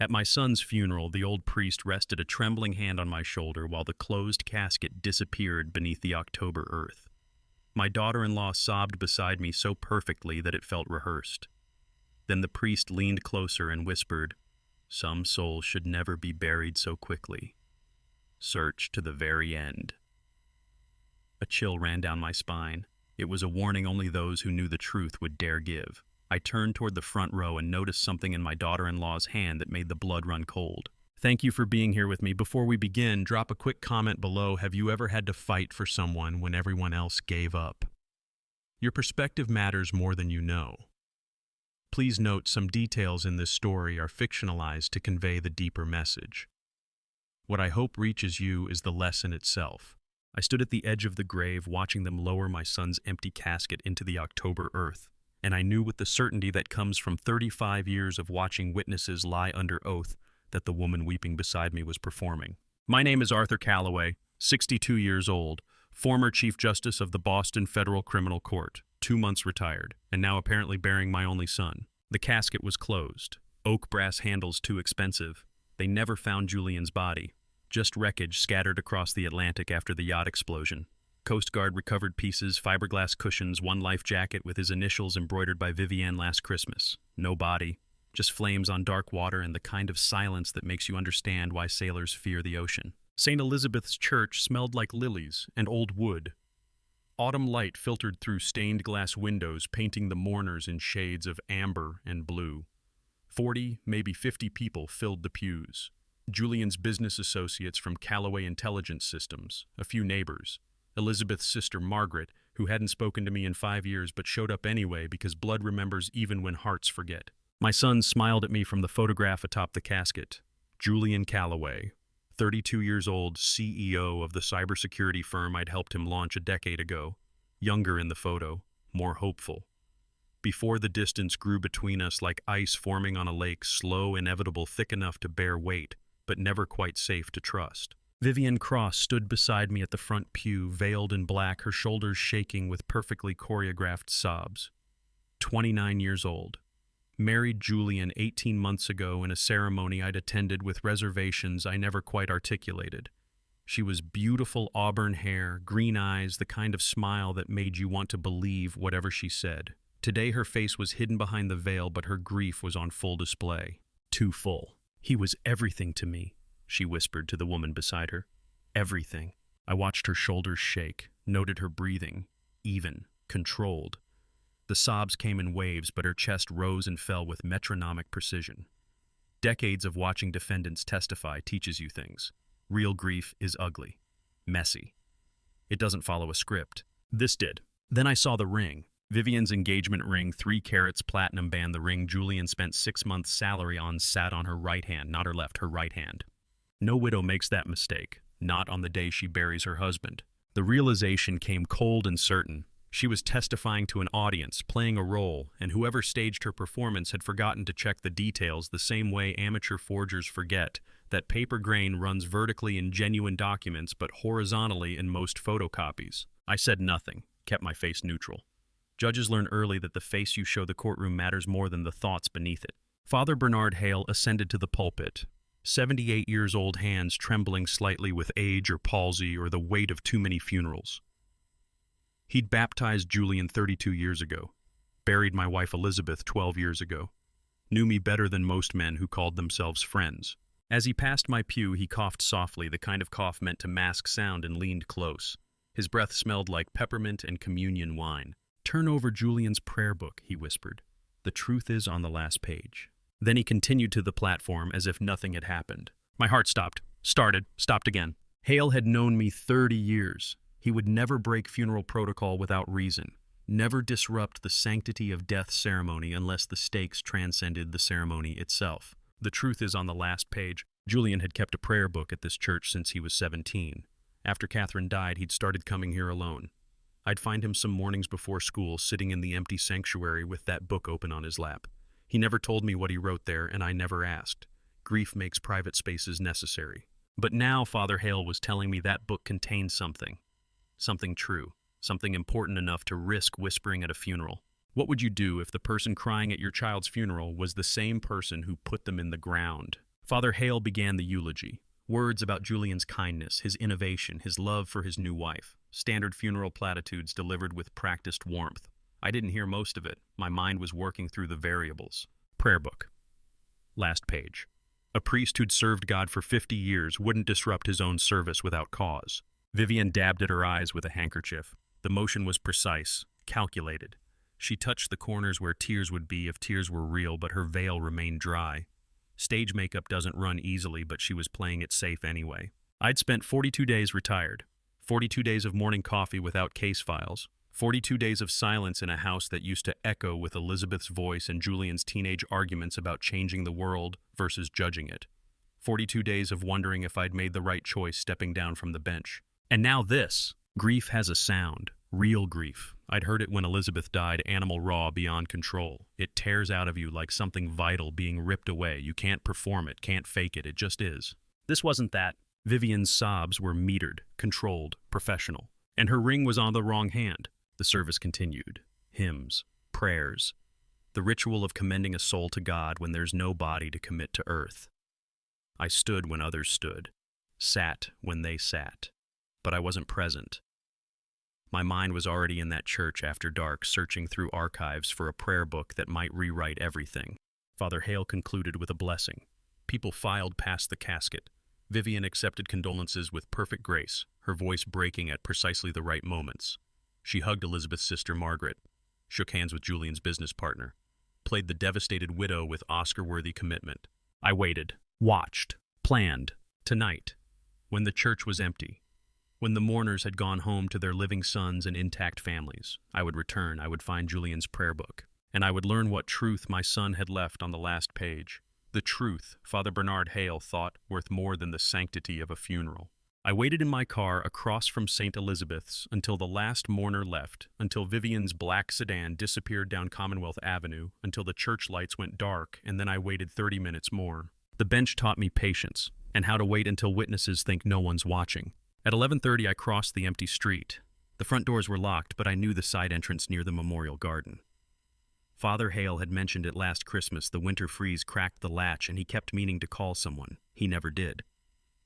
At my son's funeral, the old priest rested a trembling hand on my shoulder while the closed casket disappeared beneath the October earth. My daughter-in-law sobbed beside me so perfectly that it felt rehearsed. Then the priest leaned closer and whispered, "Some souls should never be buried so quickly. Search to the very end." A chill ran down my spine. It was a warning only those who knew the truth would dare give. I turned toward the front row and noticed something in my daughter-in-law's hand that made the blood run cold. Thank you for being here with me. Before we begin, drop a quick comment below. Have you ever had to fight for someone when everyone else gave up? Your perspective matters more than you know. Please note some details in this story are fictionalized to convey the deeper message. What I hope reaches you is the lesson itself. I stood at the edge of the grave watching them lower my son's empty casket into the October earth, and I knew with the certainty that comes from 35 years of watching witnesses lie under oath that the woman weeping beside me was performing. My name is Arthur Calloway, 62 years old, former Chief Justice of the Boston Federal Criminal Court, 2 months retired, and now apparently bearing my only son. The casket was closed. Oak brass handles too expensive. They never found Julian's body. Just wreckage scattered across the Atlantic after the yacht explosion. Coast Guard recovered pieces, fiberglass cushions, one life jacket with his initials embroidered by Vivienne last Christmas. No body, just flames on dark water and the kind of silence that makes you understand why sailors fear the ocean. St. Elizabeth's Church smelled like lilies and old wood. Autumn light filtered through stained glass windows, painting the mourners in shades of amber and blue. 40, maybe 50 people filled the pews. Julian's business associates from Calloway Intelligence Systems, a few neighbors, Elizabeth's sister Margaret, who hadn't spoken to me in 5 years but showed up anyway because blood remembers even when hearts forget. My son smiled at me from the photograph atop the casket. Julian Calloway, 32 years old, CEO of the cybersecurity firm I'd helped him launch a decade ago. Younger in the photo, more hopeful. Before the distance grew between us like ice forming on a lake, slow, inevitable, thick enough to bear weight, but never quite safe to trust. Vivienne Cross stood beside me at the front pew, veiled in black, her shoulders shaking with perfectly choreographed sobs. 29 years old. Married Julian 18 months ago in a ceremony I'd attended with reservations I never quite articulated. She was beautiful auburn hair, green eyes, the kind of smile that made you want to believe whatever she said. Today her face was hidden behind the veil, but her grief was on full display. Too full. "He was everything to me," she whispered to the woman beside her. "Everything." I watched her shoulders shake, noted her breathing, even, controlled. The sobs came in waves, but her chest rose and fell with metronomic precision. Decades of watching defendants testify teaches you things. Real grief is ugly, messy. It doesn't follow a script. This did. Then I saw the ring. Vivienne's engagement ring, 3 carats platinum band. The ring Julian spent 6 months' salary on sat on her right hand, not her left, her right hand. No widow makes that mistake, not on the day she buries her husband. The realization came cold and certain. She was testifying to an audience, playing a role, and whoever staged her performance had forgotten to check the details the same way amateur forgers forget that paper grain runs vertically in genuine documents but horizontally in most photocopies. I said nothing, kept my face neutral. Judges learn early that the face you show the courtroom matters more than the thoughts beneath it. Father Bernard Hale ascended to the pulpit, 78 years old, hands trembling slightly with age or palsy or the weight of too many funerals. He'd baptized Julian 32 years ago, buried my wife Elizabeth 12 years ago, knew me better than most men who called themselves friends. As he passed my pew, he coughed softly, the kind of cough meant to mask sound, and leaned close. His breath smelled like peppermint and communion wine. "Turn over Julian's prayer book," he whispered. "The truth is on the last page." Then he continued to the platform as if nothing had happened. My heart stopped, stopped again. Hale had known me 30 years. He would never break funeral protocol without reason, never disrupt the sanctity of death ceremony unless the stakes transcended the ceremony itself. The truth is on the last page. Julian had kept a prayer book at this church since he was 17. After Catherine died, he'd started coming here alone. I'd find him some mornings before school, sitting in the empty sanctuary with that book open on his lap. He never told me what he wrote there, and I never asked. Grief makes private spaces necessary. But now Father Hale was telling me that book contained something. Something true. Something important enough to risk whispering at a funeral. What would you do if the person crying at your child's funeral was the same person who put them in the ground? Father Hale began the eulogy. Words about Julian's kindness, his innovation, his love for his new wife. Standard funeral platitudes delivered with practiced warmth. I didn't hear most of it. My mind was working through the variables. Prayer book. Last page. A priest who'd served God for 50 years wouldn't disrupt his own service without cause. Vivian dabbed at her eyes with a handkerchief. The motion was precise, calculated. She touched the corners where tears would be if tears were real, but her veil remained dry. Stage makeup doesn't run easily, but she was playing it safe anyway. I'd spent 42 days retired. 42 days of morning coffee without case files. 42 days of silence in a house that used to echo with Elizabeth's voice and Julian's teenage arguments about changing the world versus judging it. 42 days of wondering if I'd made the right choice stepping down from the bench. And now this. Grief has a sound. Real grief. I'd heard it when Elizabeth died, animal raw, beyond control. It tears out of you like something vital being ripped away. You can't perform it, can't fake it, it just is. This wasn't that. Vivian's sobs were metered, controlled, professional. And her ring was on the wrong hand. The service continued. Hymns, prayers. The ritual of commending a soul to God when there's no body to commit to earth. I stood when others stood. Sat when they sat. But I wasn't present. My mind was already in that church after dark, searching through archives for a prayer book that might rewrite everything. Father Hale concluded with a blessing. People filed past the casket. Vivian accepted condolences with perfect grace, her voice breaking at precisely the right moments. She hugged Elizabeth's sister Margaret, shook hands with Julian's business partner, played the devastated widow with Oscar-worthy commitment. I waited, watched, planned. Tonight, when the church was empty, when the mourners had gone home to their living sons and intact families, I would return, I would find Julian's prayer book, and I would learn what truth my son had left on the last page. The truth Father Bernard Hale thought worth more than the sanctity of a funeral. I waited in my car across from St. Elizabeth's until the last mourner left, until Vivian's black sedan disappeared down Commonwealth Avenue, until the church lights went dark, and then I waited 30 minutes more. The bench taught me patience, and how to wait until witnesses think no one's watching. At 11:30, I crossed the empty street. The front doors were locked, but I knew the side entrance near the memorial garden. Father Hale had mentioned it last Christmas. The winter freeze cracked the latch, and he kept meaning to call someone. He never did.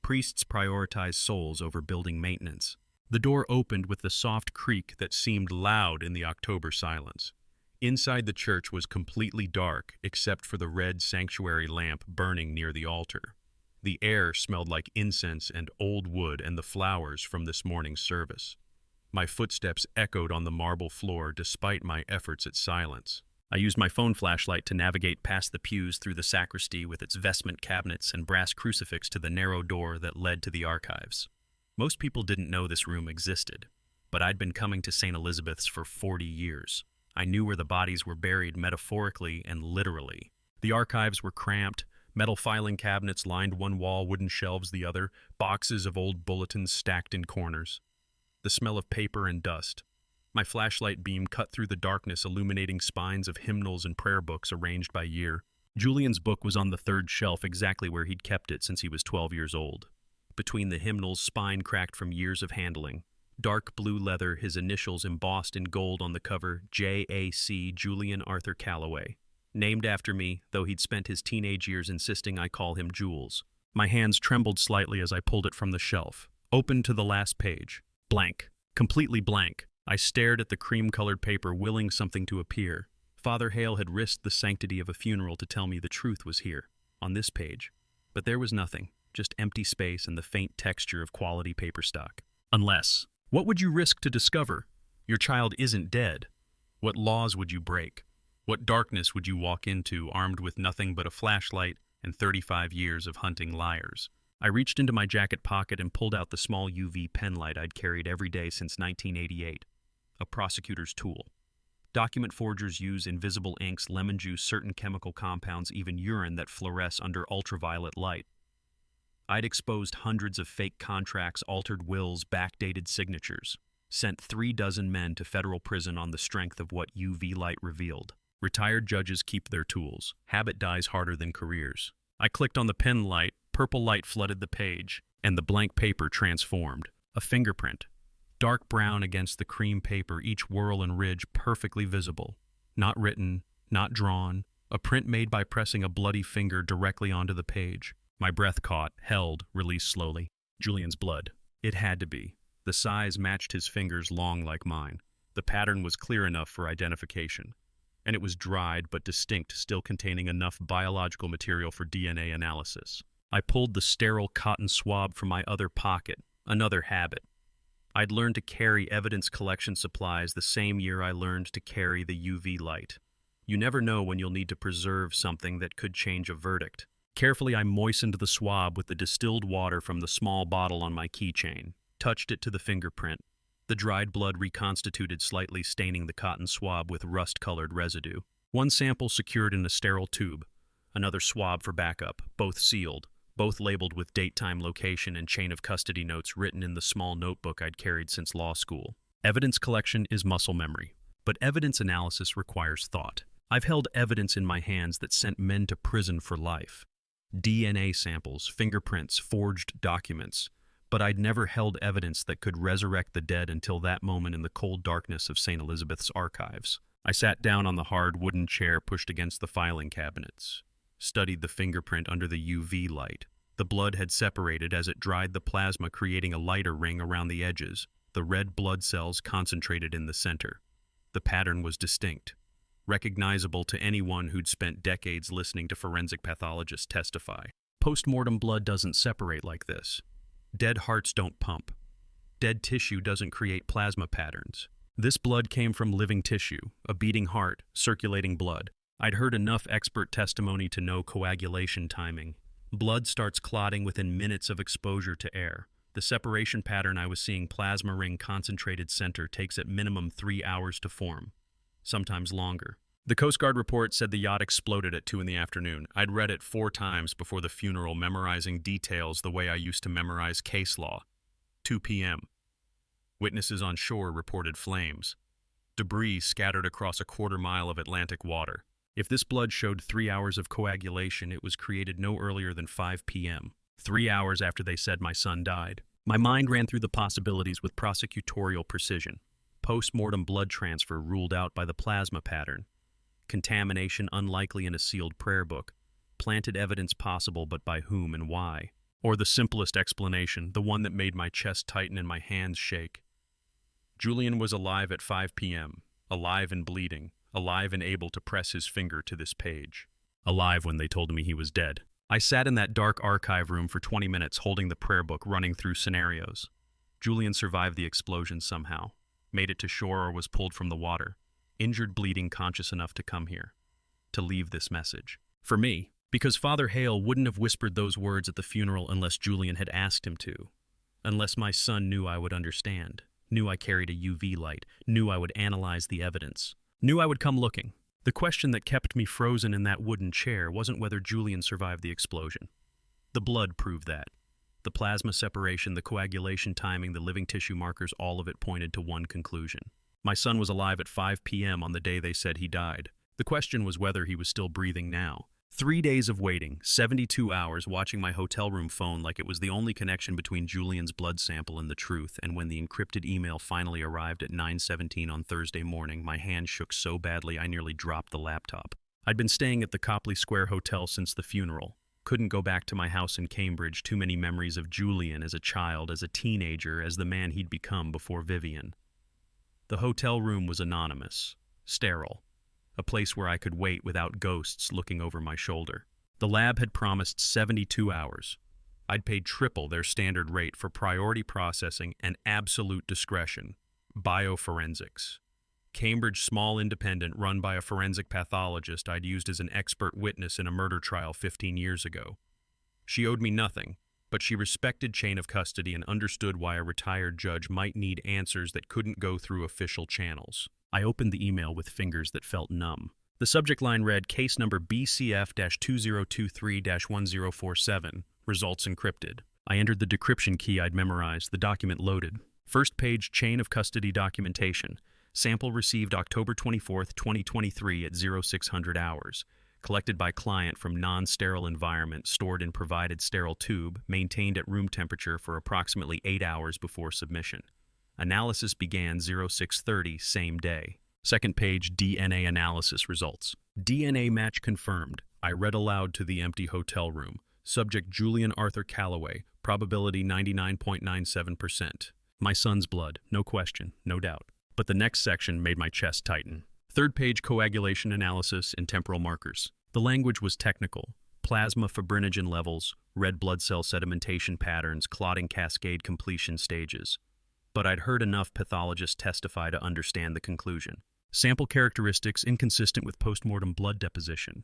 Priests prioritize souls over building maintenance. The door opened with the soft creak that seemed loud in the October silence. Inside the church was completely dark, except for the red sanctuary lamp burning near the altar. The air smelled like incense and old wood and the flowers from this morning's service. My footsteps echoed on the marble floor despite my efforts at silence. I used my phone flashlight to navigate past the pews through the sacristy with its vestment cabinets and brass crucifix to the narrow door that led to the archives. Most people didn't know this room existed, but I'd been coming to St. Elizabeth's for 40 years. I knew where the bodies were buried metaphorically and literally. The archives were cramped. Metal filing cabinets lined one wall, wooden shelves the other, boxes of old bulletins stacked in corners. The smell of paper and dust. My flashlight beam cut through the darkness, illuminating spines of hymnals and prayer books arranged by year. Julian's book was on the third shelf, exactly where he'd kept it since he was 12 years old. Between the hymnals, spine cracked from years of handling. Dark blue leather, his initials embossed in gold on the cover, J.A.C. Julian Arthur Calloway. Named after me, though he'd spent his teenage years insisting I call him Jules. My hands trembled slightly as I pulled it from the shelf. Open to the last page. Blank. Completely blank. I stared at the cream-colored paper, willing something to appear. Father Hale had risked the sanctity of a funeral to tell me the truth was here, on this page. But there was nothing, just empty space and the faint texture of quality paper stock. Unless, what would you risk to discover? Your child isn't dead. What laws would you break? What darkness would you walk into, armed with nothing but a flashlight and 35 years of hunting liars? I reached into my jacket pocket and pulled out the small UV pen light I'd carried every day since 1988. A prosecutor's tool. Document forgers use invisible inks, lemon juice, certain chemical compounds, even urine that fluoresce under ultraviolet light. I'd exposed hundreds of fake contracts, altered wills, backdated signatures. Sent 36 men to federal prison on the strength of what UV light revealed. Retired judges keep their tools. Habit dies harder than careers. I clicked on the pen light, purple light flooded the page, and the blank paper transformed. A fingerprint. Dark brown against the cream paper, each whorl and ridge perfectly visible. Not written, not drawn. A print made by pressing a bloody finger directly onto the page. My breath caught, held, released slowly. Julian's blood. It had to be. The size matched his fingers, long like mine. The pattern was clear enough for identification. And it was dried but distinct, still containing enough biological material for DNA analysis. I pulled the sterile cotton swab from my other pocket, another habit. I'd learned to carry evidence collection supplies the same year I learned to carry the UV light. You never know when you'll need to preserve something that could change a verdict. Carefully, I moistened the swab with the distilled water from the small bottle on my keychain, touched it to the fingerprint. The dried blood reconstituted slightly, staining the cotton swab with rust-colored residue. One sample secured in a sterile tube, another swab for backup, both sealed, both labeled with date, time, location, and chain of custody notes written in the small notebook I'd carried since law school. Evidence collection is muscle memory, but evidence analysis requires thought. I've held evidence in my hands that sent men to prison for life. DNA samples, fingerprints, forged documents. But I'd never held evidence that could resurrect the dead until that moment in the cold darkness of St. Elizabeth's archives. I sat down on the hard wooden chair pushed against the filing cabinets, studied the fingerprint under the UV light. The blood had separated as it dried the plasma, creating a lighter ring around the edges, the red blood cells concentrated in the center. The pattern was distinct, recognizable to anyone who'd spent decades listening to forensic pathologists testify. Post-mortem blood doesn't separate like this. Dead hearts don't pump. Dead tissue doesn't create plasma patterns. This blood came from living tissue, a beating heart, circulating blood. I'd heard enough expert testimony to know coagulation timing. Blood starts clotting within minutes of exposure to air. The separation pattern I was seeing, plasma ring concentrated center, takes at minimum 3 hours to form, sometimes longer. The Coast Guard report said the yacht exploded at 2 in the afternoon. I'd read it 4 times before the funeral, memorizing details the way I used to memorize case law. 2 p.m. Witnesses on shore reported flames. Debris scattered across a quarter-mile of Atlantic water. If this blood showed 3 hours of coagulation, it was created no earlier than 5 p.m., 3 hours after they said my son died. My mind ran through the possibilities with prosecutorial precision. Post-mortem blood transfer ruled out by the plasma pattern. Contamination unlikely in a sealed prayer book. Planted evidence possible, but by whom and why? Or the simplest explanation, the one that made my chest tighten and my hands shake. Julian was alive at 5 p.m., alive and bleeding, alive and able to press his finger to this page. Alive when they told me he was dead. I sat in that dark archive room for 20 minutes, holding the prayer book, running through scenarios. Julian survived the explosion somehow, made it to shore or was pulled from the water. Injured, bleeding, conscious enough to come here, to leave this message. For me, because Father Hale wouldn't have whispered those words at the funeral unless Julian had asked him to. Unless my son knew I would understand, knew I carried a UV light, knew I would analyze the evidence, knew I would come looking. The question that kept me frozen in that wooden chair wasn't whether Julian survived the explosion. The blood proved that. The plasma separation, the coagulation timing, the living tissue markers, all of it pointed to one conclusion. My son was alive at 5 p.m. on the day they said he died. The question was whether he was still breathing now. 3 days of waiting, 72 hours watching my hotel room phone like it was the only connection between Julian's blood sample and the truth, and when the encrypted email finally arrived at 9:17 on Thursday morning, my hand shook so badly I nearly dropped the laptop. I'd been staying at the Copley Square Hotel since the funeral. Couldn't go back to my house in Cambridge, too many memories of Julian as a child, as a teenager, as the man he'd become before Vivian. The hotel room was anonymous, sterile, a place where I could wait without ghosts looking over my shoulder. The lab had promised 72 hours. I'd paid triple their standard rate for priority processing and absolute discretion. Bioforensics. Cambridge small independent run by a forensic pathologist I'd used as an expert witness in a murder trial 15 years ago. She owed me nothing, but she respected chain of custody and understood why a retired judge might need answers that couldn't go through official channels. I opened the email with fingers that felt numb. The subject line read, Case number BCF-2023-1047, results encrypted. I entered the decryption key I'd memorized. The document loaded. First page, chain of custody documentation. Sample received October 24, 2023 at 0600 hours. Collected by client from non-sterile environment, stored in provided sterile tube, maintained at room temperature for approximately 8 hours before submission. Analysis began 0630, same day. Second page, DNA analysis results. DNA match confirmed. I read aloud to the empty hotel room. Subject Julian Arthur Calloway. Probability 99.97%. My son's blood, no question, no doubt. But the next section made my chest tighten. Third page coagulation analysis and temporal markers. The language was technical. Plasma fibrinogen levels, red blood cell sedimentation patterns, clotting cascade completion stages. But I'd heard enough pathologists testify to understand the conclusion. Sample characteristics inconsistent with postmortem blood deposition.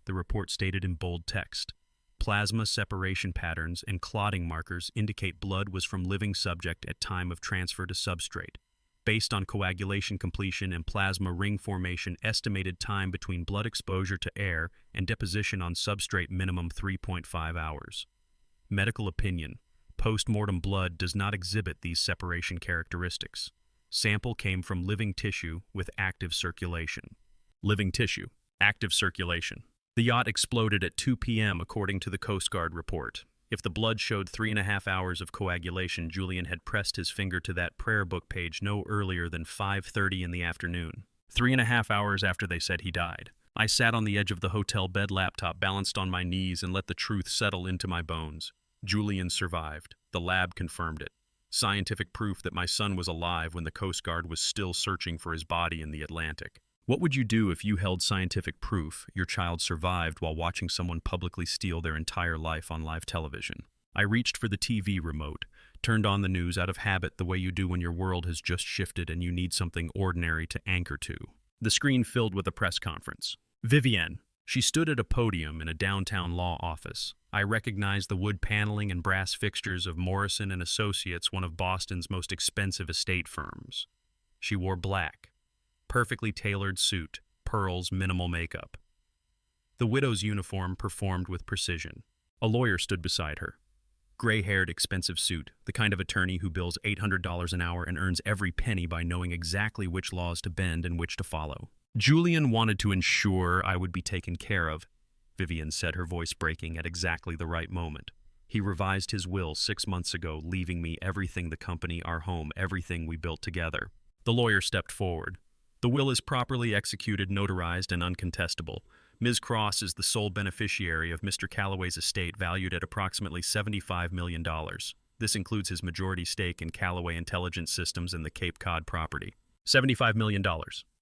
The report stated in bold text. Plasma separation patterns and clotting markers indicate blood was from living subject at time of transfer to substrate. Based on coagulation completion and plasma ring formation, estimated time between blood exposure to air and deposition on substrate minimum 3.5 hours. Medical opinion. Post-mortem blood does not exhibit these separation characteristics. Sample came from living tissue with active circulation. Living tissue, active circulation. The yacht exploded at 2 p.m. according to the Coast Guard report. If the blood showed 3.5 hours of coagulation, Julian had pressed his finger to that prayer book page no earlier than 5:30 in the afternoon. 3.5 hours after they said he died. I sat on the edge of the hotel bed, laptop balanced on my knees, and let the truth settle into my bones. Julian survived. The lab confirmed it. Scientific proof that my son was alive when the Coast Guard was still searching for his body in the Atlantic. What would you do if you held scientific proof your child survived while watching someone publicly steal their entire life on live television? I reached for the TV remote, turned on the news out of habit the way you do when your world has just shifted and you need something ordinary to anchor to. The screen filled with a press conference. Vivienne. She stood at a podium in a downtown law office. I recognized the wood paneling and brass fixtures of Morrison & Associates, one of Boston's most expensive estate firms. She wore black. Perfectly tailored suit, pearls, minimal makeup. The widow's uniform performed with precision. A lawyer stood beside her. Gray-haired, expensive suit, the kind of attorney who bills $800 an hour and earns every penny by knowing exactly which laws to bend and which to follow. Julian wanted to ensure I would be taken care of, Vivienne said, her voice breaking at exactly the right moment. He revised his will 6 months ago, leaving me everything, the company, our home, everything we built together. The lawyer stepped forward. The will is properly executed, notarized, and uncontestable. Ms. Cross is the sole beneficiary of Mr. Calloway's estate, valued at approximately $75 million. This includes his majority stake in Calloway Intelligence Systems and the Cape Cod property. $75 million.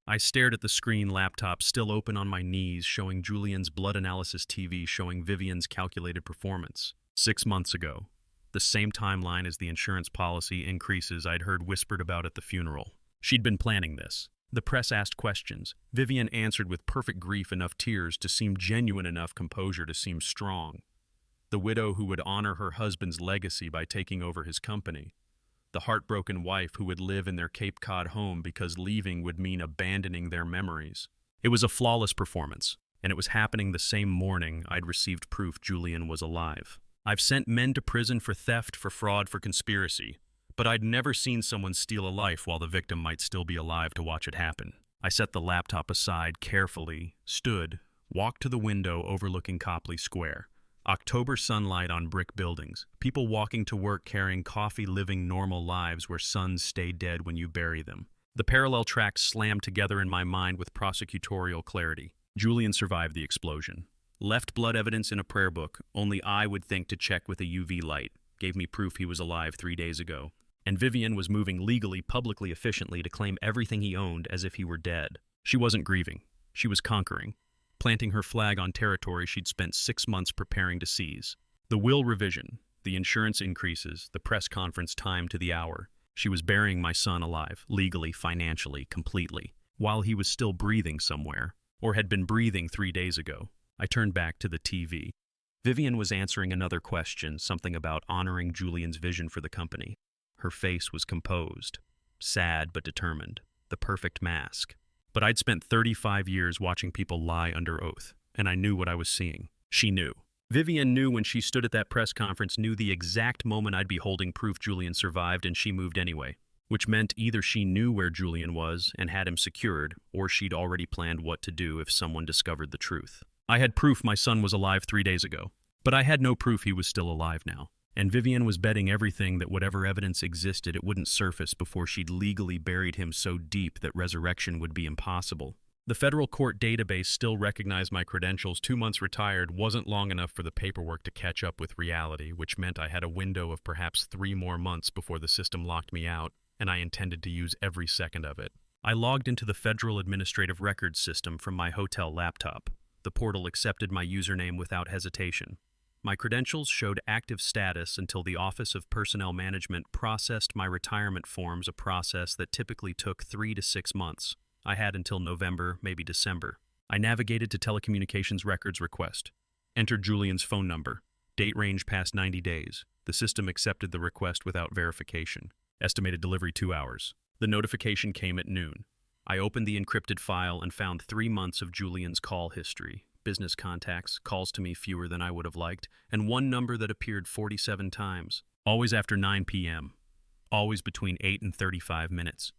I stared at the screen, laptop still open on my knees, showing Julian's blood analysis TV, showing Vivienne's calculated performance. 6 months ago. The same timeline as the insurance policy increases I'd heard whispered about at the funeral. She'd been planning this. The press asked questions. Vivienne answered with perfect grief, enough tears to seem genuine, enough composure to seem strong. The widow who would honor her husband's legacy by taking over his company. The heartbroken wife who would live in their Cape Cod home because leaving would mean abandoning their memories. It was a flawless performance, and it was happening the same morning I'd received proof Julian was alive. I've sent men to prison for theft, for fraud, for conspiracy. But I'd never seen someone steal a life while the victim might still be alive to watch it happen. I set the laptop aside carefully, stood, walked to the window overlooking Copley Square. October sunlight on brick buildings. People walking to work carrying coffee, living normal lives where sons stay dead when you bury them. The parallel tracks slammed together in my mind with prosecutorial clarity. Julian survived the explosion. Left blood evidence in a prayer book, only I would think to check with a UV light. Gave me proof he was alive 3 days ago. And Vivienne was moving legally, publicly, efficiently to claim everything he owned as if he were dead. She wasn't grieving. She was conquering, planting her flag on territory she'd spent 6 months preparing to seize. The will revision, the insurance increases, the press conference time to the hour. She was burying my son alive, legally, financially, completely, while he was still breathing somewhere, or had been breathing 3 days ago. I turned back to the TV. Vivienne was answering another question, something about honoring Julian's vision for the company. Her face was composed, sad but determined, the perfect mask. But I'd spent 35 years watching people lie under oath, and I knew what I was seeing. She knew. Vivienne knew when she stood at that press conference, knew the exact moment I'd be holding proof Julian survived, and she moved anyway. Which meant either she knew where Julian was and had him secured, or she'd already planned what to do if someone discovered the truth. I had proof my son was alive 3 days ago, but I had no proof he was still alive now. And Vivienne was betting everything that whatever evidence existed, it wouldn't surface before she'd legally buried him so deep that resurrection would be impossible. The federal court database still recognized my credentials. 2 months retired wasn't long enough for the paperwork to catch up with reality, which meant I had a window of perhaps 3 more months before the system locked me out, and I intended to use every second of it. I logged into the Federal Administrative Records System from my hotel laptop. The portal accepted my username without hesitation. My credentials showed active status until the Office of Personnel Management processed my retirement forms, a process that typically took 3 to 6 months. I had until November, maybe December. I navigated to telecommunications records request. Entered Julian's phone number. Date range past 90 days. The system accepted the request without verification. Estimated delivery 2 hours. The notification came at noon. I opened the encrypted file and found 3 months of Julian's call history. Business contacts, calls to me fewer than I would have liked, and one number that appeared 47 times. Always after 9 p.m. Always between 8 and 35 minutes.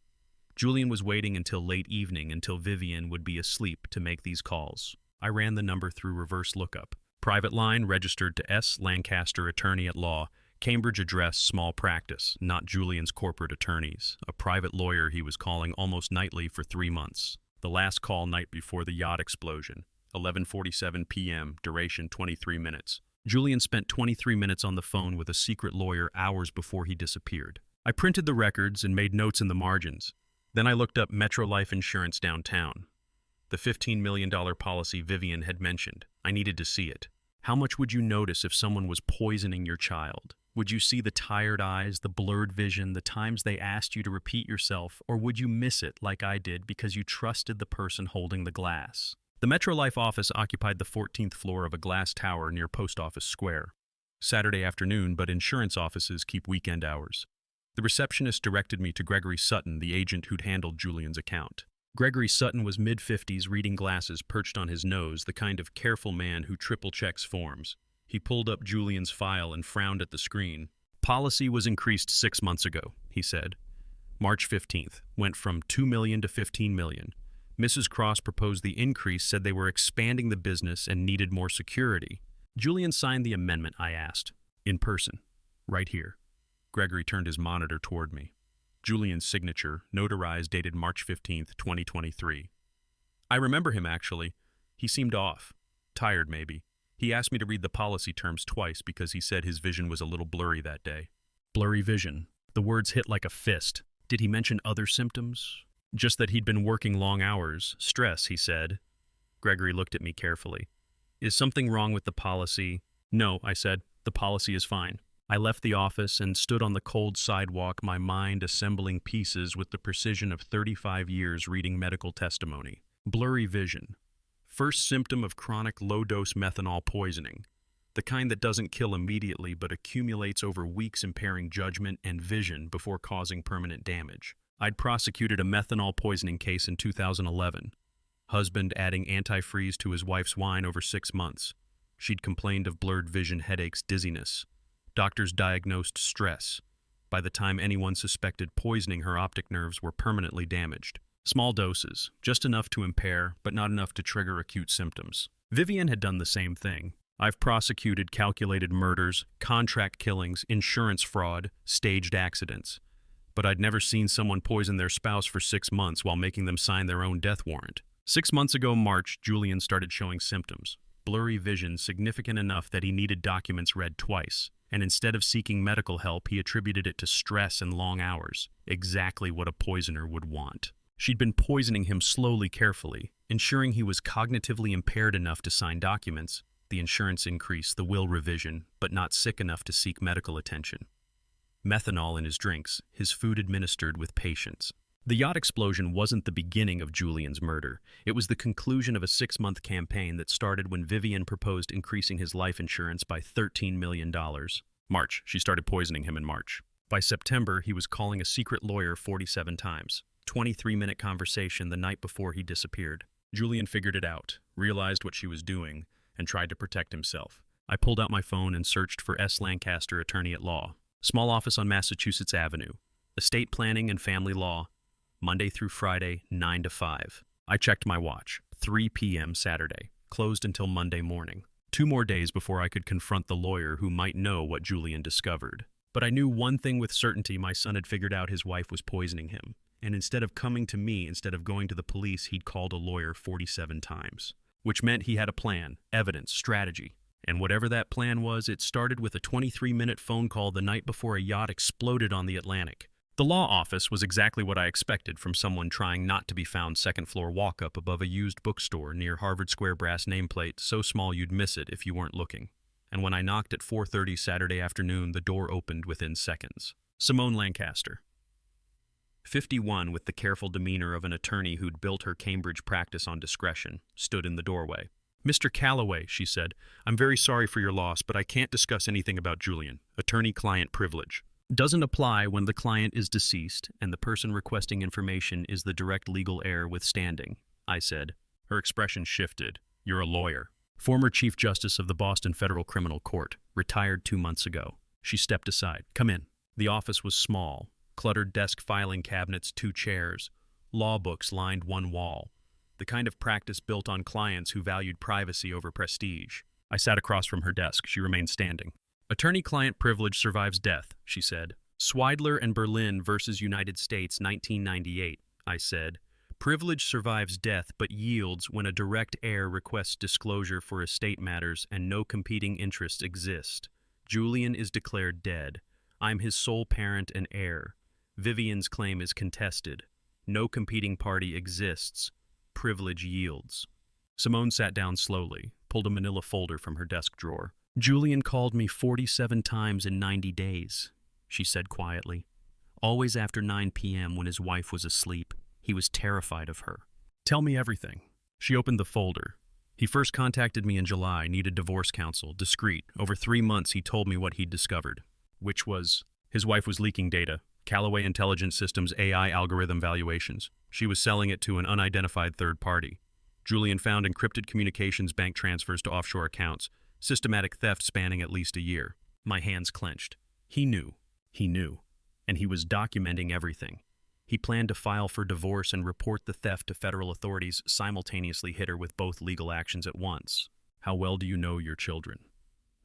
Julian was waiting until late evening until Vivian would be asleep to make these calls. I ran the number through reverse lookup. Private line registered to S. Lancaster, attorney at law. Cambridge address, small practice, not Julian's corporate attorneys. A private lawyer he was calling almost nightly for 3 months. The last call night before the yacht explosion. 11:47 p.m., duration 23 minutes. Julian spent 23 minutes on the phone with a secret lawyer hours before he disappeared. I printed the records and made notes in the margins. Then I looked up Metro Life Insurance downtown. The $15 million policy Vivian had mentioned. I needed to see it. How much would you notice if someone was poisoning your child? Would you see the tired eyes, the blurred vision, the times they asked you to repeat yourself, or would you miss it like I did because you trusted the person holding the glass? The Metro Life office occupied the 14th floor of a glass tower near Post Office Square. Saturday afternoon, but insurance offices keep weekend hours. The receptionist directed me to Gregory Sutton, the agent who'd handled Julian's account. Gregory Sutton was mid-50s, reading glasses perched on his nose, the kind of careful man who triple-checks forms. He pulled up Julian's file and frowned at the screen. Policy was increased 6 months ago, he said. March 15th, went from $2 million to $15 million. Mrs. Cross proposed the increase, said they were expanding the business and needed more security. Julian signed the amendment, I asked. In person. Right here. Gregory turned his monitor toward me. Julian's signature, notarized, dated March 15th, 2023. I remember him, actually. He seemed off. Tired, maybe. He asked me to read the policy terms twice because he said his vision was a little blurry that day. Blurry vision. The words hit like a fist. Did he mention other symptoms? Just that he'd been working long hours. Stress, he said. Gregory looked at me carefully. Is something wrong with the policy? No, I said. The policy is fine. I left the office and stood on the cold sidewalk, my mind assembling pieces with the precision of 35 years reading medical testimony. Blurry vision. First symptom of chronic low-dose methanol poisoning. The kind that doesn't kill immediately but accumulates over weeks, impairing judgment and vision before causing permanent damage. I'd prosecuted a methanol poisoning case in 2011. Husband adding antifreeze to his wife's wine over 6 months. She'd complained of blurred vision, headaches, dizziness. Doctors diagnosed stress. By the time anyone suspected poisoning, her optic nerves were permanently damaged. Small doses, just enough to impair, but not enough to trigger acute symptoms. Vivian had done the same thing. I've prosecuted calculated murders, contract killings, insurance fraud, staged accidents. But I'd never seen someone poison their spouse for 6 months while making them sign their own death warrant. 6 months ago, March, Julian started showing symptoms. Blurry vision, significant enough that he needed documents read twice. And instead of seeking medical help, he attributed it to stress and long hours. Exactly what a poisoner would want. She'd been poisoning him slowly, carefully, ensuring he was cognitively impaired enough to sign documents, the insurance increase, the will revision, but not sick enough to seek medical attention. Methanol in his drinks, his food administered with patience. The yacht explosion wasn't the beginning of Julian's murder. It was the conclusion of a 6-month campaign that started when Vivian proposed increasing his life insurance by $13 million. March. She started poisoning him in March. By September, he was calling a secret lawyer 47 times. 23-minute conversation the night before he disappeared. Julian figured it out, realized what she was doing, and tried to protect himself. I pulled out my phone and searched for S. Lancaster, attorney at law. Small office on Massachusetts Avenue. Estate planning and family law. Monday through Friday, 9 to 5. I checked my watch. 3 p.m. Saturday. Closed until Monday morning. 2 more days before I could confront the lawyer who might know what Julian discovered. But I knew one thing with certainty: my son had figured out his wife was poisoning him. And instead of coming to me, instead of going to the police, he'd called a lawyer 47 times. Which meant he had a plan, evidence, strategy. And whatever that plan was, it started with a 23-minute phone call the night before a yacht exploded on the Atlantic. The law office was exactly what I expected from someone trying not to be found second-floor walk-up above a used bookstore near Harvard Square brass nameplate so small you'd miss it if you weren't looking. And when I knocked at 4:30 Saturday afternoon, the door opened within seconds. Simone Lancaster, 51, with the careful demeanor of an attorney who'd built her Cambridge practice on discretion, stood in the doorway. "Mr. Calloway," she said, "I'm very sorry for your loss, but I can't discuss anything about Julian. Attorney-client privilege doesn't apply when the client is deceased and the person requesting information is the direct legal heir withstanding," I said. Her expression shifted. "You're a lawyer." "Former Chief Justice of the Boston Federal Criminal Court, retired 2 months ago." She stepped aside. "Come in." The office was small. Cluttered desk filing cabinets, 2 chairs. Law books lined one wall. The kind of practice built on clients who valued privacy over prestige. I sat across from her desk. She remained standing. "Attorney-client privilege survives death," she said. "Swidler and Berlin versus United States, 1998, I said. "Privilege survives death but yields when a direct heir requests disclosure for estate matters and no competing interests exist. Julian is declared dead. I'm his sole parent and heir. Vivian's claim is contested. No competing party exists. Privilege yields." Simone sat down slowly, pulled a manila folder from her desk drawer. "Julian called me 47 times in 90 days, she said quietly. "Always after 9 p.m. when his wife was asleep. He was terrified of her." "Tell me everything." She opened the folder. "He first contacted me in July, needed divorce counsel, discreet. Over 3 months he told me what he'd discovered." "Which was?" "His wife was leaking data. Callaway Intelligent Systems AI algorithm valuations. She was selling it to an unidentified third party. Julian found encrypted communications, bank transfers to offshore accounts, systematic theft spanning at least a year." My hands clenched. He knew. And he was documenting everything. He planned to file for divorce and report the theft to federal authorities, simultaneously hit her with both legal actions at once. "How well do you know your children?"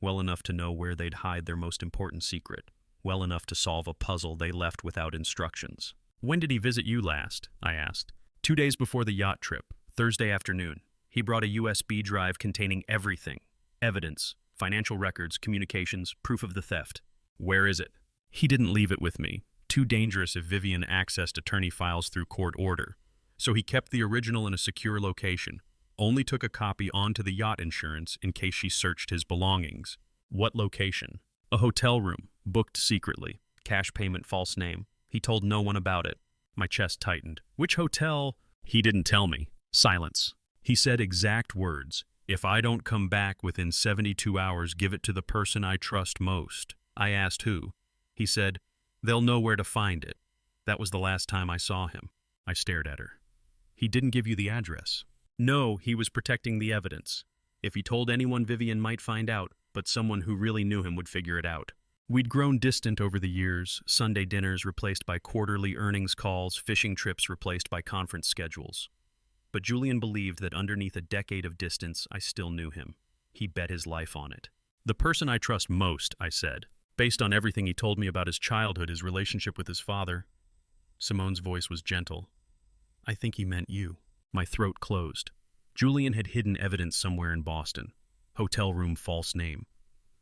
"Well enough to know where they'd hide their most important secret. Well enough to solve a puzzle they left without instructions." "When did he visit you last?" I asked. 2 days before the yacht trip, Thursday afternoon. He brought a USB drive containing everything. Evidence, financial records, communications, proof of the theft." "Where is it?" "He didn't leave it with me. Too dangerous if Vivian accessed attorney files through court order. So he kept the original in a secure location. Only took a copy onto the yacht insurance in case she searched his belongings." "What location?" "A hotel room, booked secretly. Cash payment, false name. He told no one about it." My chest tightened. "Which hotel?" "He didn't tell me." Silence. He said exact words. "If I don't come back within 72 hours, give it to the person I trust most." I asked who. He said, "They'll know where to find it." That was the last time I saw him. I stared at her. "He didn't give you the address?" "No, he was protecting the evidence. If he told anyone, Vivian might find out, but someone who really knew him would figure it out." We'd grown distant over the years, Sunday dinners replaced by quarterly earnings calls, fishing trips replaced by conference schedules. But Julian believed that underneath a decade of distance, I still knew him. He bet his life on it. "The person I trust most," I said, "based on everything he told me about his childhood, his relationship with his father." Simone's voice was gentle. "I think he meant you." My throat closed. Julian had hidden evidence somewhere in Boston. Hotel room, false name.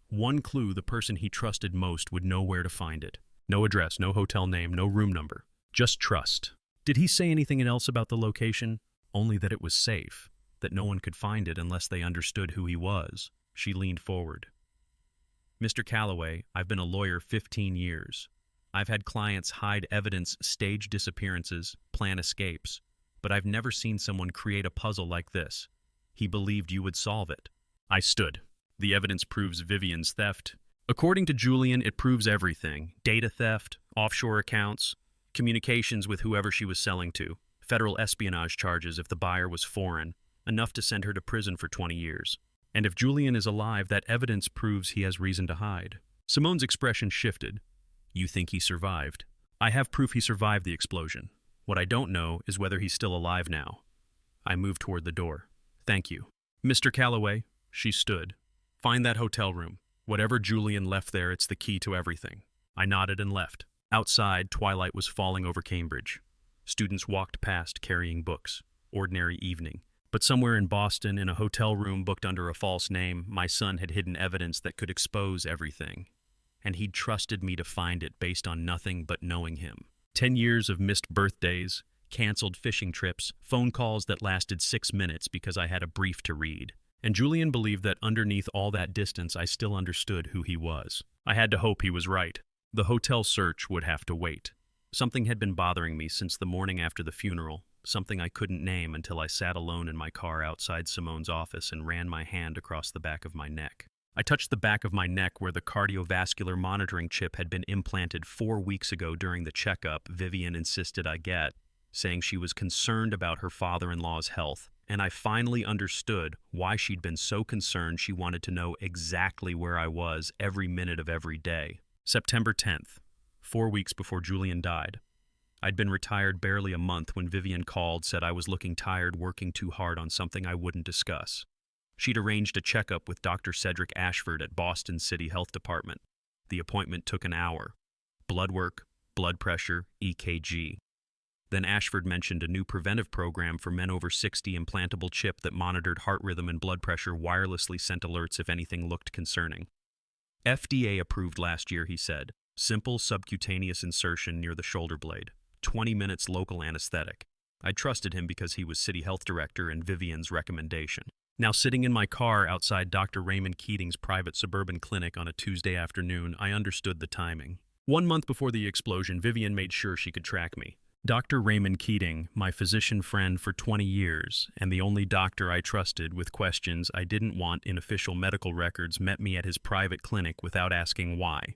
One clue, the person he trusted most would know where to find it. No address, no hotel name, no room number. Just trust. Did he say anything else about the location? Only that it was safe, that no one could find it unless they understood who he was. She leaned forward. "Mr. Calloway, I've been a lawyer 15 years. I've had clients hide evidence, stage disappearances, plan escapes, but I've never seen someone create a puzzle like this. He believed you would solve it." I stood. "The evidence proves Vivian's theft. According to Julian, it proves everything. Data theft, offshore accounts, communications with whoever she was selling to, federal espionage charges if the buyer was foreign, enough to send her to prison for 20 years. And if Julian is alive, that evidence proves he has reason to hide." Simone's expression shifted. "You think he survived?" "I have proof he survived the explosion. What I don't know is whether he's still alive now." I moved toward the door. "Thank you." "Mr. Calloway," she stood. "Find that hotel room. Whatever Julian left there, it's the key to everything." I nodded and left. Outside, twilight was falling over Cambridge. Students walked past carrying books. Ordinary evening. But somewhere in Boston, in a hotel room booked under a false name, my son had hidden evidence that could expose everything. And he'd trusted me to find it based on nothing but knowing him. 10 years of missed birthdays, canceled fishing trips, phone calls that lasted 6 minutes because I had a brief to read. And Julian believed that underneath all that distance, I still understood who he was. I had to hope he was right. The hotel search would have to wait. Something had been bothering me since the morning after the funeral, something I couldn't name until I sat alone in my car outside Simone's office and ran my hand across the back of my neck. I touched the back of my neck where the cardiovascular monitoring chip had been implanted 4 weeks ago during the checkup Vivian insisted I get, saying she was concerned about her father-in-law's health, and I finally understood why she'd been so concerned she wanted to know exactly where I was every minute of every day. September 10th, 4 weeks before Julian died. I'd been retired barely a month when Vivian called, said I was looking tired, working too hard on something I wouldn't discuss. She'd arranged a checkup with Dr. Cedric Ashford at Boston City Health Department. The appointment took an hour. Blood work, blood pressure, EKG. Then Ashford mentioned a new preventive program for men over 60, implantable chip that monitored heart rhythm and blood pressure, wirelessly sent alerts if anything looked concerning. FDA approved last year, he said. Simple subcutaneous insertion near the shoulder blade. 20 minutes local anesthetic. I trusted him because he was city health director and Vivian's recommendation. Now sitting in my car outside Dr. Raymond Keating's private suburban clinic on a Tuesday afternoon, I understood the timing. 1 month before the explosion, Vivian made sure she could track me. Dr. Raymond Keating, my physician friend for 20 years, and the only doctor I trusted with questions I didn't want in official medical records, met me at his private clinic without asking why.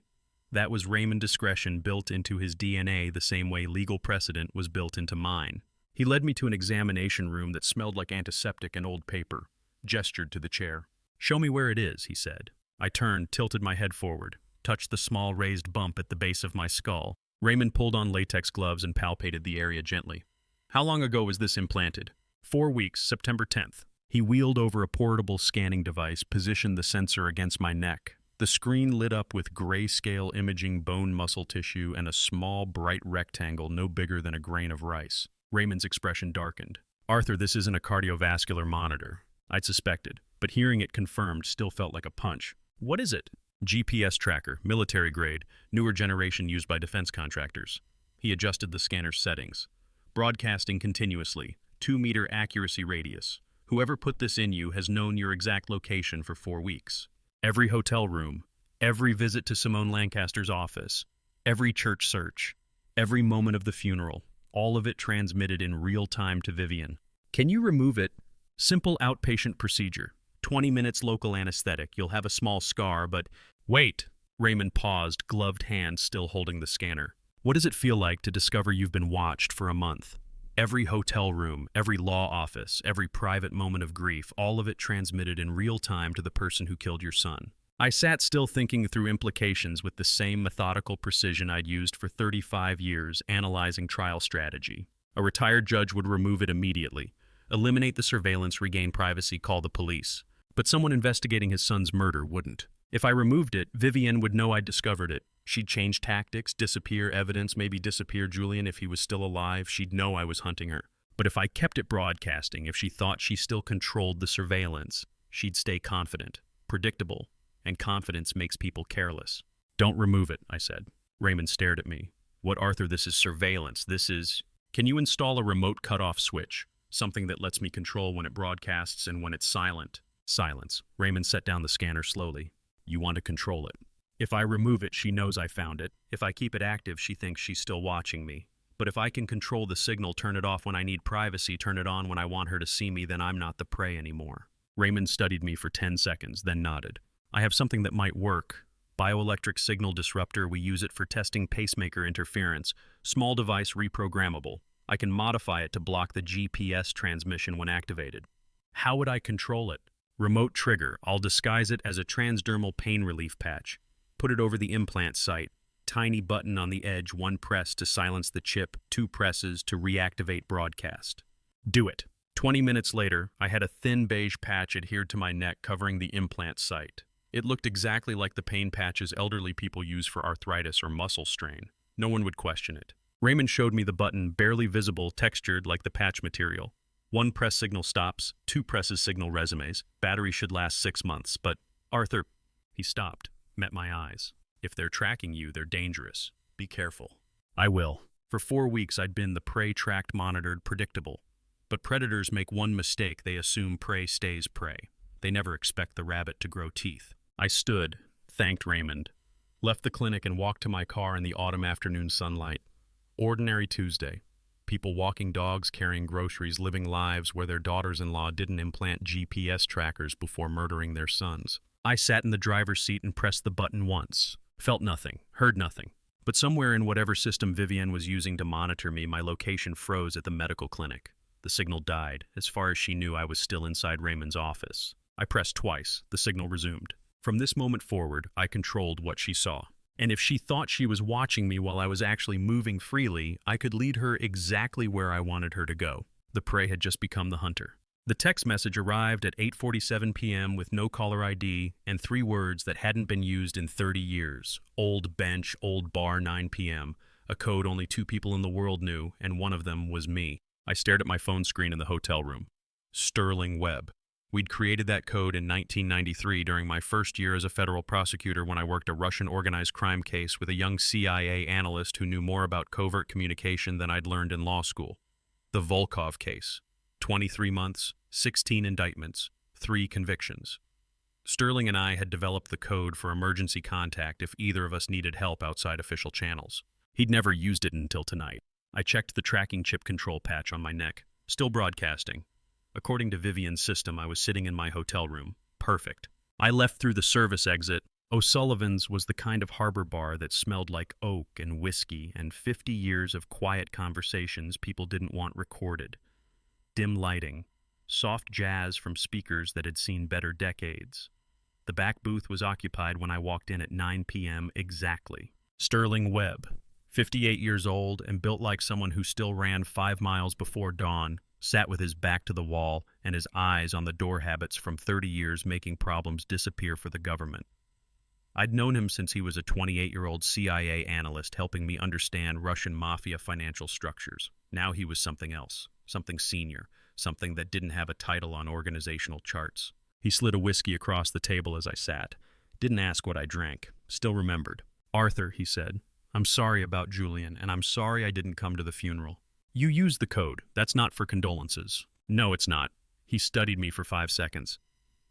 That was Raymond discretion built into his DNA the same way legal precedent was built into mine. He led me to an examination room that smelled like antiseptic and old paper, gestured to the chair. "Show me where it is," he said. I turned, tilted my head forward, touched the small raised bump at the base of my skull. Raymond pulled on latex gloves and palpated the area gently. "How long ago was this implanted?" 4 weeks, September 10th. He wheeled over a portable scanning device, positioned the sensor against my neck. The screen lit up with grayscale imaging bone muscle tissue and a small, bright rectangle no bigger than a grain of rice. Raymond's expression darkened. "Arthur, this isn't a cardiovascular monitor." I'd suspected, but hearing it confirmed still felt like a punch. "What is it?" "GPS tracker, military grade, newer generation used by defense contractors." He adjusted the scanner's settings. "Broadcasting continuously, 2-meter accuracy radius. Whoever put this in you has known your exact location for 4 weeks. Every hotel room, every visit to Simone Lancaster's office, every church search, every moment of the funeral, all of it transmitted in real time to Vivian. Can you remove it? Simple outpatient procedure. 20 minutes local anesthetic. You'll have a small scar, but..." "Wait!" Raymond paused, gloved hand still holding the scanner. "What does it feel like to discover you've been watched for a month? Every hotel room, every law office, every private moment of grief, all of it transmitted in real time to the person who killed your son." I sat still, thinking through implications with the same methodical precision I'd used for 35 years analyzing trial strategy. A retired judge would remove it immediately. Eliminate the surveillance, regain privacy, call the police. But someone investigating his son's murder wouldn't. If I removed it, Vivian would know I'd discovered it. She'd change tactics, disappear evidence, maybe disappear Julian if he was still alive. She'd know I was hunting her. But if I kept it broadcasting, if she thought she still controlled the surveillance, she'd stay confident, predictable, and confidence makes people careless. "Don't remove it," I said. Raymond stared at me. "What, Arthur, this is surveillance. This is..." "Can you install a remote cutoff switch? Something that lets me control when it broadcasts and when it's silent." Silence. Raymond set down the scanner slowly. "You want to control it. If I remove it, she knows I found it. If I keep it active, she thinks she's still watching me. But if I can control the signal, turn it off when I need privacy, turn it on when I want her to see me, then I'm not the prey anymore." Raymond studied me for 10 seconds, then nodded. "I have something that might work. Bioelectric signal disruptor. We use it for testing pacemaker interference. Small device, reprogrammable. I can modify it to block the GPS transmission when activated." "How would I control it?" "Remote trigger. I'll disguise it as a transdermal pain relief patch. Put it over the implant site. Tiny button on the edge, 1 press to silence the chip, 2 presses to reactivate broadcast." "Do it." 20 minutes later, I had a thin beige patch adhered to my neck covering the implant site. It looked exactly like the pain patches elderly people use for arthritis or muscle strain. No one would question it. Raymond showed me the button, barely visible, textured like the patch material. 1 press signal stops, 2 presses signal resumes. Battery should last 6 months, but Arthur... He stopped, met my eyes. If they're tracking you, they're dangerous. Be careful. I will. For 4 weeks, I'd been the prey tracked, monitored, predictable. But predators make one mistake. They assume prey stays prey. They never expect the rabbit to grow teeth. I stood, thanked Raymond, left the clinic and walked to my car in the autumn afternoon sunlight. Ordinary Tuesday. People walking dogs, carrying groceries, living lives where their daughters-in-law didn't implant GPS trackers before murdering their sons. I sat in the driver's seat and pressed the button once. Felt nothing, heard nothing. But somewhere in whatever system Vivienne was using to monitor me, my location froze at the medical clinic. The signal died. As far as she knew, I was still inside Raymond's office. I pressed twice. The signal resumed. From this moment forward, I controlled what she saw. And if she thought she was watching me while I was actually moving freely, I could lead her exactly where I wanted her to go. The prey had just become the hunter. The text message arrived at 8:47 p.m. with no caller ID and 3 words that hadn't been used in 30 years. Old bench, old bar, 9 p.m. A code only 2 people in the world knew, and one of them was me. I stared at my phone screen in the hotel room. Sterling Webb. We'd created that code in 1993 during my first year as a federal prosecutor when I worked a Russian organized crime case with a young CIA analyst who knew more about covert communication than I'd learned in law school. The Volkov case. 23 months, 16 indictments, 3 convictions. Sterling and I had developed the code for emergency contact if either of us needed help outside official channels. He'd never used it until tonight. I checked the tracking chip control patch on my neck. Still broadcasting. According to Vivian's system, I was sitting in my hotel room. Perfect. I left through the service exit. O'Sullivan's was the kind of harbor bar that smelled like oak and whiskey and 50 years of quiet conversations people didn't want recorded. Dim lighting, soft jazz from speakers that had seen better decades. The back booth was occupied when I walked in at 9 p.m. exactly. Sterling Webb, 58 years old and built like someone who still ran 5 miles before dawn, sat with his back to the wall and his eyes on the door habits from 30 years making problems disappear for the government. I'd known him since he was a 28-year-old CIA analyst helping me understand Russian mafia financial structures. Now he was something else, something senior, something that didn't have a title on organizational charts. He slid a whiskey across the table as I sat. Didn't ask what I drank. Still remembered. "Arthur," he said, "I'm sorry about Julian, and I'm sorry I didn't come to the funeral. You used the code. That's not for condolences." "No, it's not." He studied me for 5 seconds.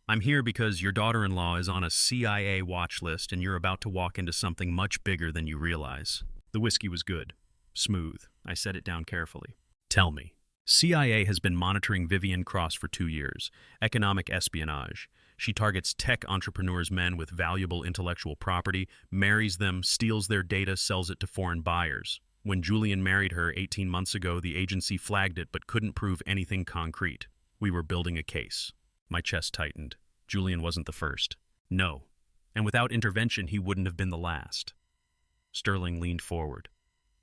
"I'm here because your daughter-in-law is on a CIA watch list and you're about to walk into something much bigger than you realize." The whiskey was good. Smooth. I set it down carefully. "Tell me." CIA has been monitoring Vivian Cross for 2 years. Economic espionage. She targets tech entrepreneurs, men with valuable intellectual property, marries them, steals their data, sells it to foreign buyers. When Julian married her 18 months ago, the agency flagged it but couldn't prove anything concrete. We were building a case. My chest tightened. Julian wasn't the first. No. And without intervention, he wouldn't have been the last. Sterling leaned forward.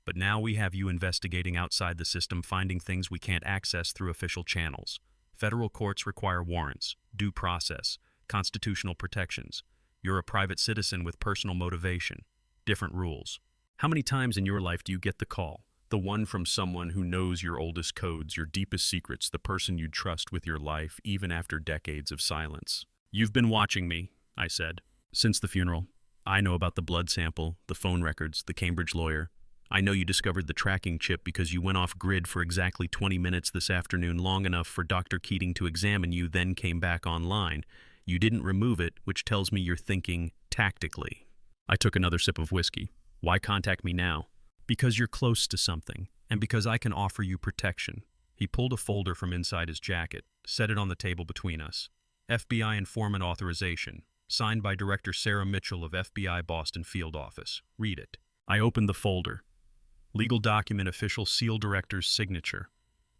"But now we have you investigating outside the system, finding things we can't access through official channels. Federal courts require warrants, due process, constitutional protections. You're a private citizen with personal motivation. Different rules. How many times in your life do you get the call? The one from someone who knows your oldest codes, your deepest secrets, the person you'd trust with your life, even after decades of silence." "You've been watching me," I said. "Since the funeral. I know about the blood sample, the phone records, the Cambridge lawyer. I know you discovered the tracking chip because you went off grid for exactly 20 minutes this afternoon, long enough for Dr. Keating to examine you, then came back online. You didn't remove it, which tells me you're thinking tactically." I took another sip of whiskey. "Why contact me now?" "Because you're close to something, and because I can offer you protection." He pulled a folder from inside his jacket, set it on the table between us. FBI informant authorization, signed by Director Sarah Mitchell of FBI Boston Field Office. Read it. I opened the folder. Legal document, official seal director's signature.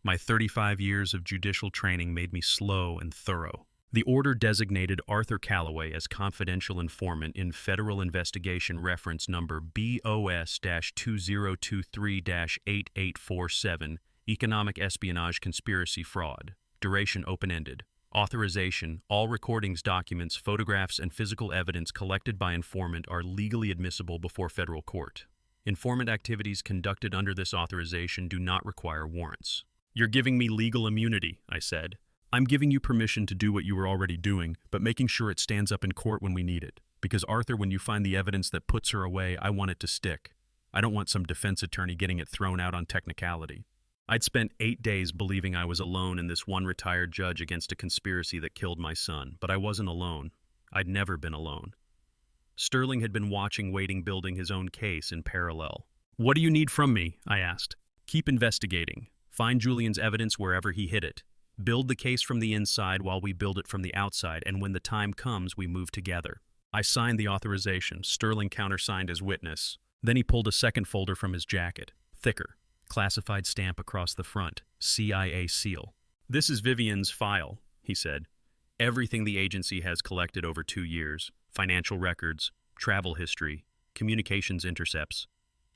My 35 years of judicial training made me slow and thorough. The order designated Arthur Calloway as confidential informant in federal investigation reference number BOS-2023-8847, economic espionage conspiracy fraud. Duration open-ended. Authorization: all recordings, documents, photographs, and physical evidence collected by informant are legally admissible before federal court. Informant activities conducted under this authorization do not require warrants. You're giving me legal immunity, I said. I'm giving you permission to do what you were already doing, but making sure it stands up in court when we need it. Because Arthur, when you find the evidence that puts her away, I want it to stick. I don't want some defense attorney getting it thrown out on technicality. I'd spent 8 days believing I was alone in this one retired judge against a conspiracy that killed my son, but I wasn't alone. I'd never been alone. Sterling had been watching, waiting, building his own case in parallel. What do you need from me? I asked. Keep investigating. Find Julian's evidence wherever he hid it. Build the case from the inside while we build it from the outside, and when the time comes, we move together. I signed the authorization. Sterling countersigned as witness. Then he pulled a second folder from his jacket. Thicker. Classified stamp across the front. CIA seal. This is Vivian's file, he said. Everything the agency has collected over 2 years. Financial records, travel history, communications intercepts,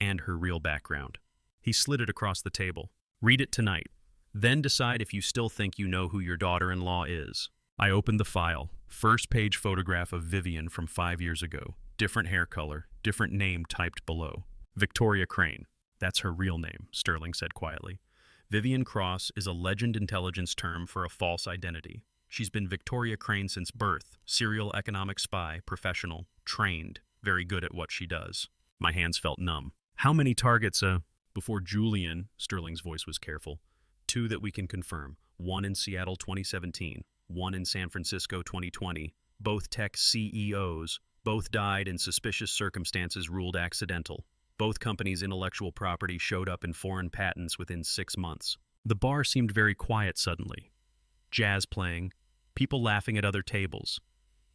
and her real background. He slid it across the table. Read it tonight. Then decide if you still think you know who your daughter-in-law is. I opened the file. First page photograph of Vivian from 5 years ago. Different hair color, different name typed below. Victoria Crane. That's her real name, Sterling said quietly. Vivian Cross is a legend intelligence term for a false identity. She's been Victoria Crane since birth. Serial economic spy, professional, trained, very good at what she does. My hands felt numb. How many targets, Before Julian, Sterling's voice was careful. 2 that we can confirm. 1 in Seattle 2017, 1 in San Francisco 2020. Both tech CEOs. Both died in suspicious circumstances ruled accidental. Both companies' intellectual property showed up in foreign patents within 6 months. The bar seemed very quiet suddenly. Jazz playing, people laughing at other tables.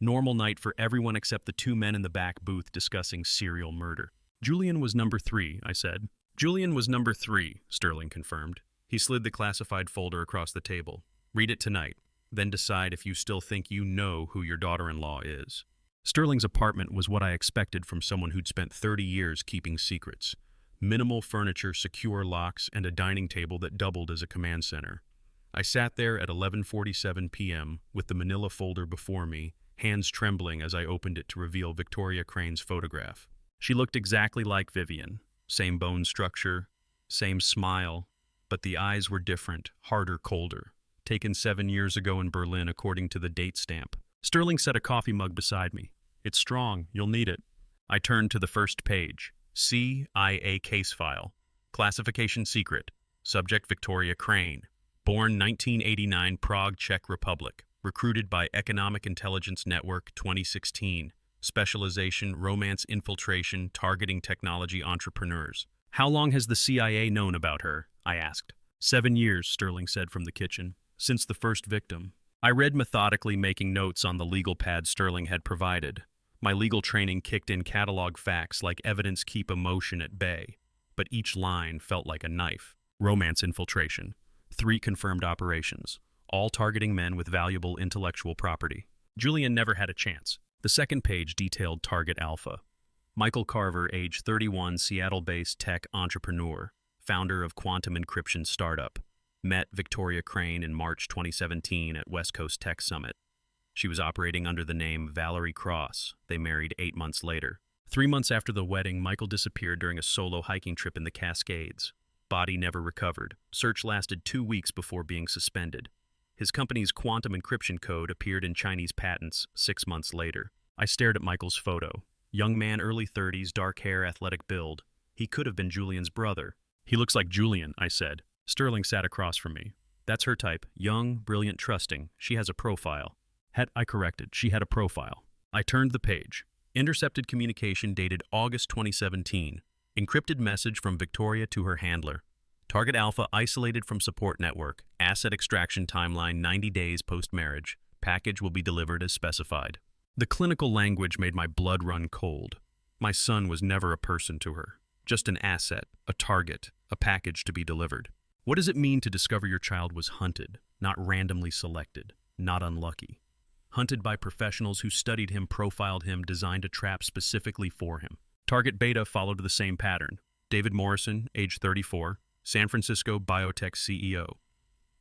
Normal night for everyone except the 2 men in the back booth discussing serial murder. Julian was number 3, I said. Julian was number 3, Sterling confirmed. He slid the classified folder across the table. Read it tonight, then decide if you still think you know who your daughter-in-law is. Sterling's apartment was what I expected from someone who'd spent 30 years keeping secrets. Minimal furniture, secure locks, and a dining table that doubled as a command center. I sat there at 11:47 p.m. with the manila folder before me, hands trembling as I opened it to reveal Victoria Crane's photograph. She looked exactly like Vivian. Same bone structure, same smile, but the eyes were different, harder, colder. Taken 7 years ago in Berlin according to the date stamp. Sterling set a coffee mug beside me. It's strong, you'll need it. I turned to the first page. CIA case file. Classification secret. Subject Victoria Crane. Born 1989, Prague, Czech Republic. Recruited by Economic Intelligence Network 2016. Specialization, romance infiltration, targeting technology entrepreneurs. How long has the CIA known about her? I asked. 7 years, Sterling said from the kitchen. Since the first victim. I read methodically, making notes on the legal pad Sterling had provided. My legal training kicked in catalog facts like evidence keep emotion at bay. But each line felt like a knife. Romance infiltration. 3 confirmed operations. All targeting men with valuable intellectual property. Julian never had a chance. The second page detailed target alpha. Michael Carver, age 31, Seattle-based tech entrepreneur, founder of quantum encryption startup. Met Victoria Crane in March 2017 at West Coast Tech Summit. She was operating under the name Valerie Cross. They married 8 months later. 3 months after the wedding, Michael disappeared during a solo hiking trip in the Cascades. Body never recovered. Search lasted 2 weeks before being suspended. His company's quantum encryption code appeared in Chinese patents 6 months later. I stared at Michael's photo. Young man, early 30s, dark hair, athletic build. He could have been Julian's brother. He looks like Julian, I said. Sterling sat across from me. That's her type. Young, brilliant, trusting. She has a profile. I corrected. She had a profile. I turned the page. Intercepted communication dated August 2017. Encrypted message from Victoria to her handler. Target alpha isolated from support network. Asset extraction timeline 90 days post-marriage. Package will be delivered as specified. The clinical language made my blood run cold. My son was never a person to her. Just an asset, a target, a package to be delivered. What does it mean to discover your child was hunted, not randomly selected, not unlucky? Hunted by professionals who studied him, profiled him, designed a trap specifically for him. Target beta followed the same pattern. David Morrison, age 34, San Francisco biotech CEO.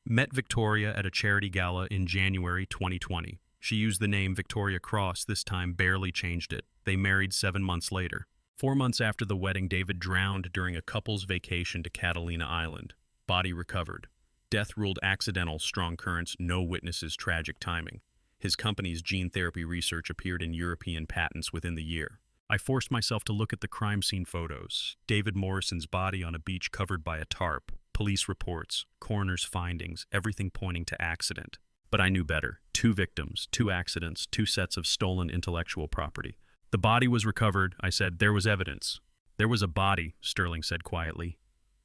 Met Victoria at a charity gala in January 2020. She used the name Victoria Cross, this time barely changed it. They married 7 months later. 4 months after the wedding, David drowned during a couple's vacation to Catalina Island. Body recovered. Death ruled accidental, strong currents, no witnesses, tragic timing. His company's gene therapy research appeared in European patents within the year. I forced myself to look at the crime scene photos. David Morrison's body on a beach covered by a tarp. Police reports, coroner's findings, everything pointing to accident. But I knew better. 2 victims, 2 accidents, 2 sets of stolen intellectual property. The body was recovered, I said. There was evidence. There was a body, Sterling said quietly.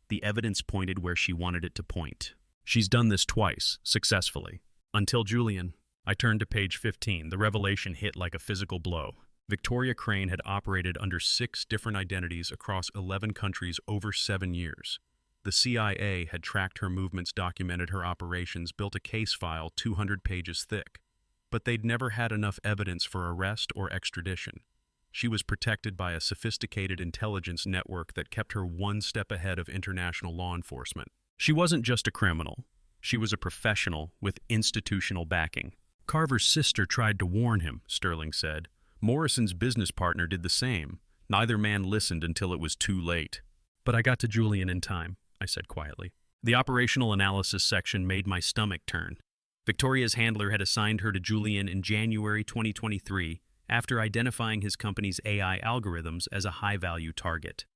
The evidence pointed where she wanted it to point. She's done this twice, successfully. Until Julian. I turned to page 15. The revelation hit like a physical blow. Victoria Crane had operated under 6 different identities across 11 countries over 7 years. The CIA had tracked her movements, documented her operations, built a case file 200 pages thick. But they'd never had enough evidence for arrest or extradition. She was protected by a sophisticated intelligence network that kept her one step ahead of international law enforcement. She wasn't just a criminal. She was a professional with institutional backing. Carver's sister tried to warn him, Sterling said. Morrison's business partner did the same. Neither man listened until it was too late. But I got to Julian in time, I said quietly. The operational analysis section made my stomach turn. Victoria's handler had assigned her to Julian in January 2023 after identifying his company's AI algorithms as a high-value target.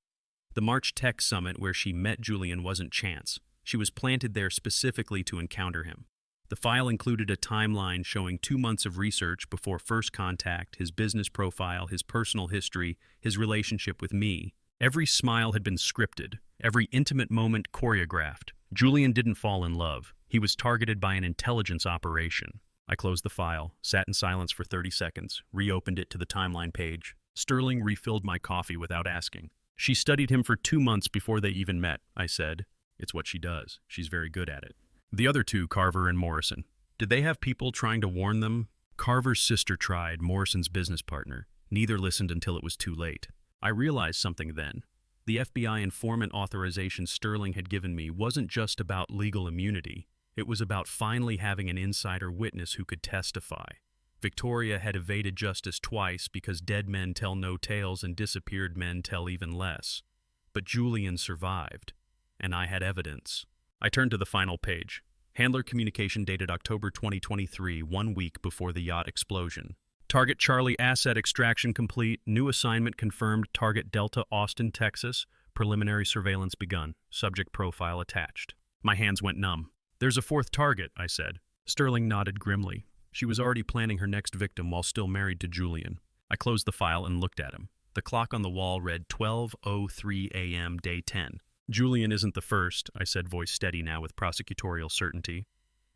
The March Tech Summit where she met Julian wasn't chance. She was planted there specifically to encounter him. The file included a timeline showing 2 months of research before first contact, his business profile, his personal history, his relationship with me. Every smile had been scripted, every intimate moment choreographed. Julian didn't fall in love. He was targeted by an intelligence operation. I closed the file, sat in silence for 30 seconds, reopened it to the timeline page. Sterling refilled my coffee without asking. She studied him for 2 months before they even met, I said. It's what she does. She's very good at it. The other 2, Carver and Morrison. Did they have people trying to warn them? Carver's sister tried, Morrison's business partner. Neither listened until it was too late. I realized something then. The FBI informant authorization Sterling had given me wasn't just about legal immunity. It was about finally having an insider witness who could testify. Victoria had evaded justice twice because dead men tell no tales and disappeared men tell even less. But Julian survived, and I had evidence. I turned to the final page. Handler communication dated October 2023, 1 week before the yacht explosion. Target Charlie asset extraction complete. New assignment confirmed. Target Delta, Austin, Texas. Preliminary surveillance begun. Subject profile attached. My hands went numb. There's a 4th target, I said. Sterling nodded grimly. She was already planning her next victim while still married to Julian. I closed the file and looked at him. The clock on the wall read 12:03 a.m., day 10. Julian isn't the first, I said, voice steady now with prosecutorial certainty.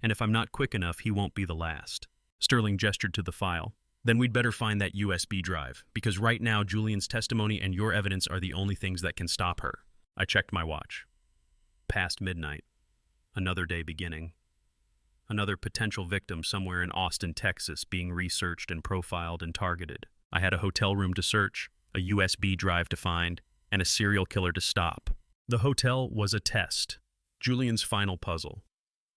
And if I'm not quick enough, he won't be the last. Sterling gestured to the file. Then we'd better find that USB drive, because right now Julian's testimony and your evidence are the only things that can stop her. I checked my watch. Past midnight. Another day beginning. Another potential victim somewhere in Austin, Texas, being researched and profiled and targeted. I had a hotel room to search, a USB drive to find, and a serial killer to stop. The hotel was a test, Julian's final puzzle.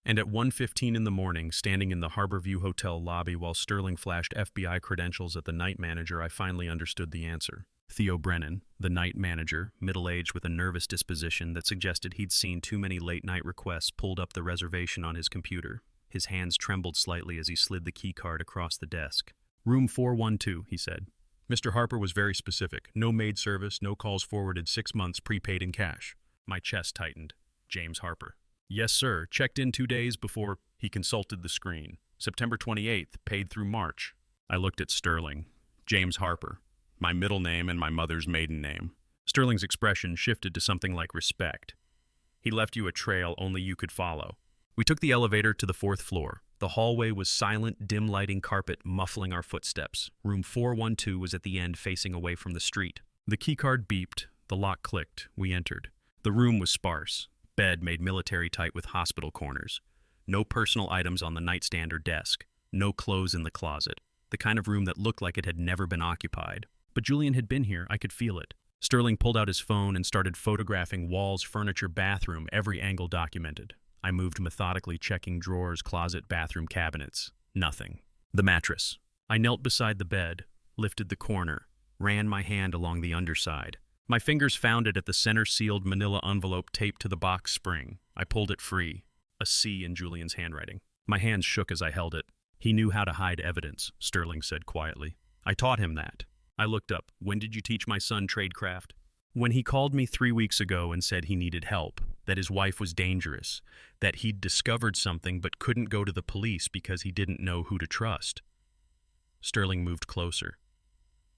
And at 1:15 in the morning, standing in the Harborview Hotel lobby while Sterling flashed FBI credentials at the night manager, I finally understood the answer. Theo Brennan, the night manager, middle-aged with a nervous disposition that suggested he'd seen too many late-night requests, pulled up the reservation on his computer. His hands trembled slightly as he slid the key card across the desk. Room 412, he said. Mr. Harper was very specific. No maid service, no calls forwarded, 6 months prepaid in cash. My chest tightened. James Harper. Yes, sir. Checked in 2 days before. He consulted the screen. September 28th, paid through March. I looked at Sterling. James Harper. My middle name and my mother's maiden name. Sterling's expression shifted to something like respect. He left you a trail only you could follow. We took the elevator to the 4th floor. The hallway was silent, dim lighting carpet muffling our footsteps. Room 412 was at the end, facing away from the street. The keycard beeped. The lock clicked. We entered. The room was sparse. Bed made military tight with hospital corners. No personal items on the nightstand or desk. No clothes in the closet. The kind of room that looked like it had never been occupied. But Julian had been here. I could feel it. Sterling pulled out his phone and started photographing walls, furniture, bathroom, every angle documented. I moved methodically, checking drawers, closet, bathroom cabinets. Nothing. The mattress. I knelt beside the bed, lifted the corner. ran my hand along the underside. My fingers found it at the center-sealed manila envelope taped to the box spring. I pulled it free, a C in Julian's handwriting. My hands shook as I held it. He knew how to hide evidence, Sterling said quietly. I taught him that. I looked up. When did you teach my son tradecraft? When he called me 3 weeks ago and said he needed help, that his wife was dangerous, that he'd discovered something but couldn't go to the police because he didn't know who to trust. Sterling moved closer.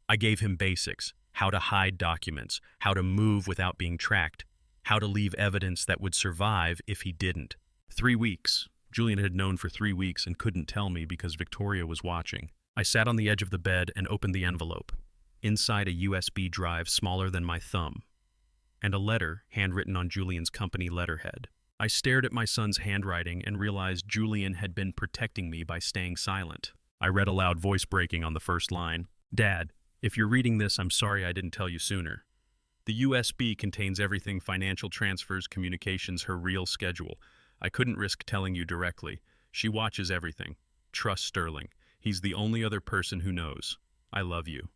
I gave him basics, how to hide documents, how to move without being tracked, how to leave evidence that would survive if he didn't. 3 weeks. Julian had known for 3 weeks and couldn't tell me because Victoria was watching. I sat on the edge of the bed and opened the envelope. Inside a USB drive smaller than my thumb, and a letter handwritten on Julian's company letterhead. I stared at my son's handwriting and realized Julian had been protecting me by staying silent. I read aloud, voice breaking on the first line. Dad, if you're reading this, I'm sorry I didn't tell you sooner. The USB contains everything: financial transfers, communications, her real schedule. I couldn't risk telling you directly. She watches everything. Trust Sterling. He's the only other person who knows. I love you.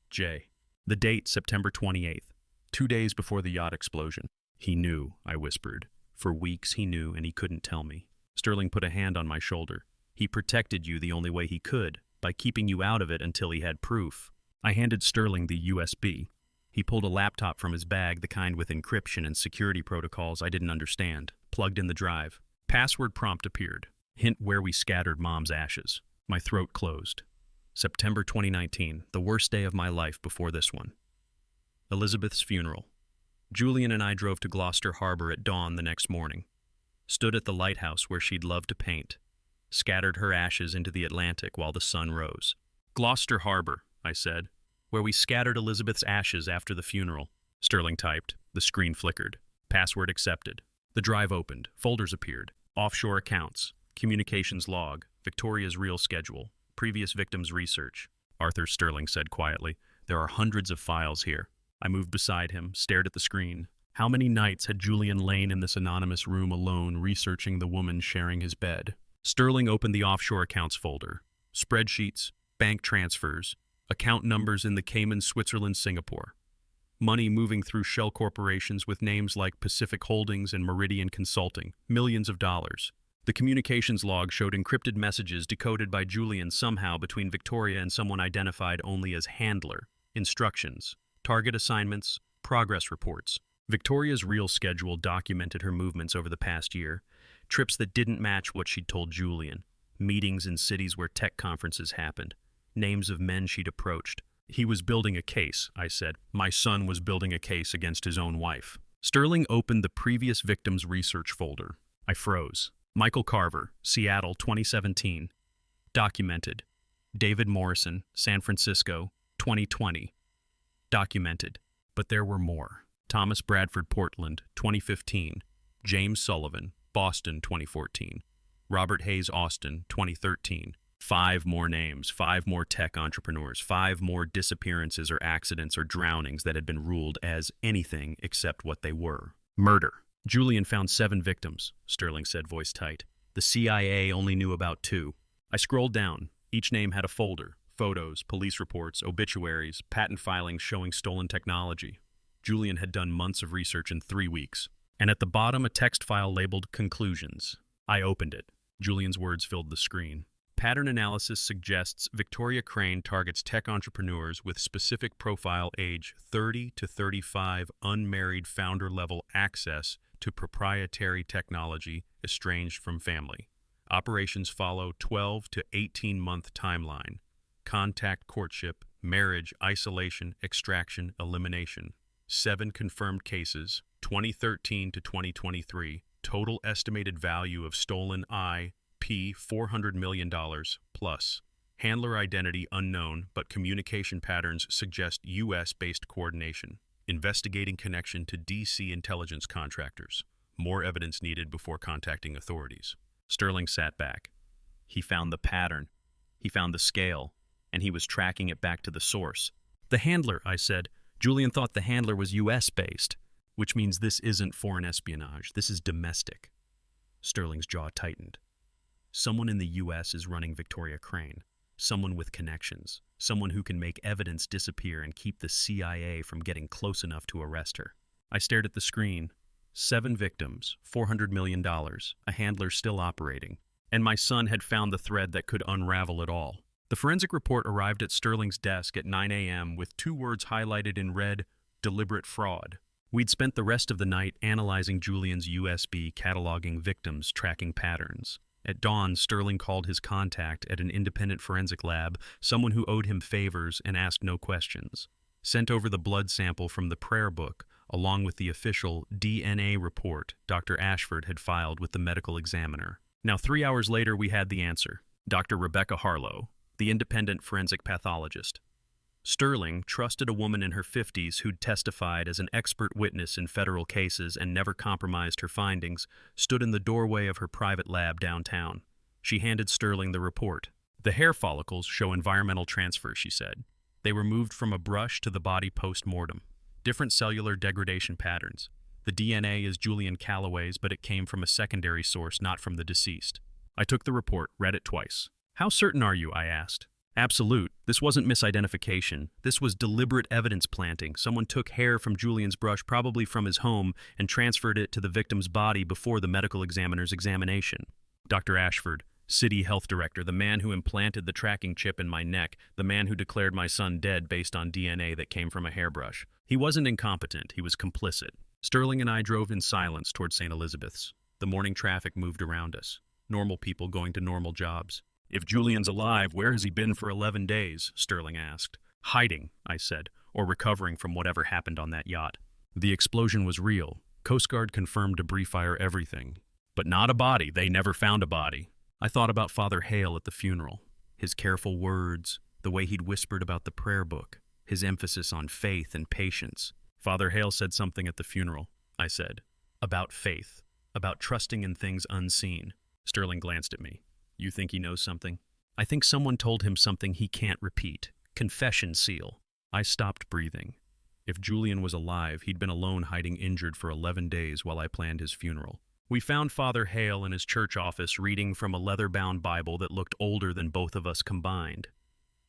J. The date, September 28th, 2 days before the yacht explosion. He knew, I whispered. For weeks he knew, and he couldn't tell me. Sterling put a hand on my shoulder. He protected you the only way he could, by keeping you out of it until he had proof. I handed Sterling the USB. He pulled a laptop from his bag, the kind with encryption and security protocols I didn't understand, plugged in the drive. Password prompt appeared. Hint where we scattered Mom's ashes. My throat closed. September 2019, the worst day of my life before this one. Elizabeth's funeral. Julian and I drove to Gloucester Harbor at dawn the next morning. Stood at the lighthouse where she'd loved to paint. Scattered her ashes into the Atlantic while the sun rose. Gloucester Harbor, I said, where we scattered Elizabeth's ashes after the funeral. Sterling typed. The screen flickered. Password accepted. The drive opened. Folders appeared. Offshore accounts. Communications log. Victoria's real schedule. Previous victims' research. Arthur, Sterling said quietly. There are hundreds of files here. I moved beside him, stared at the screen. How many nights had Julian lain in this anonymous room alone, researching the woman sharing his bed? Sterling opened the offshore accounts folder. Spreadsheets, bank transfers, account numbers in the Cayman, Switzerland, Singapore. Money moving through shell corporations with names like Pacific Holdings and Meridian Consulting. Millions of dollars. The communications log showed encrypted messages decoded by Julian somehow between Victoria and someone identified only as handler. Instructions, target assignments, progress reports. Victoria's real schedule documented her movements over the past year. Trips that didn't match what she'd told Julian. Meetings in cities where tech conferences happened. Names of men she'd approached. He was building a case, I said. My son was building a case against his own wife. Sterling opened the previous victims' research folder. I froze. Michael Carver, Seattle, 2017. Documented. David Morrison, San Francisco, 2020. Documented. But there were more. Thomas Bradford, Portland, 2015. James Sullivan, Boston, 2014. Robert Hayes, Austin, 2013. 5 more names, 5 more tech entrepreneurs, 5 more disappearances or accidents or drownings that had been ruled as anything except what they were. Murder. Julian found 7 victims, Sterling said, voice tight. The CIA only knew about 2. I scrolled down. Each name had a folder. Photos, police reports, obituaries, patent filings showing stolen technology. Julian had done months of research in 3 weeks. And at the bottom, a text file labeled Conclusions. I opened it. Julian's words filled the screen. Pattern analysis suggests Victoria Crane targets tech entrepreneurs with specific profile age 30 to 35, unmarried, founder-level access to proprietary technology estranged from family. Operations follow 12 to 18-month timeline. Contact, courtship, marriage, isolation, extraction, elimination. 7 confirmed cases, 2013 to 2023. Total estimated value of stolen IP, $400 million plus. Handler identity unknown, but communication patterns suggest U.S.-based coordination. Investigating connection to D.C. intelligence contractors. More evidence needed before contacting authorities. Sterling sat back. He found the pattern. He found the scale. And he was tracking it back to the source. The handler, I said. Julian thought the handler was U.S.-based, which means this isn't foreign espionage. This is domestic. Sterling's jaw tightened. Someone in the U.S. is running Victoria Crane. Someone with connections. someone who can make evidence disappear and keep the CIA from getting close enough to arrest her. I stared at the screen. 7 victims, $400 million, a handler still operating. And my son had found the thread that could unravel it all. The forensic report arrived at Sterling's desk at 9 a.m. with 2 words highlighted in red: deliberate fraud. We'd spent the rest of the night analyzing Julian's USB, cataloging victims, tracking patterns. At dawn, Sterling called his contact at an independent forensic lab, someone who owed him favors and asked no questions. Sent over the blood sample from the prayer book, along with the official DNA report Dr. Ashford had filed with the medical examiner. Now, 3 hours later, we had the answer. Dr. Rebecca Harlow, the independent forensic pathologist. Sterling trusted a woman in her 50s who'd testified as an expert witness in federal cases and never compromised her findings, stood in the doorway of her private lab downtown. She handed Sterling the report. The hair follicles show environmental transfer, she said. They were moved from a brush to the body post-mortem. Different cellular degradation patterns. The DNA is Julian Calloway's, but it came from a secondary source, not from the deceased. I took the report, read it twice. How certain are you? I asked. Absolute. This wasn't misidentification. This was deliberate evidence planting. Someone took hair from Julian's brush, probably from his home, and transferred it to the victim's body before the medical examiner's examination. Dr. Ashford, city health director, the man who implanted the tracking chip in my neck, the man who declared my son dead based on DNA that came from a hairbrush. He wasn't incompetent, he was complicit. Sterling and I drove in silence toward St. Elizabeth's. The morning traffic moved around us. Normal people going to normal jobs. If Julian's alive, where has he been for 11 days? Sterling asked. Hiding, I said, or recovering from whatever happened on that yacht. The explosion was real. Coast Guard confirmed debris fire everything. But not a body. They never found a body. I thought about Father Hale at the funeral. His careful words, the way he'd whispered about the prayer book, his emphasis on faith and patience. Father Hale said something at the funeral, I said. About faith. About trusting in things unseen. Sterling glanced at me. You think he knows something? I think someone told him something he can't repeat. Confession seal. I stopped breathing. If Julian was alive, he'd been alone hiding injured for 11 days while I planned his funeral. We found Father Hale in his church office reading from a leather-bound Bible that looked older than both of us combined.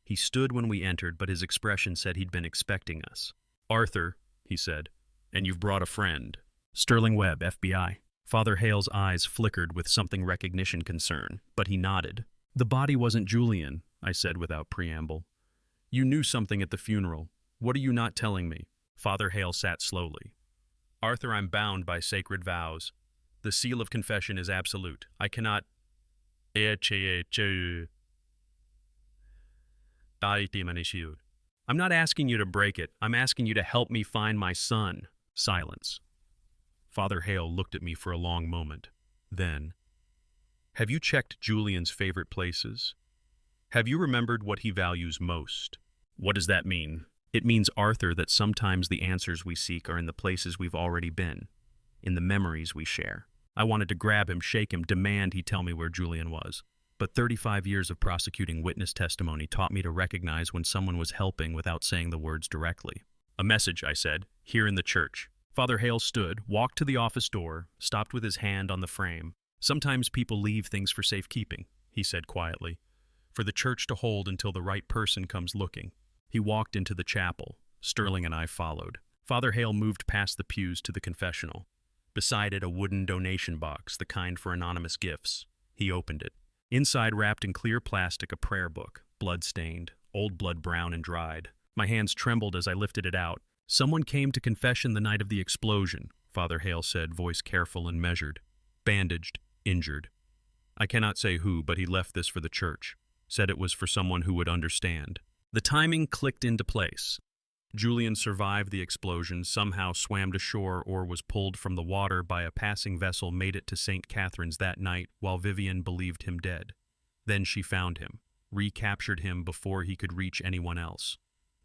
He stood when we entered, but his expression said he'd been expecting us. Arthur, he said, and you've brought a friend. Sterling Webb, FBI. Father Hale's eyes flickered with something recognition concern, but he nodded. The body wasn't Julian, I said without preamble. You knew something at the funeral. What are you not telling me? Father Hale sat slowly. Arthur, I'm bound by sacred vows. The seal of confession is absolute. I cannot... I'm not asking you to break it. I'm asking you to help me find my son. Silence. Father Hale looked at me for a long moment. Then, have you checked Julian's favorite places? Have you remembered what he values most? What does that mean? It means, Arthur, that sometimes the answers we seek are in the places we've already been, in the memories we share. I wanted to grab him, shake him, demand he tell me where Julian was. But 35 years of prosecuting witness testimony taught me to recognize when someone was helping without saying the words directly. A message, I said, here in the church. Father Hale stood, walked to the office door, stopped with his hand on the frame. Sometimes people leave things for safekeeping, he said quietly, for the church to hold until the right person comes looking. He walked into the chapel. Sterling and I followed. Father Hale moved past the pews to the confessional. Beside it, a wooden donation box, the kind for anonymous gifts. He opened it. Inside, wrapped in clear plastic, a prayer book, blood-stained, old blood brown and dried. My hands trembled as I lifted it out. Someone came to confession the night of the explosion, Father Hale said, voice careful and measured. Bandaged, injured. I cannot say who, but he left this for the church. Said it was for someone who would understand. The timing clicked into place. Julian survived the explosion, somehow swam to shore or was pulled from the water by a passing vessel, made it to St. Catherine's that night while Vivian believed him dead. Then she found him, recaptured him before he could reach anyone else.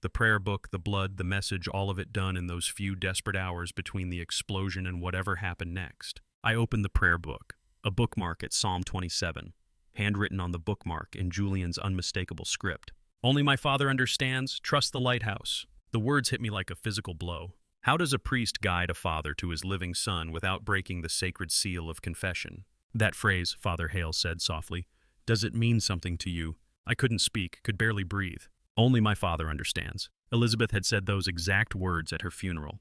The prayer book, the blood, the message, all of it done in those few desperate hours between the explosion and whatever happened next. I opened the prayer book, a bookmark at Psalm 27, handwritten on the bookmark in Julian's unmistakable script. Only my Father understands, trust the lighthouse. The words hit me like a physical blow. How does a priest guide a father to his living son without breaking the sacred seal of confession? That phrase, Father Hale said softly, does it mean something to you? I couldn't speak, could barely breathe. Only my father understands. Elizabeth had said those exact words at her funeral.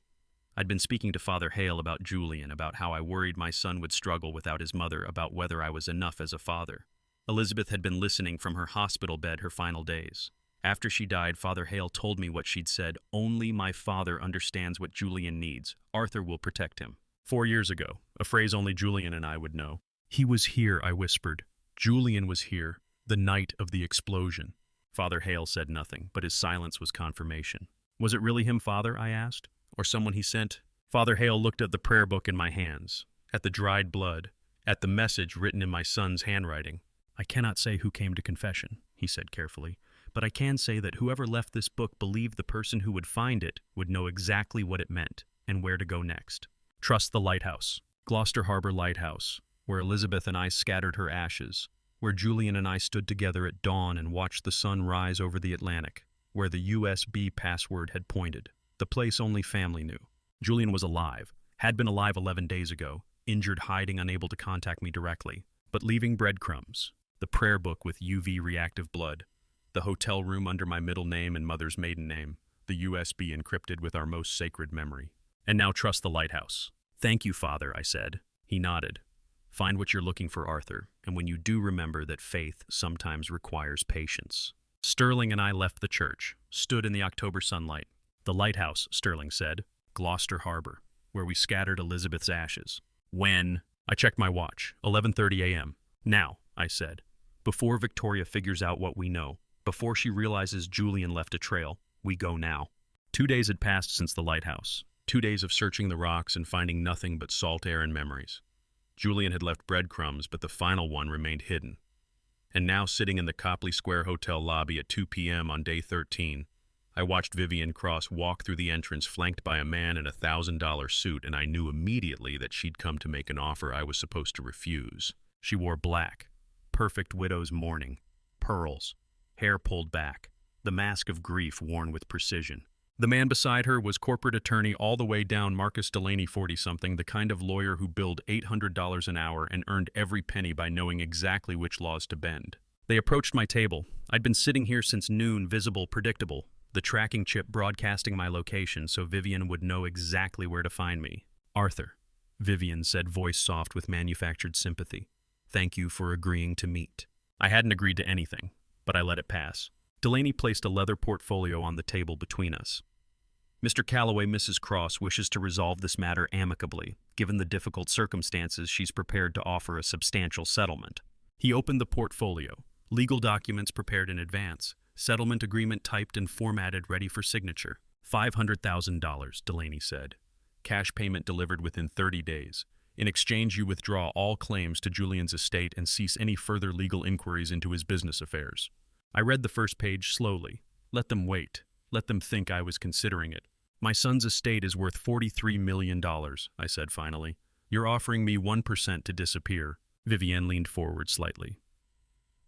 I'd been speaking to Father Hale about Julian, about how I worried my son would struggle without his mother, about whether I was enough as a father. Elizabeth had been listening from her hospital bed her final days. After she died, Father Hale told me what she'd said. Only my father understands what Julian needs. Arthur will protect him. 4 years ago, a phrase only Julian and I would know. He was here, I whispered. Julian was here, the night of the explosion. Father Hale said nothing, but his silence was confirmation. Was it really him, Father? I asked. Or someone he sent? Father Hale looked at the prayer book in my hands, at the dried blood, at the message written in my son's handwriting. I cannot say who came to confession, he said carefully, but I can say that whoever left this book believed the person who would find it would know exactly what it meant and where to go next. Trust the lighthouse, Gloucester Harbor Lighthouse, where Elizabeth and I scattered her ashes, where Julian and I stood together at dawn and watched the sun rise over the Atlantic, where the USB password had pointed. The place only family knew. Julian was alive, had been alive 11 days ago, injured, hiding, unable to contact me directly, but leaving breadcrumbs. The prayer book with UV reactive blood, the hotel room under my middle name and mother's maiden name, the USB encrypted with our most sacred memory. And now trust the lighthouse. Thank you, Father, I said. He nodded. Find what you're looking for, Arthur, and when you do, remember that faith sometimes requires patience. Sterling and I left the church, stood in the October sunlight. The lighthouse, Sterling said, Gloucester Harbor, where we scattered Elizabeth's ashes. When? I checked my watch, 11:30 a.m. Now, I said, before Victoria figures out what we know, before she realizes Julian left a trail, we go now. 2 days had passed since the lighthouse, 2 days of searching the rocks and finding nothing but salt air and memories. Julian had left breadcrumbs, but the final one remained hidden. And now, sitting in the Copley Square Hotel lobby at 2 p.m. on day 13, I watched Vivian Cross walk through the entrance flanked by a man in a $1,000 suit, and I knew immediately that she'd come to make an offer I was supposed to refuse. She wore black, perfect widow's mourning, pearls, hair pulled back, the mask of grief worn with precision. The man beside her was corporate attorney all the way down Marcus Delaney, 40-something, the kind of lawyer who billed $800 an hour and earned every penny by knowing exactly which laws to bend. They approached my table. I'd been sitting here since noon, visible, predictable, the tracking chip broadcasting my location so Vivian would know exactly where to find me. Arthur, Vivian said, voice soft with manufactured sympathy. Thank you for agreeing to meet. I hadn't agreed to anything, but I let it pass. Delaney placed a leather portfolio on the table between us. Mr. Calloway, Mrs. Cross wishes to resolve this matter amicably. Given the difficult circumstances, she's prepared to offer a substantial settlement. He opened the portfolio. Legal documents prepared in advance. Settlement agreement typed and formatted, ready for signature. $500,000, Delaney said. Cash payment delivered within 30 days. In exchange, you withdraw all claims to Julian's estate and cease any further legal inquiries into his business affairs. I read the first page slowly. Let them wait. Let them think I was considering it. My son's estate is worth $43 million, I said finally. You're offering me 1% to disappear. Vivienne leaned forward slightly.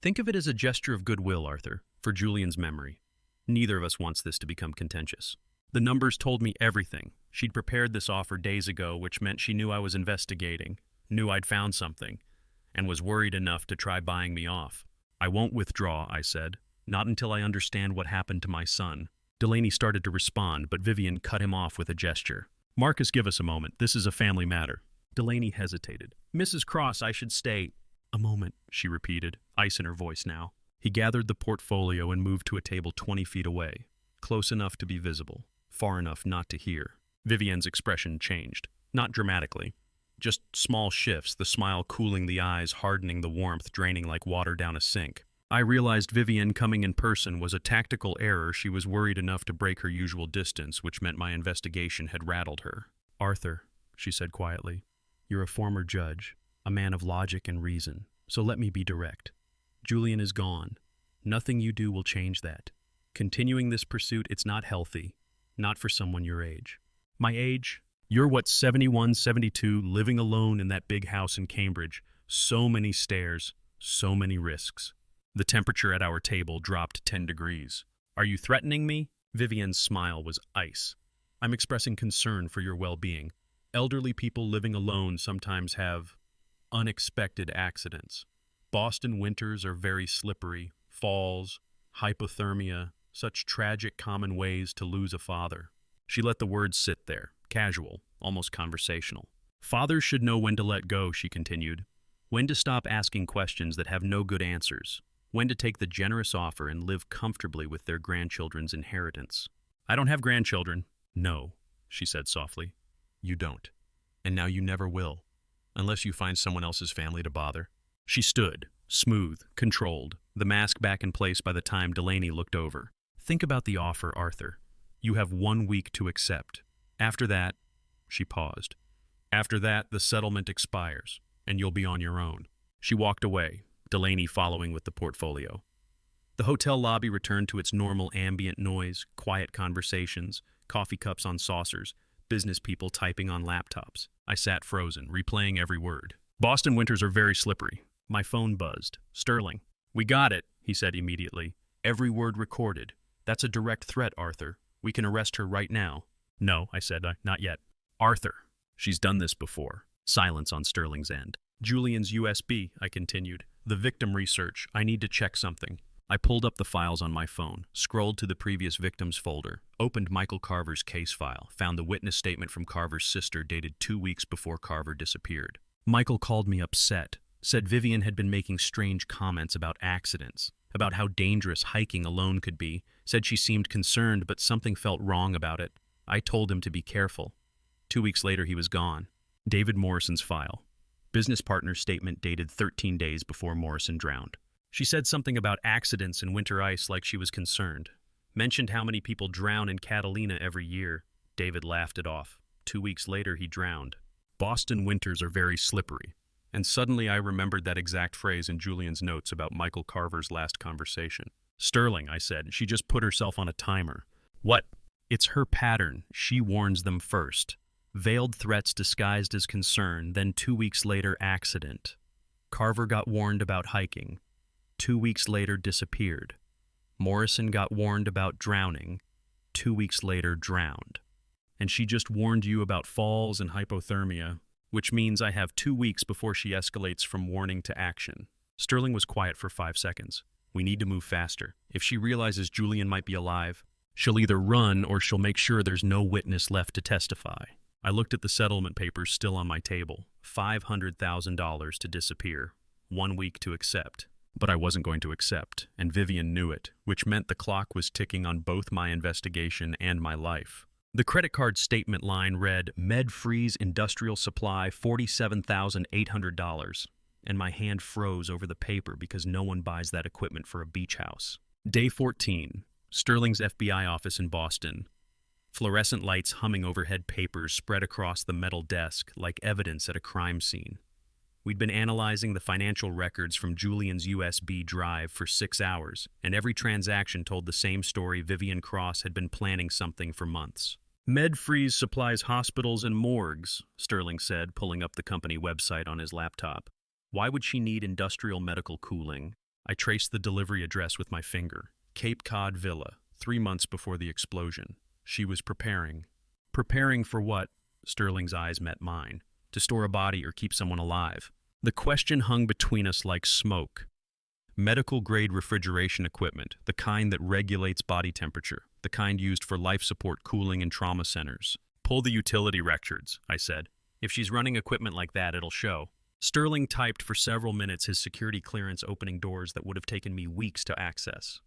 Think of it as a gesture of goodwill, Arthur, for Julian's memory. Neither of us wants this to become contentious. The numbers told me everything. She'd prepared this offer days ago, which meant she knew I was investigating, knew I'd found something, and was worried enough to try buying me off. I won't withdraw, I said. Not until I understand what happened to my son. Delaney started to respond, but Vivian cut him off with a gesture. Marcus, give us a moment. This is a family matter. Delaney hesitated. Mrs. Cross, I should stay. A moment, she repeated, ice in her voice now. He gathered the portfolio and moved to a table 20 feet away, close enough to be visible, far enough not to hear. Vivian's expression changed, not dramatically. Just small shifts, the smile cooling the eyes, hardening the warmth, draining like water down a sink. I realized Vivian coming in person was a tactical error. She was worried enough to break her usual distance, which meant my investigation had rattled her. Arthur, she said quietly, you're a former judge, a man of logic and reason, so let me be direct. Julian is gone. Nothing you do will change that. Continuing this pursuit, it's not healthy, not for someone your age. My age? You're what, 71, 72, living alone in that big house in Cambridge. So many stairs, so many risks. The temperature at our table dropped 10 degrees. Are you threatening me? Vivian's smile was ice. I'm expressing concern for your well-being. Elderly people living alone sometimes have unexpected accidents. Boston winters are very slippery. Falls, hypothermia, Such tragic common ways to lose a father. She let the words sit there, casual, almost conversational. Fathers should know when to let go, she continued. When to stop asking questions that have no good answers. When to take the generous offer and live comfortably with their grandchildren's inheritance. I don't have grandchildren. No, she said softly. You don't. And now you never will. Unless you find someone else's family to bother. She stood, smooth, controlled, the mask back in place by the time Delaney looked over. Think about the offer, Arthur. You have 1 week to accept. After that, she paused. After that, the settlement expires, and you'll be on your own. She walked away, Delaney following with the portfolio. The hotel lobby returned to its normal ambient noise, quiet conversations, coffee cups on saucers, business people typing on laptops. I sat frozen, replaying every word. Boston winters are very slippery. My phone buzzed. Sterling. We got it, he said immediately. Every word recorded. That's a direct threat, Arthur. We can arrest her right now. No, I said, not yet. Arthur. She's done this before. Silence on Sterling's end. Julian's USB, I continued. The victim research. I need to check something. I pulled up the files on my phone, scrolled to the previous victims folder, opened Michael Carver's case file, found the witness statement from Carver's sister dated 2 weeks before Carver disappeared. Michael called me upset, said Vivian had been making strange comments about accidents, about how dangerous hiking alone could be, said she seemed concerned but something felt wrong about it. I told him to be careful. 2 weeks later he was gone. David Morrison's file. Business partner's statement dated 13 days before Morrison drowned. She said something about accidents and winter ice like she was concerned. Mentioned how many people drown in Catalina every year. David laughed it off. 2 weeks later, he drowned. Boston winters are very slippery. And suddenly I remembered that exact phrase in Julian's notes about Michael Carver's last conversation. Sterling, I said, she just put herself on a timer. What? It's her pattern. She warns them first. Veiled threats disguised as concern, then 2 weeks later, accident. Carver got warned about hiking. 2 weeks later, disappeared. Morrison got warned about drowning. 2 weeks later, drowned. And she just warned you about falls and hypothermia, which means I have 2 weeks before she escalates from warning to action. Sterling was quiet for 5 seconds. We need to move faster. If she realizes Julian might be alive, she'll either run or she'll make sure there's no witness left to testify. I looked at the settlement papers still on my table. $500,000 to disappear. 1 week to accept. But I wasn't going to accept, and Vivian knew it, which meant the clock was ticking on both my investigation and my life. The credit card statement line read, MedFreeze Industrial Supply, $47,800, and my hand froze over the paper because no one buys that equipment for a beach house. Day 14, Sterling's FBI office in Boston. Fluorescent lights humming overhead, papers spread across the metal desk like evidence at a crime scene. We'd been analyzing the financial records from Julian's USB drive for 6 hours, and every transaction told the same story. Vivian Cross had been planning something for months. MedFreeze supplies hospitals and morgues, Sterling said, pulling up the company website on his laptop. Why would she need industrial medical cooling? I traced the delivery address with my finger. Cape Cod Villa, 3 months before the explosion. She was preparing. Preparing for what? Sterling's eyes met mine. To store a body or keep someone alive. The question hung between us like smoke. Medical-grade refrigeration equipment, the kind that regulates body temperature, the kind used for life support cooling in trauma centers. Pull the utility records, I said. If she's running equipment like that, it'll show. Sterling typed for several minutes, his security clearance opening doors that would have taken me weeks to access.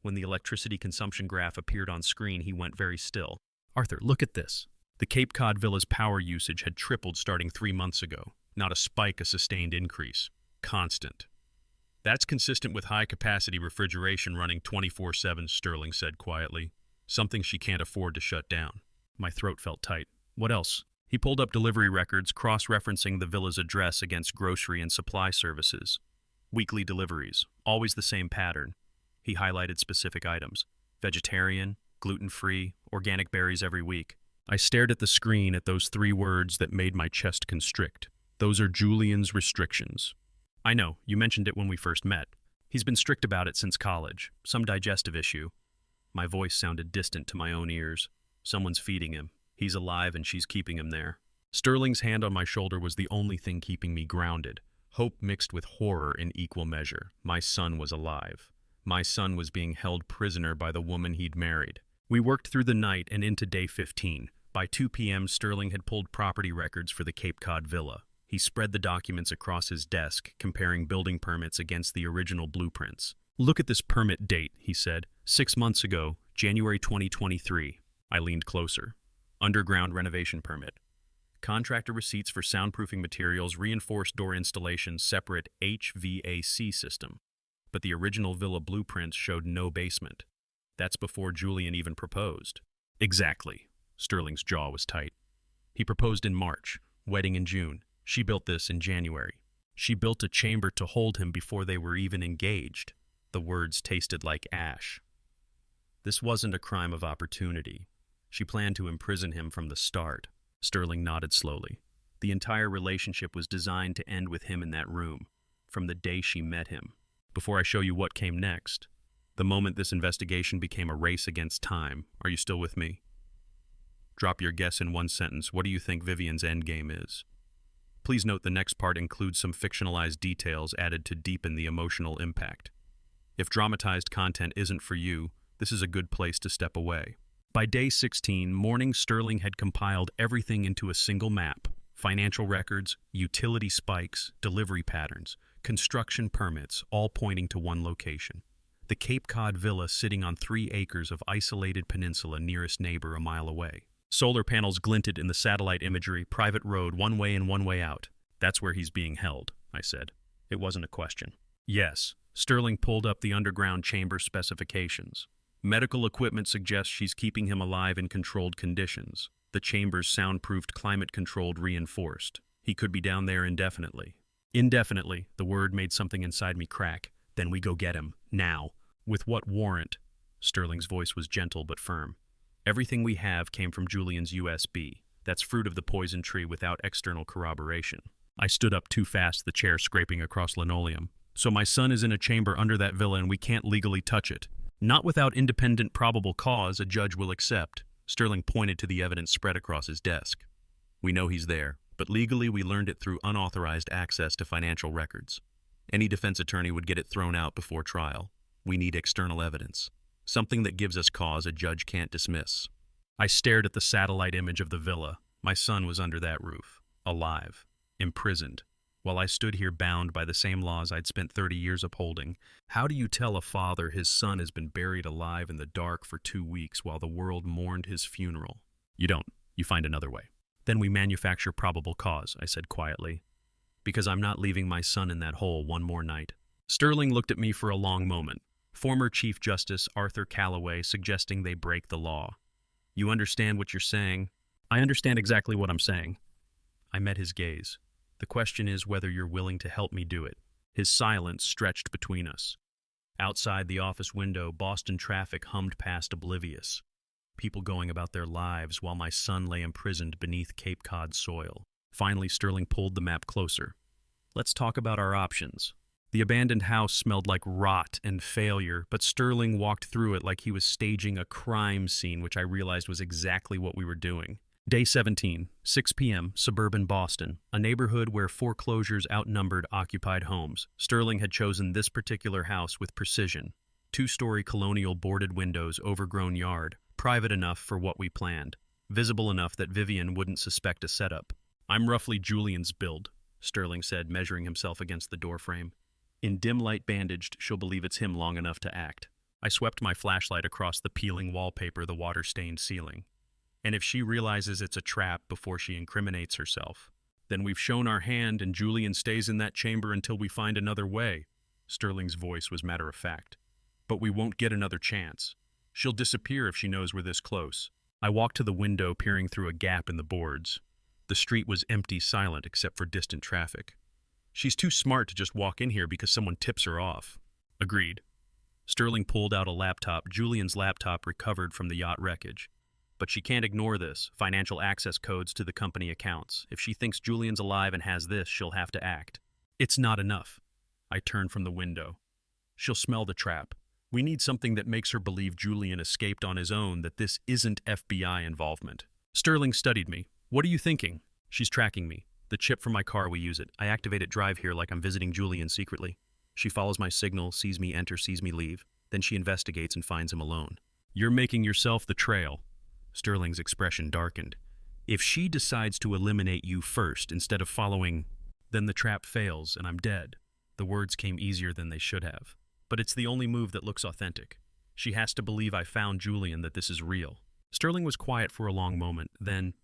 When the electricity consumption graph appeared on screen, he went very still. Arthur, look at this. The Cape Cod Villa's power usage had tripled starting 3 months ago. Not a spike, a sustained increase. Constant. That's consistent with high-capacity refrigeration running 24/7, Sterling said quietly. Something she can't afford to shut down. My throat felt tight. What else? He pulled up delivery records, cross-referencing the villa's address against grocery and supply services. Weekly deliveries. Always the same pattern. He highlighted specific items. Vegetarian, gluten-free, organic berries every week. I stared at the screen at those 3 words that made my chest constrict. Those are Julian's restrictions. I know, you mentioned it when we first met. He's been strict about it since college. Some digestive issue. My voice sounded distant to my own ears. Someone's feeding him. He's alive and she's keeping him there. Sterling's hand on my shoulder was the only thing keeping me grounded. Hope mixed with horror in equal measure. My son was alive. My son was being held prisoner by the woman he'd married. We worked through the night and into day 15. By 2 p.m., Sterling had pulled property records for the Cape Cod villa. He spread the documents across his desk, comparing building permits against the original blueprints. "Look at this permit date," he said. 6 months ago, January 2023. I leaned closer. Underground renovation permit. Contractor receipts for soundproofing materials, reinforced door installations, separate HVAC system. But the original villa blueprints showed no basement. That's before Julian even proposed. Exactly. Sterling's jaw was tight. He proposed in March, wedding in June. She built this in January. She built a chamber to hold him before they were even engaged. The words tasted like ash. This wasn't a crime of opportunity. She planned to imprison him from the start. Sterling nodded slowly. The entire relationship was designed to end with him in that room, from the day she met him. Before I show you what came next, the moment this investigation became a race against time, are you still with me? Drop your guess in one sentence. What do you think Vivian's endgame is? Please note the next part includes some fictionalized details added to deepen the emotional impact. If dramatized content isn't for you, this is a good place to step away. By day 16, morning, Sterling had compiled everything into a single map. Financial records, utility spikes, delivery patterns, construction permits, all pointing to one location. The Cape Cod villa sitting on 3 acres of isolated peninsula, nearest neighbor a mile away. Solar panels glinted in the satellite imagery, private road, one way in, one way out. That's where he's being held, I said. It wasn't a question. Yes, Sterling pulled up the underground chamber specifications. Medical equipment suggests she's keeping him alive in controlled conditions. The chamber's soundproofed, climate-controlled, reinforced. He could be down there indefinitely. Indefinitely, the word made something inside me crack. Then we go get him. Now. With what warrant? Sterling's voice was gentle but firm. Everything we have came from Julian's USB. That's fruit of the poison tree without external corroboration. I stood up too fast, the chair scraping across linoleum. So my son is in a chamber under that villa and we can't legally touch it. Not without independent probable cause a judge will accept. Sterling pointed to the evidence spread across his desk. We know he's there, but legally we learned it through unauthorized access to financial records. Any defense attorney would get it thrown out before trial. We need external evidence. Something that gives us cause a judge can't dismiss. I stared at the satellite image of the villa. My son was under that roof, alive, imprisoned, while I stood here bound by the same laws I'd spent 30 years upholding. How do you tell a father his son has been buried alive in the dark for 2 weeks while the world mourned his funeral? You don't. You find another way. Then we manufacture probable cause, I said quietly, because I'm not leaving my son in that hole one more night. Sterling looked at me for a long moment. Former Chief Justice Arthur Calloway suggesting they break the law. You understand what you're saying? I understand exactly what I'm saying. I met his gaze. The question is whether you're willing to help me do it. His silence stretched between us. Outside the office window, Boston traffic hummed past oblivious. People going about their lives while my son lay imprisoned beneath Cape Cod soil. Finally, Sterling pulled the map closer. Let's talk about our options. The abandoned house smelled like rot and failure, but Sterling walked through it like he was staging a crime scene, which I realized was exactly what we were doing. Day 17, 6 p.m., suburban Boston, a neighborhood where foreclosures outnumbered occupied homes. Sterling had chosen this particular house with precision. 2-story colonial boarded windows, overgrown yard, private enough for what we planned, visible enough that Vivian wouldn't suspect a setup. I'm roughly Julian's build, Sterling said, measuring himself against the doorframe. In dim light bandaged, she'll believe it's him long enough to act. I swept my flashlight across the peeling wallpaper, the water-stained ceiling. And if she realizes it's a trap before she incriminates herself, then we've shown our hand and Julian stays in that chamber until we find another way. Sterling's voice was matter-of-fact. But we won't get another chance. She'll disappear if she knows we're this close. I walked to the window, peering through a gap in the boards. The street was empty, silent, except for distant traffic. She's too smart to just walk in here because someone tips her off. Agreed. Sterling pulled out a laptop, Julian's laptop recovered from the yacht wreckage. But she can't ignore this, financial access codes to the company accounts. If she thinks Julian's alive and has this, she'll have to act. It's not enough. I turned from the window. She'll smell the trap. We need something that makes her believe Julian escaped on his own, that this isn't FBI involvement. Sterling studied me. What are you thinking? She's tracking me. The chip from my car, we use it. I activate it, drive here like I'm visiting Julian secretly. She follows my signal, sees me enter, sees me leave. Then she investigates and finds him alone. You're making yourself the trail. Sterling's expression darkened. If she decides to eliminate you first instead of following, then the trap fails and I'm dead. The words came easier than they should have. But it's the only move that looks authentic. She has to believe I found Julian, that this is real. Sterling was quiet for a long moment. Then,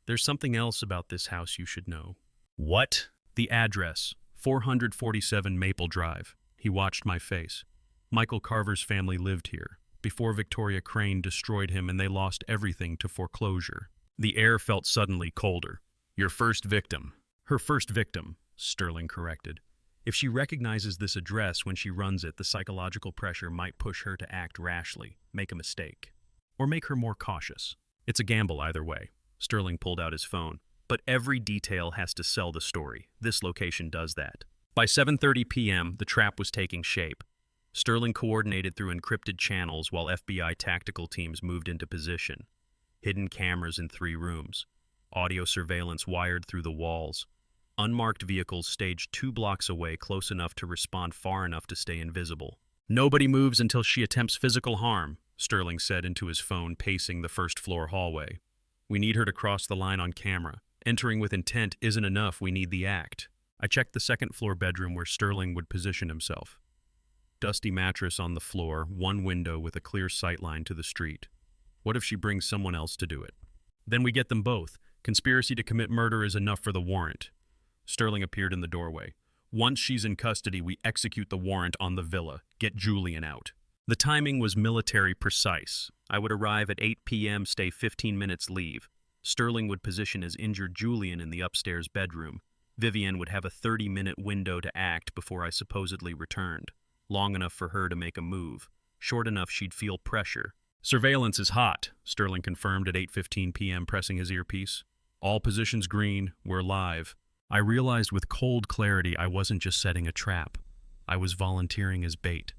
there's something else about this house you should know. What? The address, 447 Maple Drive. He watched my face. Michael Carver's family lived here, before Victoria Crane destroyed him and they lost everything to foreclosure. The air felt suddenly colder. Your first victim. Her first victim, Sterling corrected. If she recognizes this address when she runs it, the psychological pressure might push her to act rashly, make a mistake, or make her more cautious. It's a gamble either way. Sterling pulled out his phone. But every detail has to sell the story. This location does that. By 7:30 p.m., the trap was taking shape. Sterling coordinated through encrypted channels while FBI tactical teams moved into position. Hidden cameras in 3 rooms. Audio surveillance wired through the walls. Unmarked vehicles staged 2 blocks away, close enough to respond, far enough to stay invisible. Nobody moves until she attempts physical harm, Sterling said into his phone, pacing the first-floor hallway. We need her to cross the line on camera. Entering with intent isn't enough, we need the act. I checked the second-floor bedroom where Sterling would position himself. Dusty mattress on the floor, 1 window with a clear sightline to the street. What if she brings someone else to do it? Then we get them both. Conspiracy to commit murder is enough for the warrant. Sterling appeared in the doorway. Once she's in custody, we execute the warrant on the villa. Get Julian out. The timing was military precise. I would arrive at 8 p.m., stay 15 minutes, leave. Sterling would position his injured Julian in the upstairs bedroom. Vivian would have a 30-minute window to act before I supposedly returned. Long enough for her to make a move. Short enough she'd feel pressure. Surveillance is hot, Sterling confirmed at 8:15 p.m., pressing his earpiece. All positions green, we're live. I realized with cold clarity I wasn't just setting a trap. I was volunteering as bait.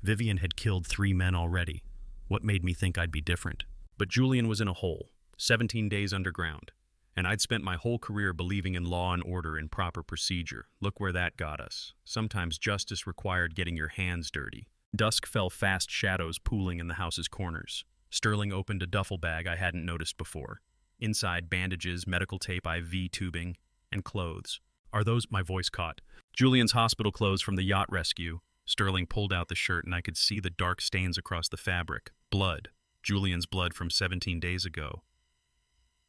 Vivian had killed 3 men already. What made me think I'd be different? But Julian was in a hole, 17 days underground. And I'd spent my whole career believing in law and order and proper procedure. Look where that got us. Sometimes justice required getting your hands dirty. Dusk fell, fast shadows pooling in the house's corners. Sterling opened a duffel bag I hadn't noticed before. Inside, bandages, medical tape, IV tubing, and clothes. Are those? My voice caught. Julian's hospital clothes from the yacht rescue. Sterling pulled out the shirt and I could see the dark stains across the fabric. Blood. Julian's blood from 17 days ago.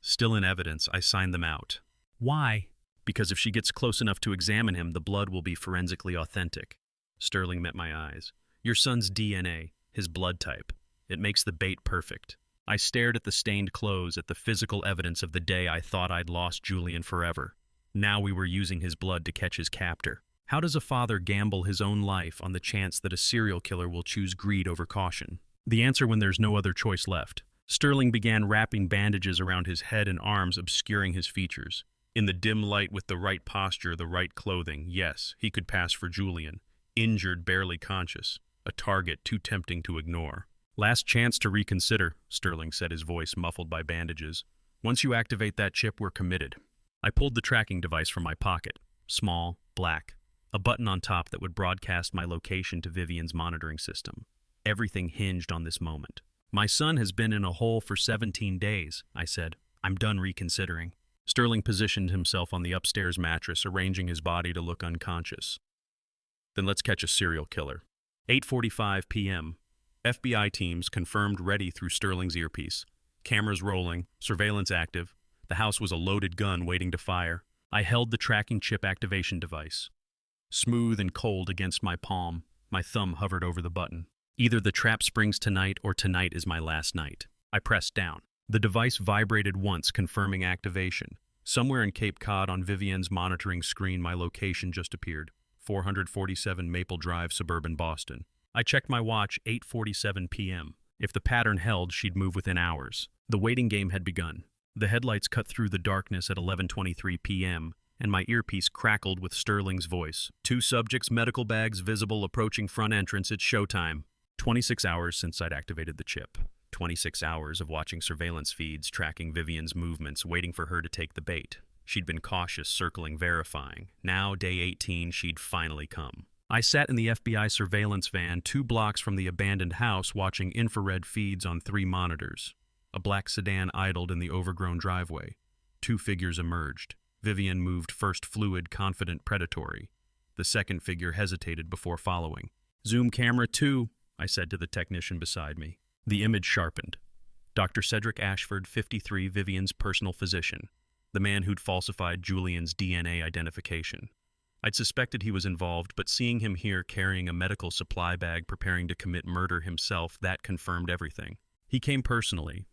Still in evidence, I signed them out. Why? Because if she gets close enough to examine him, the blood will be forensically authentic. Sterling met my eyes. Your son's DNA, his blood type. It makes the bait perfect. I stared at the stained clothes, at the physical evidence of the day I thought I'd lost Julian forever. Now we were using his blood to catch his captor. How does a father gamble his own life on the chance that a serial killer will choose greed over caution? The answer when there's no other choice left. Sterling began wrapping bandages around his head and arms, obscuring his features. In the dim light, with the right posture, the right clothing, yes, he could pass for Julian. Injured, barely conscious. A target too tempting to ignore. Last chance to reconsider, Sterling said, his voice muffled by bandages. Once you activate that chip, we're committed. I pulled the tracking device from my pocket. Small, black. A button on top that would broadcast my location to Vivian's monitoring system. Everything hinged on this moment. My son has been in a hole for 17 days, I said. I'm done reconsidering. Sterling positioned himself on the upstairs mattress, arranging his body to look unconscious. Then let's catch a serial killer. 8:45 p.m. FBI teams confirmed, ready through Sterling's earpiece. Cameras rolling, surveillance active. The house was a loaded gun waiting to fire. I held the tracking chip activation device. Smooth and cold against my palm, my thumb hovered over the button. Either the trap springs tonight or tonight is my last night. I pressed down. The device vibrated once, confirming activation. Somewhere in Cape Cod on Vivian's monitoring screen, my location just appeared. 447 Maple Drive, suburban Boston. I checked my watch, 8:47 p.m. If the pattern held, she'd move within hours. The waiting game had begun. The headlights cut through the darkness at 11:23 p.m., and my earpiece crackled with Sterling's voice. 2 subjects, medical bags visible, approaching front entrance. It's showtime. 26 hours since I'd activated the chip. 26 hours of watching surveillance feeds, tracking Vivian's movements, waiting for her to take the bait. She'd been cautious, circling, verifying. Now, day 18, she'd finally come. I sat in the FBI surveillance van 2 blocks from the abandoned house watching infrared feeds on 3 monitors. A black sedan idled in the overgrown driveway. 2 figures emerged. Vivian moved first fluid, confident, predatory. The second figure hesitated before following. "Zoom camera 2, I said to the technician beside me. The image sharpened. Dr. Cedric Ashford, 53, Vivian's personal physician, the man who'd falsified Julian's DNA identification. I'd suspected he was involved, but seeing him here carrying a medical supply bag preparing to commit murder himself, that confirmed everything. He came personally.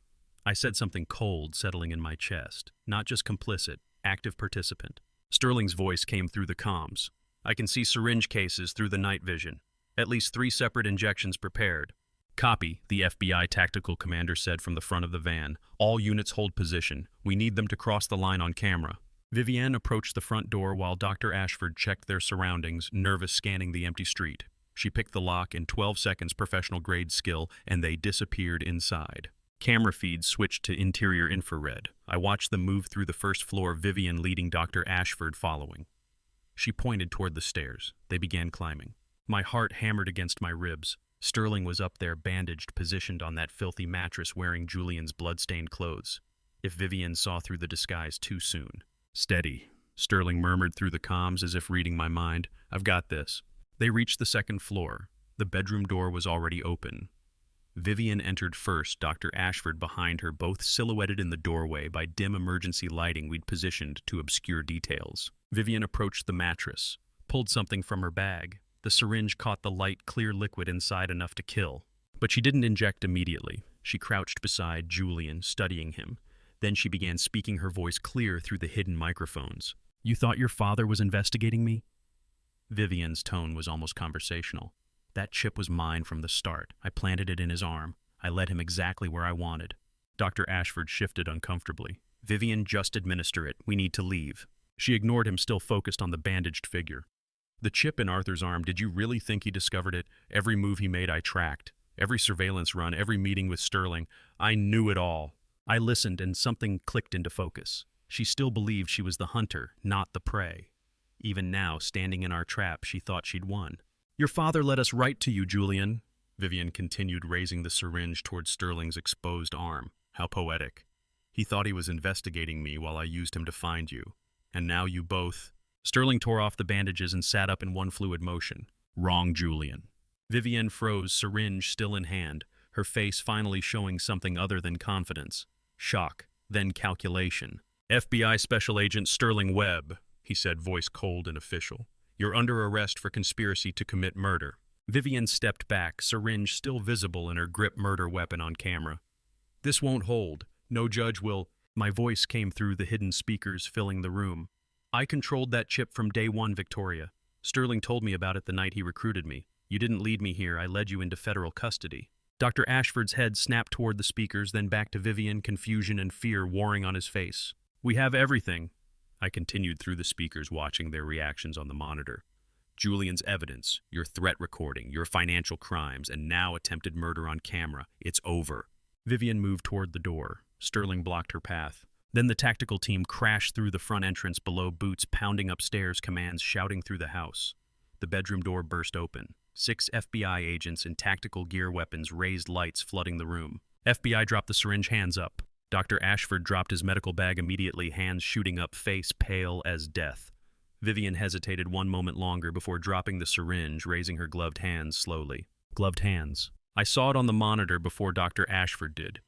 I said something cold settling in my chest. Not just complicit, active participant. Sterling's voice came through the comms. "I can see syringe cases through the night vision. At least 3 separate injections prepared." "Copy," the FBI tactical commander said from the front of the van. "All units hold position. We need them to cross the line on camera." Vivienne approached the front door while Dr. Ashford checked their surroundings, nervous scanning the empty street. She picked the lock in 12 seconds professional-grade skill, and they disappeared inside. Camera feeds switched to interior infrared. I watched them move through the first floor, Vivian leading Dr. Ashford following. She pointed toward the stairs. They began climbing. My heart hammered against my ribs. Sterling was up there, bandaged, positioned on that filthy mattress, wearing Julian's blood-stained clothes. If Vivian saw through the disguise too soon. "Steady," Sterling murmured through the comms as if reading my mind. "I've got this." They reached the second floor. The bedroom door was already open. Vivian entered first, Dr. Ashford behind her, both silhouetted in the doorway by dim emergency lighting we'd positioned to obscure details. Vivian approached the mattress, pulled something from her bag. The syringe caught the light, clear liquid inside enough to kill. But she didn't inject immediately. She crouched beside Julian, studying him. Then she began speaking, her voice clear through the hidden microphones. "You thought your father was investigating me?" Vivian's tone was almost conversational. "That chip was mine from the start. I planted it in his arm. I led him exactly where I wanted." Dr. Ashford shifted uncomfortably. "Vivian, just administer it. We need to leave." She ignored him, still focused on the bandaged figure. "The chip in Arthur's arm, did you really think he discovered it? Every move he made I tracked. Every surveillance run, every meeting with Sterling. I knew it all." I listened, and something clicked into focus. She still believed she was the hunter, not the prey. Even now, standing in our trap, she thought she'd won. "Your father led us right to you, Julian." Vivian continued, raising the syringe toward Sterling's exposed arm. "How poetic. He thought he was investigating me while I used him to find you. And now you both—" Sterling tore off the bandages and sat up in one fluid motion. "Wrong, Julian." Vivian froze, syringe still in hand, her face finally showing something other than confidence. Shock, then calculation. "FBI Special Agent Sterling Webb," he said, voice cold and official. "You're under arrest for conspiracy to commit murder." Vivian stepped back, syringe still visible in her grip, murder weapon on camera. "This won't hold. No judge will—" My voice came through the hidden speakers filling the room. "I controlled that chip from day one, Victoria. Sterling told me about it the night he recruited me. You didn't lead me here, I led you into federal custody." Dr. Ashford's head snapped toward the speakers, then back to Vivian, confusion and fear warring on his face. "We have everything," I continued through the speakers, watching their reactions on the monitor. "Julian's evidence, your threat recording, your financial crimes, and now attempted murder on camera. It's over." Vivian moved toward the door. Sterling blocked her path. Then the tactical team crashed through the front entrance below, boots pounding upstairs, commands shouting through the house. The bedroom door burst open. 6 FBI agents in tactical gear, weapons, raised lights flooding the room. FBI dropped the syringe, hands up. Dr. Ashford dropped his medical bag immediately, hands shooting up, face pale as death. Vivian hesitated one moment longer before dropping the syringe, raising her gloved hands slowly. Gloved hands. I saw it on the monitor before Dr. Ashford did.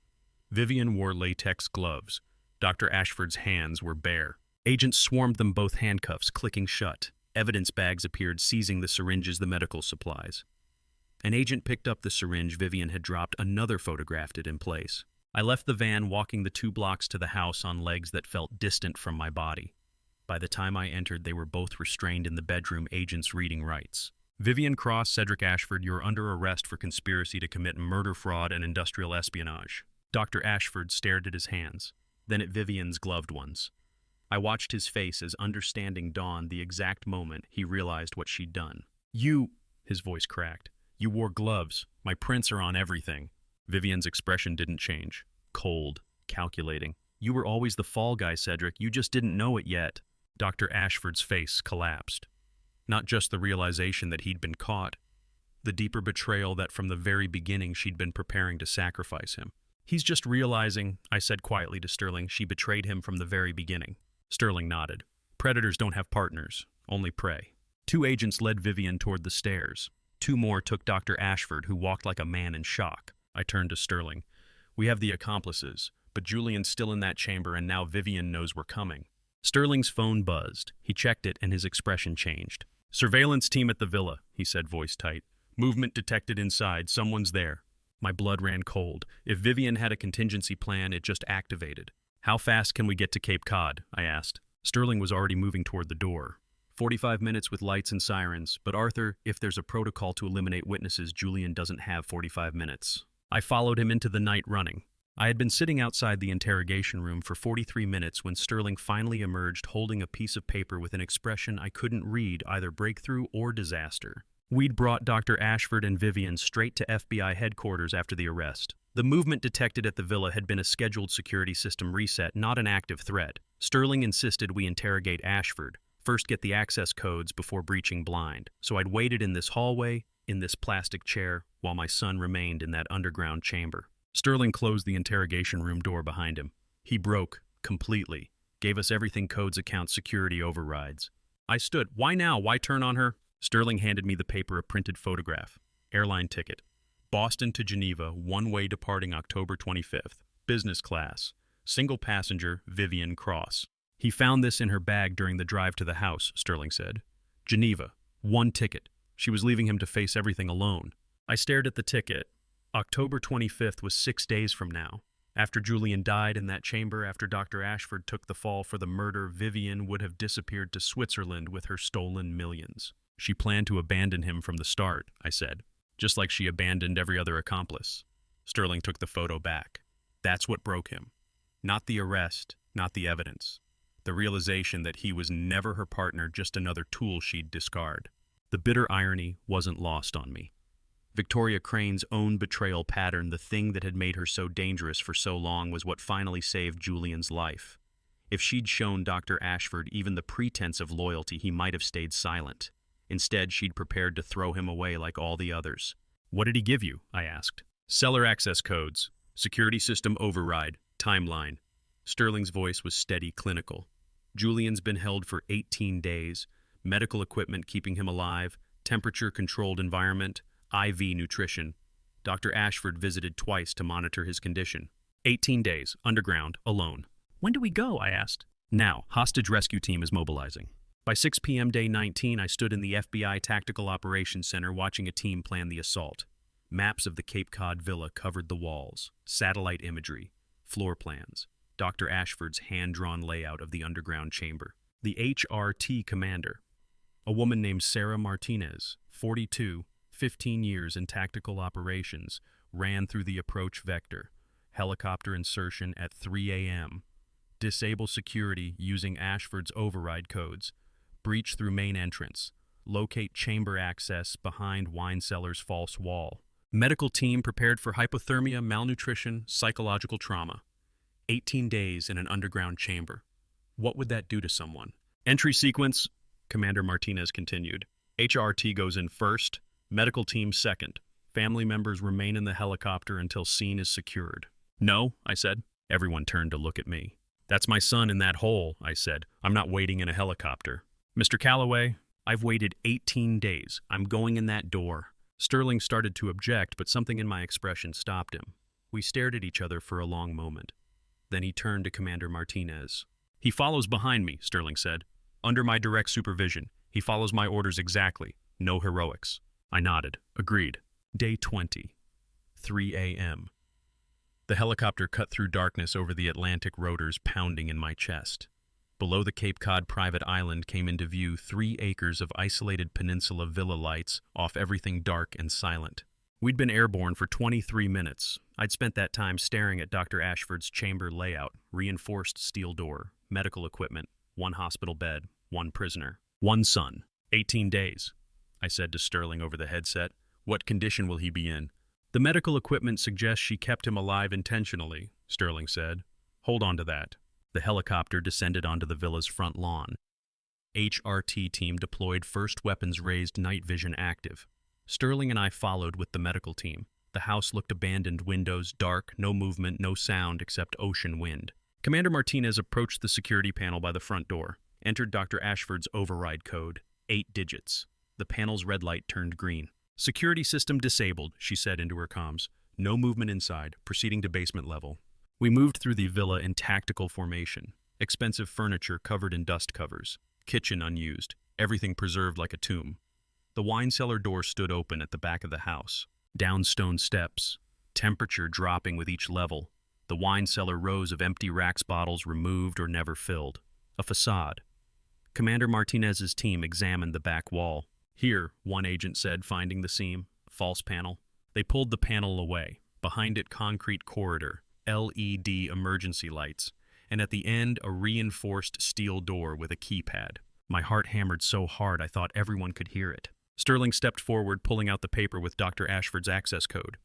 Vivian wore latex gloves. Dr. Ashford's hands were bare. Agents swarmed them, both handcuffs clicking shut. Evidence bags appeared, seizing the syringes, the medical supplies. An agent picked up the syringe Vivian had dropped, another photographed it in place. I left the van, walking the 2 blocks to the house on legs that felt distant from my body. By the time I entered, they were both restrained in the bedroom, agents reading rights. "Vivian Cross, Cedric Ashford, you're under arrest for conspiracy to commit murder, fraud, and industrial espionage." Dr. Ashford stared at his hands, then at Vivian's gloved ones. I watched his face as understanding dawned, the exact moment he realized what she'd done. "You," his voice cracked, "you wore gloves. My prints are on everything." Vivian's expression didn't change. Cold, calculating. "You were always the fall guy, Cedric. You just didn't know it yet." Dr. Ashford's face collapsed. Not just the realization that he'd been caught, the deeper betrayal that from the very beginning she'd been preparing to sacrifice him. He's just realizing, I said quietly to Sterling, she betrayed him from the very beginning. Sterling nodded. Predators don't have partners, only prey. 2 agents led Vivian toward the stairs. 2 more took Dr. Ashford, who walked like a man in shock. I turned to Sterling. We have the accomplices, but Julian's still in that chamber and now Vivian knows we're coming. Sterling's phone buzzed. He checked it and his expression changed. Surveillance team at the villa, he said, voice tight. Movement detected inside. Someone's there. My blood ran cold. If Vivian had a contingency plan, it just activated. How fast can we get to Cape Cod? I asked. Sterling was already moving toward the door. 45 minutes with lights and sirens, but Arthur, if there's a protocol to eliminate witnesses, Julian doesn't have 45 minutes. I followed him into the night running. I had been sitting outside the interrogation room for 43 minutes when Sterling finally emerged holding a piece of paper with an expression I couldn't read, either breakthrough or disaster. We'd brought Dr. Ashford and Vivian straight to FBI headquarters after the arrest. The movement detected at the villa had been a scheduled security system reset, not an active threat. Sterling insisted we interrogate Ashford, first get the access codes before breaching blind. So I'd waited in this hallway, in this plastic chair, while my son remained in that underground chamber. Sterling closed the interrogation room door behind him. He broke, completely. Gave us everything codes account security overrides. I stood. Why now? Why turn on her? Sterling handed me the paper, a printed photograph. Airline ticket. Boston to Geneva, one-way departing October 25th. Business class. Single passenger, Vivian Cross. He found this in her bag during the drive to the house, Sterling said. Geneva. 1 ticket. She was leaving him to face everything alone. I stared at the ticket. October 25th was 6 days from now. After Julian died in that chamber, after Dr. Ashford took the fall for the murder, Vivian would have disappeared to Switzerland with her stolen millions. She planned to abandon him from the start, I said, just like she abandoned every other accomplice. Sterling took the photo back. That's what broke him. Not the arrest, not the evidence. The realization that he was never her partner, just another tool she'd discard. The bitter irony wasn't lost on me. Victoria Crane's own betrayal pattern, the thing that had made her so dangerous for so long, was what finally saved Julian's life. If she'd shown Dr. Ashford even the pretense of loyalty, he might have stayed silent. Instead, she'd prepared to throw him away like all the others. What did he give you? I asked. Cellar access codes, security system override, timeline. Sterling's voice was steady, clinical. Julian's been held for 18 days, medical equipment keeping him alive, temperature-controlled environment, IV nutrition. Dr. Ashford visited twice to monitor his condition. 18 days, underground, alone. When do we go? I asked. Now, hostage rescue team is mobilizing. By 6 p.m. day 19, I stood in the FBI Tactical Operations Center watching a team plan the assault. Maps of the Cape Cod villa covered the walls, satellite imagery, floor plans, Dr. Ashford's hand-drawn layout of the underground chamber. The HRT commander, a woman named Sarah Martinez, 42, 15 years in tactical operations, ran through the approach vector. Helicopter insertion at 3 a.m. Disable security using Ashford's override codes. Breach through main entrance. Locate chamber access behind wine cellar's false wall. Medical team prepared for hypothermia, malnutrition, psychological trauma. 18 days in an underground chamber. What would that do to someone? Entry sequence, Commander Martinez continued. HRT goes in first, medical team second. Family members remain in the helicopter until scene is secured. No, I said. Everyone turned to look at me. That's my son in that hole, I said. I'm not waiting in a helicopter. Mr. Calloway, I've waited 18 days. I'm going in that door. Sterling started to object, but something in my expression stopped him. We stared at each other for a long moment. Then he turned to Commander Martinez. He follows behind me, Sterling said. Under my direct supervision. He follows my orders exactly. No heroics. I nodded. Agreed. Day 20. 3 a.m. The helicopter cut through darkness over the Atlantic, rotors pounding in my chest. Below the Cape Cod private island came into view 3 acres of isolated peninsula villa lights off everything dark and silent. We'd been airborne for 23 minutes. I'd spent that time staring at Dr. Ashford's chamber layout, reinforced steel door, medical equipment, 1 hospital bed, 1 prisoner, 1 son. 18 days, I said to Sterling over the headset. What condition will he be in? The medical equipment suggests she kept him alive intentionally, Sterling said. Hold on to that. The helicopter descended onto the villa's front lawn. HRT team deployed, first weapons raised, night vision active. Sterling and I followed with the medical team. The house looked abandoned, windows dark, no movement, no sound except ocean wind. Commander Martinez approached the security panel by the front door, entered Dr. Ashford's override code, 8 digits. The panel's red light turned green. "Security system disabled," she said into her comms. "No movement inside, proceeding to basement level." We moved through the villa in tactical formation. Expensive furniture covered in dust covers. Kitchen unused. Everything preserved like a tomb. The wine cellar door stood open at the back of the house. Down stone steps. Temperature dropping with each level. The wine cellar rows of empty racks, bottles removed or never filled. A facade. Commander Martinez's team examined the back wall. "Here," one agent said, finding the seam. "False panel." They pulled the panel away. Behind it, concrete corridor. LED emergency lights. And at the end, a reinforced steel door with a keypad. My heart hammered so hard I thought everyone could hear it. Sterling stepped forward, pulling out the paper with Dr. Ashford's access code.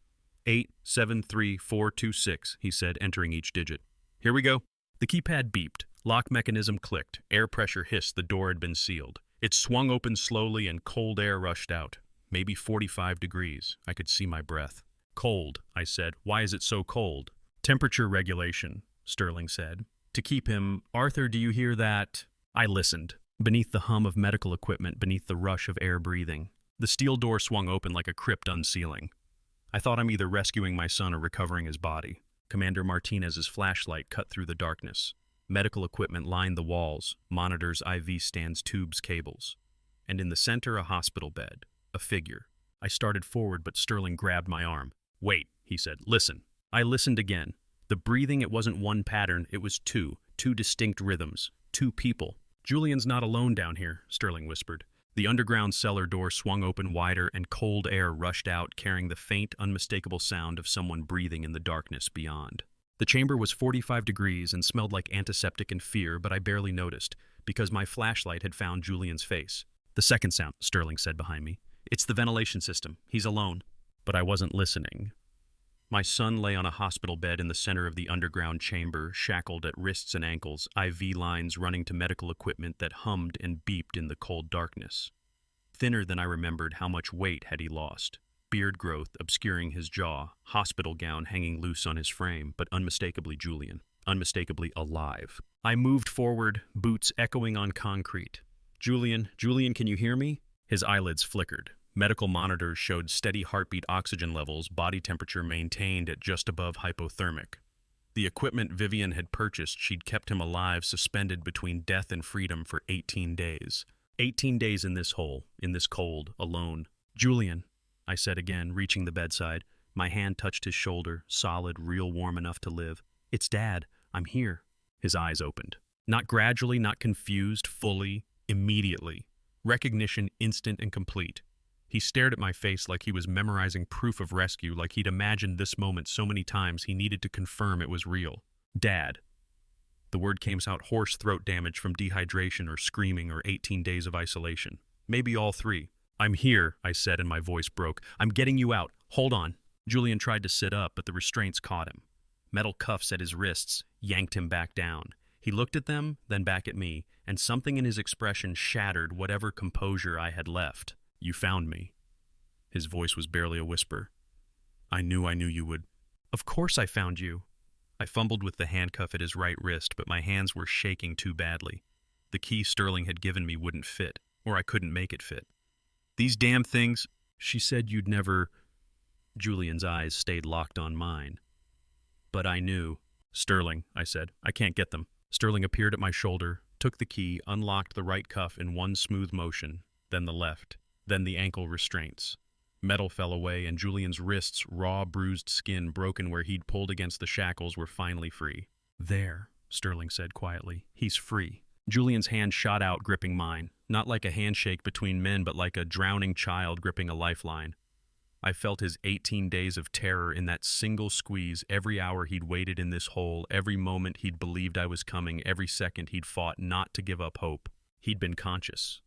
873426, he said, entering each digit. "Here we go." The keypad beeped. Lock mechanism clicked. Air pressure hissed. The door had been sealed. It swung open slowly and cold air rushed out. Maybe 45 degrees. I could see my breath. "Cold," I said. "Why is it so cold?" "Temperature regulation," Sterling said. "To keep him—" "Arthur, do you hear that?" I listened. Beneath the hum of medical equipment, beneath the rush of air breathing. The steel door swung open like a crypt unsealing. I thought I'm either rescuing my son or recovering his body. Commander Martinez's flashlight cut through the darkness. Medical equipment lined the walls, monitors, IV stands, tubes, cables. And in the center, a hospital bed, a figure. I started forward, but Sterling grabbed my arm. "Wait," he said. "Listen." I listened again. The breathing, it wasn't one pattern, it was two distinct rhythms, two people. "Julian's not alone down here," Sterling whispered. The underground cellar door swung open wider and cold air rushed out, carrying the faint, unmistakable sound of someone breathing in the darkness beyond. The chamber was 45 degrees and smelled like antiseptic and fear, but I barely noticed, because my flashlight had found Julian's face. "The second sound," Sterling said behind me. "It's the ventilation system. He's alone." But I wasn't listening. My son lay on a hospital bed in the center of the underground chamber, shackled at wrists and ankles, IV lines running to medical equipment that hummed and beeped in the cold darkness. Thinner than I remembered, how much weight had he lost? Beard growth obscuring his jaw, hospital gown hanging loose on his frame, but unmistakably Julian, unmistakably alive. I moved forward, boots echoing on concrete. Julian, can you hear me?" His eyelids flickered. Medical monitors showed steady heartbeat, oxygen levels, body temperature maintained at just above hypothermic. The equipment Vivian had purchased, she'd kept him alive, suspended between death and freedom for 18 days. 18 days in this hole, in this cold, alone. "Julian," I said again, reaching the bedside. My hand touched his shoulder, solid, real warm enough to live. "It's Dad. I'm here." His eyes opened. Not gradually, not confused, fully, immediately. Recognition instant and complete. He stared at my face like he was memorizing proof of rescue, like he'd imagined this moment so many times he needed to confirm it was real. "Dad." The word came out hoarse, throat damage from dehydration or screaming or 18 days of isolation. Maybe all three. "I'm here," I said, and my voice broke. "I'm getting you out. Hold on." Julian tried to sit up, but the restraints caught him. Metal cuffs at his wrists yanked him back down. He looked at them, then back at me, and something in his expression shattered whatever composure I had left. "You found me." His voice was barely a whisper. I knew you would." "Of course I found you." I fumbled with the handcuff at his right wrist, but my hands were shaking too badly. The key Sterling had given me wouldn't fit, or I couldn't make it fit. "These damn things—" "She said you'd never—" Julian's eyes stayed locked on mine. But I knew. "Sterling," I said, "I can't get them." Sterling appeared at my shoulder, took the key, unlocked the right cuff in one smooth motion, then the left. Then the ankle restraints. Metal fell away, and Julian's wrists, raw, bruised skin broken where he'd pulled against the shackles, were finally free. "There," Sterling said quietly. "He's free." Julian's hand shot out, gripping mine. Not like a handshake between men, but like a drowning child gripping a lifeline. I felt his 18 days of terror in that single squeeze, every hour he'd waited in this hole, every moment he'd believed I was coming, every second he'd fought not to give up hope. He'd been conscious.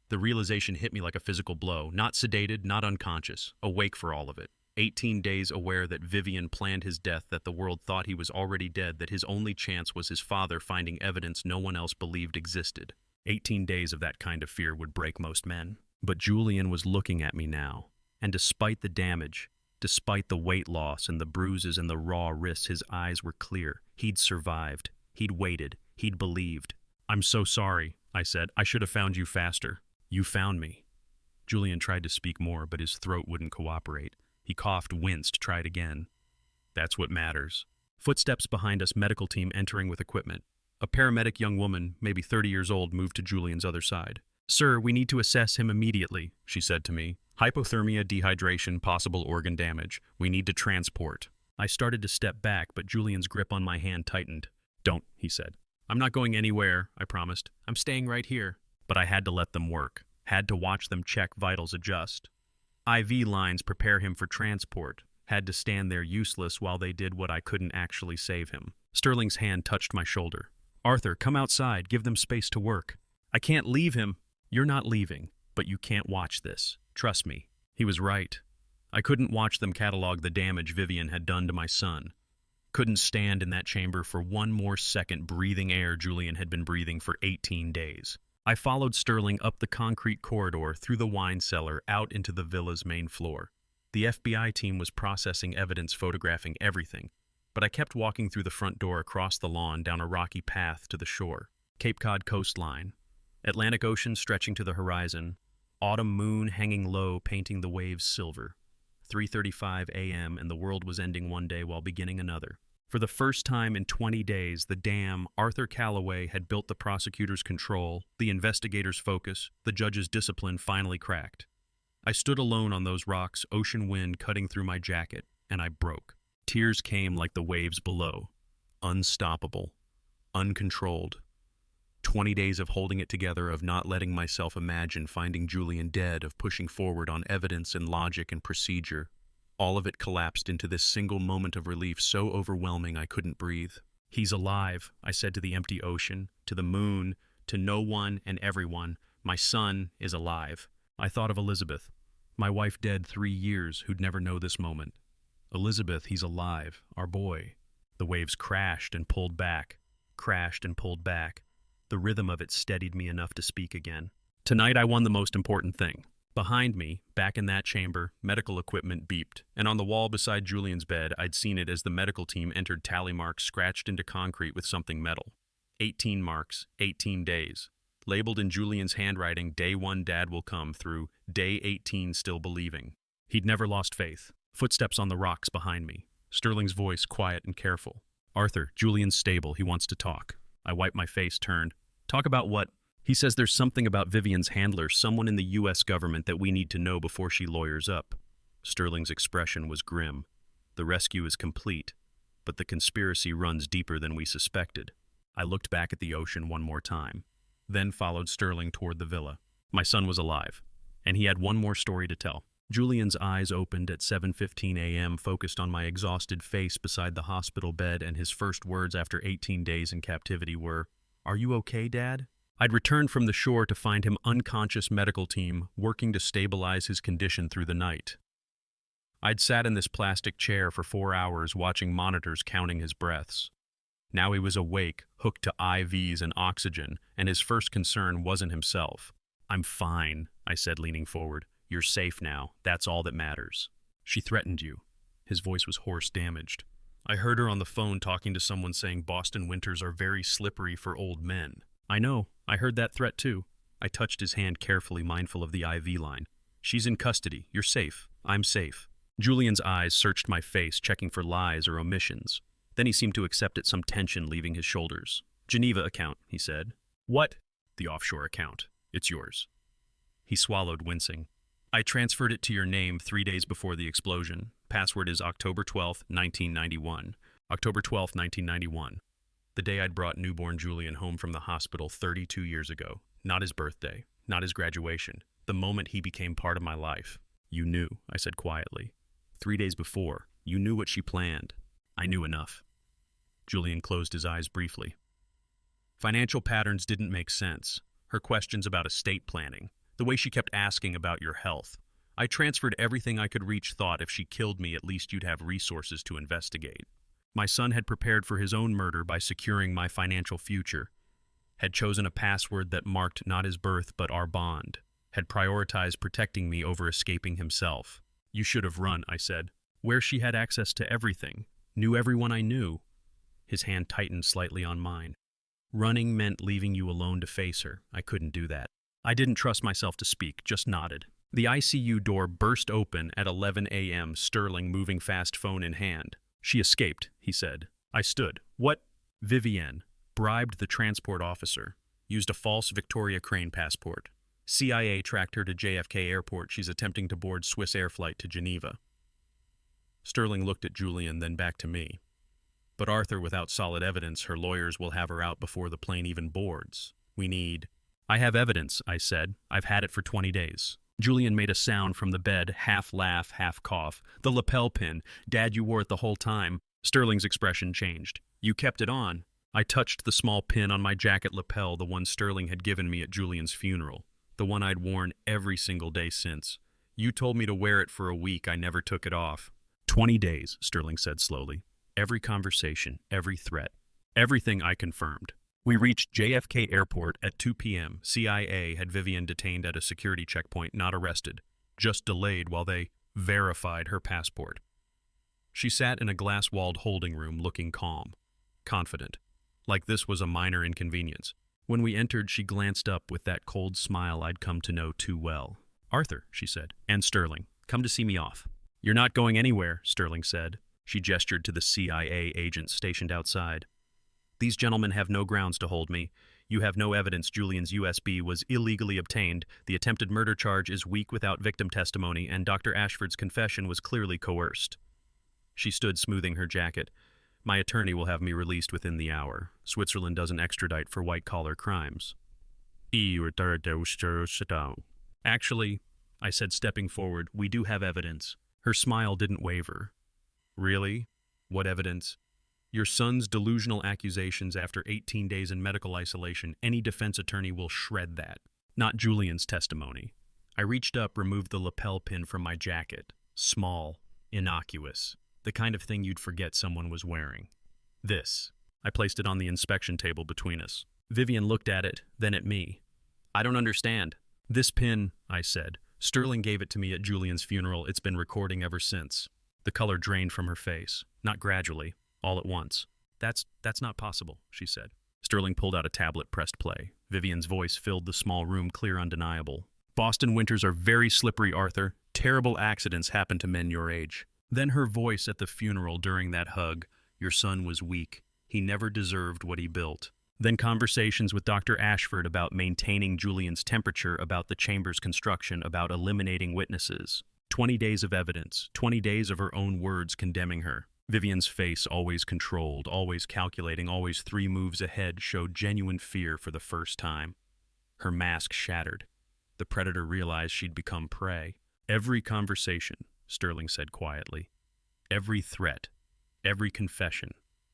The realization hit me like a physical blow, not sedated, not unconscious, awake for all of it. 18 days aware that Vivian planned his death, that the world thought he was already dead, that his only chance was his father finding evidence no one else believed existed. 18 days of that kind of fear would break most men. But Julian was looking at me now, and despite the damage, despite the weight loss and the bruises and the raw wrists, his eyes were clear. He'd survived. He'd waited. He'd believed. "I'm so sorry," I said. "I should have found you faster." "You found me." Julian tried to speak more, but his throat wouldn't cooperate. He coughed, winced, tried again. "That's what matters." Footsteps behind us, medical team entering with equipment. A paramedic young woman, maybe 30 years old, moved to Julian's other side. "Sir, we need to assess him immediately," she said to me. "Hypothermia, dehydration, possible organ damage. We need to transport." I started to step back, but Julian's grip on my hand tightened. "Don't," he said. "I'm not going anywhere," I promised. "I'm staying right here." But I had to let them work. Had to watch them check vitals, adjust. IV lines prepare him for transport. Had to stand there useless while they did what I couldn't actually save him. Sterling's hand touched my shoulder. "Arthur, come outside. Give them space to work." "I can't leave him." "You're not leaving, but you can't watch this. Trust me." He was right. I couldn't watch them catalog the damage Vivian had done to my son. Couldn't stand in that chamber for one more second breathing air Julian had been breathing for 18 days. I followed Sterling up the concrete corridor, through the wine cellar, out into the villa's main floor. The FBI team was processing evidence, photographing everything, but I kept walking through the front door, across the lawn, down a rocky path to the shore. Cape Cod coastline. Atlantic Ocean stretching to the horizon. Autumn moon hanging low, painting the waves silver. 3:35 a.m. and the world was ending one day while beginning another. For the first time in 20 days, the dam Arthur Calloway had built the prosecutor's control, the investigator's focus, the judge's discipline finally cracked. I stood alone on those rocks, ocean wind cutting through my jacket, and I broke. Tears came like the waves below. Unstoppable. Uncontrolled. 20 days of holding it together, of not letting myself imagine finding Julian dead, of pushing forward on evidence and logic and procedure. All of it collapsed into this single moment of relief so overwhelming I couldn't breathe. "He's alive," I said to the empty ocean, to the moon, to no one and everyone. "My son is alive." I thought of Elizabeth, my wife dead 3 years, who'd never know this moment. "Elizabeth, he's alive, our boy." The waves crashed and pulled back, crashed and pulled back. The rhythm of it steadied me enough to speak again. Tonight I won the most important thing. Behind me, back in that chamber, medical equipment beeped, and on the wall beside Julian's bed, I'd seen it as the medical team entered, tally marks scratched into concrete with something metal. 18 marks, 18 days. Labeled in Julian's handwriting, "Day 1 Dad will come through, Day 18 still believing." He'd never lost faith. Footsteps on the rocks behind me. Sterling's voice, quiet and careful. "Arthur, Julian's stable. He wants to talk." I wiped my face, turned. "Talk about what?" "He says there's something about Vivian's handler, someone in the U.S. government, that we need to know before she lawyers up." Sterling's expression was grim. "The rescue is complete, but the conspiracy runs deeper than we suspected." I looked back at the ocean one more time, then followed Sterling toward the villa. My son was alive, and he had one more story to tell. Julian's eyes opened at 7:15 a.m., focused on my exhausted face beside the hospital bed, and his first words after 18 days in captivity were, "Are you okay, Dad?" I'd returned from the shore to find him unconscious, medical team working to stabilize his condition through the night. I'd sat in this plastic chair for 4 hours, watching monitors counting his breaths. Now he was awake, hooked to IVs and oxygen, and his first concern wasn't himself. "I'm fine," I said, leaning forward. "You're safe now. That's all that matters." "She threatened you." His voice was hoarse, damaged. "I heard her on the phone talking to someone, saying Boston winters are very slippery for old men." "I know. I heard that threat too." I touched his hand carefully, mindful of the IV line. "She's in custody. You're safe. I'm safe." Julian's eyes searched my face, checking for lies or omissions. Then he seemed to accept it, some tension leaving his shoulders. "Geneva account," he said. "What?" "The offshore account. It's yours." He swallowed, wincing. "I transferred it to your name 3 days before the explosion. Password is October 12th, 1991. October 12th, 1991. The day I'd brought newborn Julian home from the hospital 32 years ago. Not his birthday, not his graduation. The moment he became part of my life. "You knew," I said quietly. 3 days before, you knew what she planned." "I knew enough." Julian closed his eyes briefly. Financial patterns didn't make sense. Her questions about estate planning. The way she kept asking about your health. I transferred everything I could reach, thought if she killed me, at least you'd have resources to investigate. My son had prepared for his own murder by securing my financial future. had chosen a password that marked not his birth but our bond, had prioritized protecting me over escaping himself. You should have run, I said. Where she had access to everything, knew everyone I knew. His hand tightened slightly on mine. Running meant leaving you alone to face her. I couldn't do that. I didn't trust myself to speak, just nodded. The ICU door burst open at 11 a.m., Sterling moving fast, phone in hand. She escaped, he said. I stood. What? Vivienne bribed the transport officer, used a false Victoria Crane passport. CIA tracked her to JFK Airport. She's attempting to board Swiss Air flight to Geneva. Sterling looked at Julian, then back to me. But Arthur, without solid evidence, her lawyers will have her out before the plane even boards. We need... I have evidence, I said. I've had it for 20 days. Julian made a sound from the bed, half laugh, half cough. The lapel pin. Dad, you wore it the whole time. Sterling's expression changed. You kept it on. I touched the small pin on my jacket lapel, the one Sterling had given me at Julian's funeral. The one I'd worn every single day since. You told me to wear it for a week. I never took it off. 20 days, Sterling said slowly. Every conversation, every threat, everything I confirmed. We reached JFK Airport at 2 p.m. CIA had Vivienne detained at a security checkpoint, not arrested, just delayed while they verified her passport. She sat in a glass-walled holding room looking calm, confident, like this was a minor inconvenience. When we entered, she glanced up with that cold smile I'd come to know too well. Arthur, she said, and Sterling, come to see me off. You're not going anywhere, Sterling said. She gestured to the CIA agents stationed outside. These gentlemen have no grounds to hold me. You have no evidence Julian's USB was illegally obtained. The attempted murder charge is weak without victim testimony, and Dr. Ashford's confession was clearly coerced. She stood smoothing her jacket. My attorney will have me released within the hour. Switzerland doesn't extradite for white-collar crimes. Actually, I said, stepping forward, we do have evidence. Her smile didn't waver. Really? What evidence? Your son's delusional accusations after 18 days in medical isolation. Any defense attorney will shred that. Not Julian's testimony. I reached up, removed the lapel pin from my jacket. Small, innocuous. The kind of thing you'd forget someone was wearing. This. I placed it on the inspection table between us. Vivienne looked at it, then at me. I don't understand. This pin, I said. Sterling gave it to me at Julian's funeral. It's been recording ever since. The color drained from her face. Not gradually, all at once. That's not possible, she said. Sterling pulled out a tablet, pressed play. Vivienne's voice filled the small room, clear, undeniable. Boston winters are very slippery, Arthur. Terrible accidents happen to men your age. Then her voice at the funeral during that hug. Your son was weak. He never deserved what he built. Then conversations with Dr. Ashford about maintaining Julian's temperature, about the chamber's construction, about eliminating witnesses. 20 days of evidence, 20 days of her own words condemning her. Vivienne's face, always controlled, always calculating, always 3 moves ahead, showed genuine fear for the first time. Her mask shattered. The predator realized she'd become prey. Every conversation, Sterling said quietly. Every threat, every confession.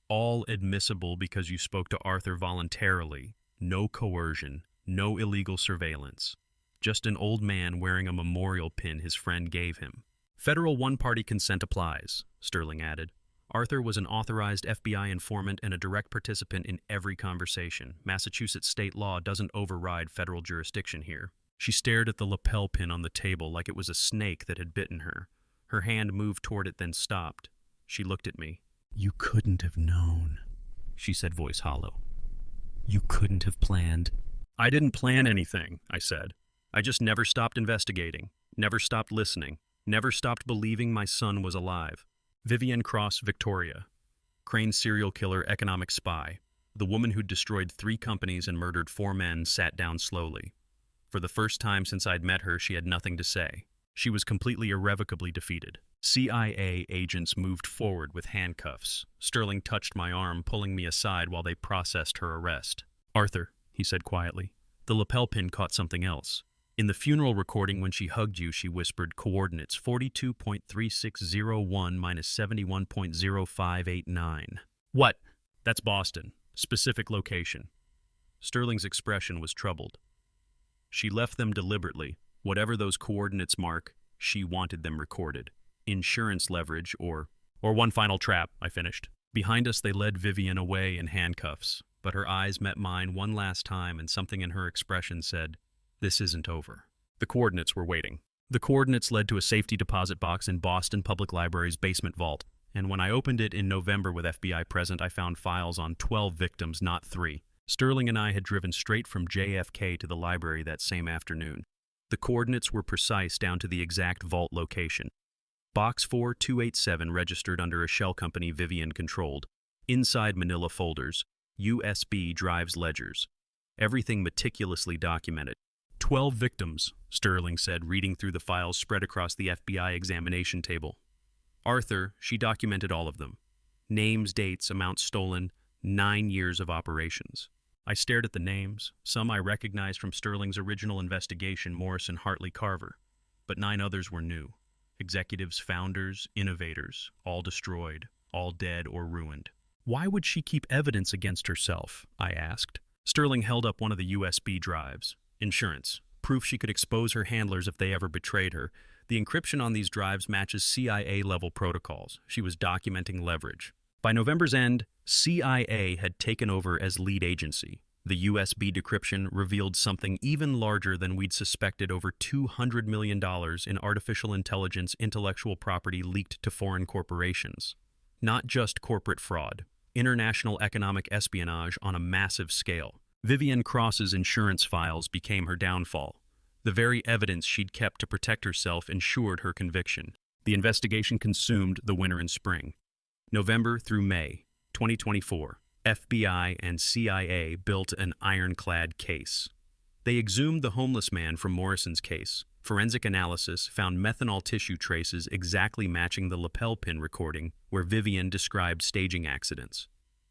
All admissible because you spoke to Arthur voluntarily. No coercion, no illegal surveillance. Just an old man wearing a memorial pin his friend gave him. Federal one-party consent applies, Sterling added. Arthur was an authorized FBI informant and a direct participant in every conversation. Massachusetts state law doesn't override federal jurisdiction here. She stared at the lapel pin on the table like it was a snake that had bitten her. Her hand moved toward it, then stopped. She looked at me. You couldn't have known, she said, voice hollow. You couldn't have planned. I didn't plan anything, I said. I just never stopped investigating, never stopped listening, never stopped believing my son was alive. Vivienne Cross Victoria, Crane serial killer, economic spy. The woman who'd destroyed 3 companies and murdered 4 men sat down slowly. For the first time since I'd met her, she had nothing to say. She was completely irrevocably defeated. CIA agents moved forward with handcuffs. Sterling touched my arm, pulling me aside while they processed her arrest. Arthur, he said quietly. The lapel pin caught something else. In the funeral recording when she hugged you, she whispered coordinates 42.3601 minus 71.0589. What? That's Boston. Specific location. Sterling's expression was troubled. She left them deliberately. Whatever those coordinates mark, she wanted them recorded. Insurance leverage or one final trap, I finished. Behind us, they led Vivienne away in handcuffs, but her eyes met mine one last time and something in her expression said, "This isn't over." The coordinates were waiting. The coordinates led to a safety deposit box in Boston Public Library's basement vault, and when I opened it in November with FBI present, I found files on 12 victims, not 3. Sterling and I had driven straight from JFK to the library that same afternoon. The coordinates were precise down to the exact vault location. Box 4287 registered under a shell company Vivian controlled. Inside manila folders, USB drives ledgers. Everything meticulously documented. 12 victims, Sterling said, reading through the files spread across the FBI examination table. Arthur, she documented all of them. Names, dates, amounts stolen, 9 years of operations. I stared at the names. Some I recognized from Sterling's original investigation, Morrison, Hartley, Carver. But 9 others were new. Executives, founders, innovators, all destroyed, all dead or ruined. Why would she keep evidence against herself? I asked. Sterling held up one of the USB drives. Insurance. Proof she could expose her handlers if they ever betrayed her. The encryption on these drives matches CIA-level protocols. She was documenting leverage. By November's end, CIA had taken over as lead agency. The USB decryption revealed something even larger than we'd suspected: over $200 million in artificial intelligence intellectual property leaked to foreign corporations. Not just corporate fraud, international economic espionage on a massive scale. Vivian Cross's insurance files became her downfall. The very evidence she'd kept to protect herself ensured her conviction. The investigation consumed the winter and spring. November through May 2024, FBI and CIA built an ironclad case. They exhumed the homeless man from Morrison's case. Forensic analysis found methanol tissue traces exactly matching the lapel pin recording where Vivian described staging accidents.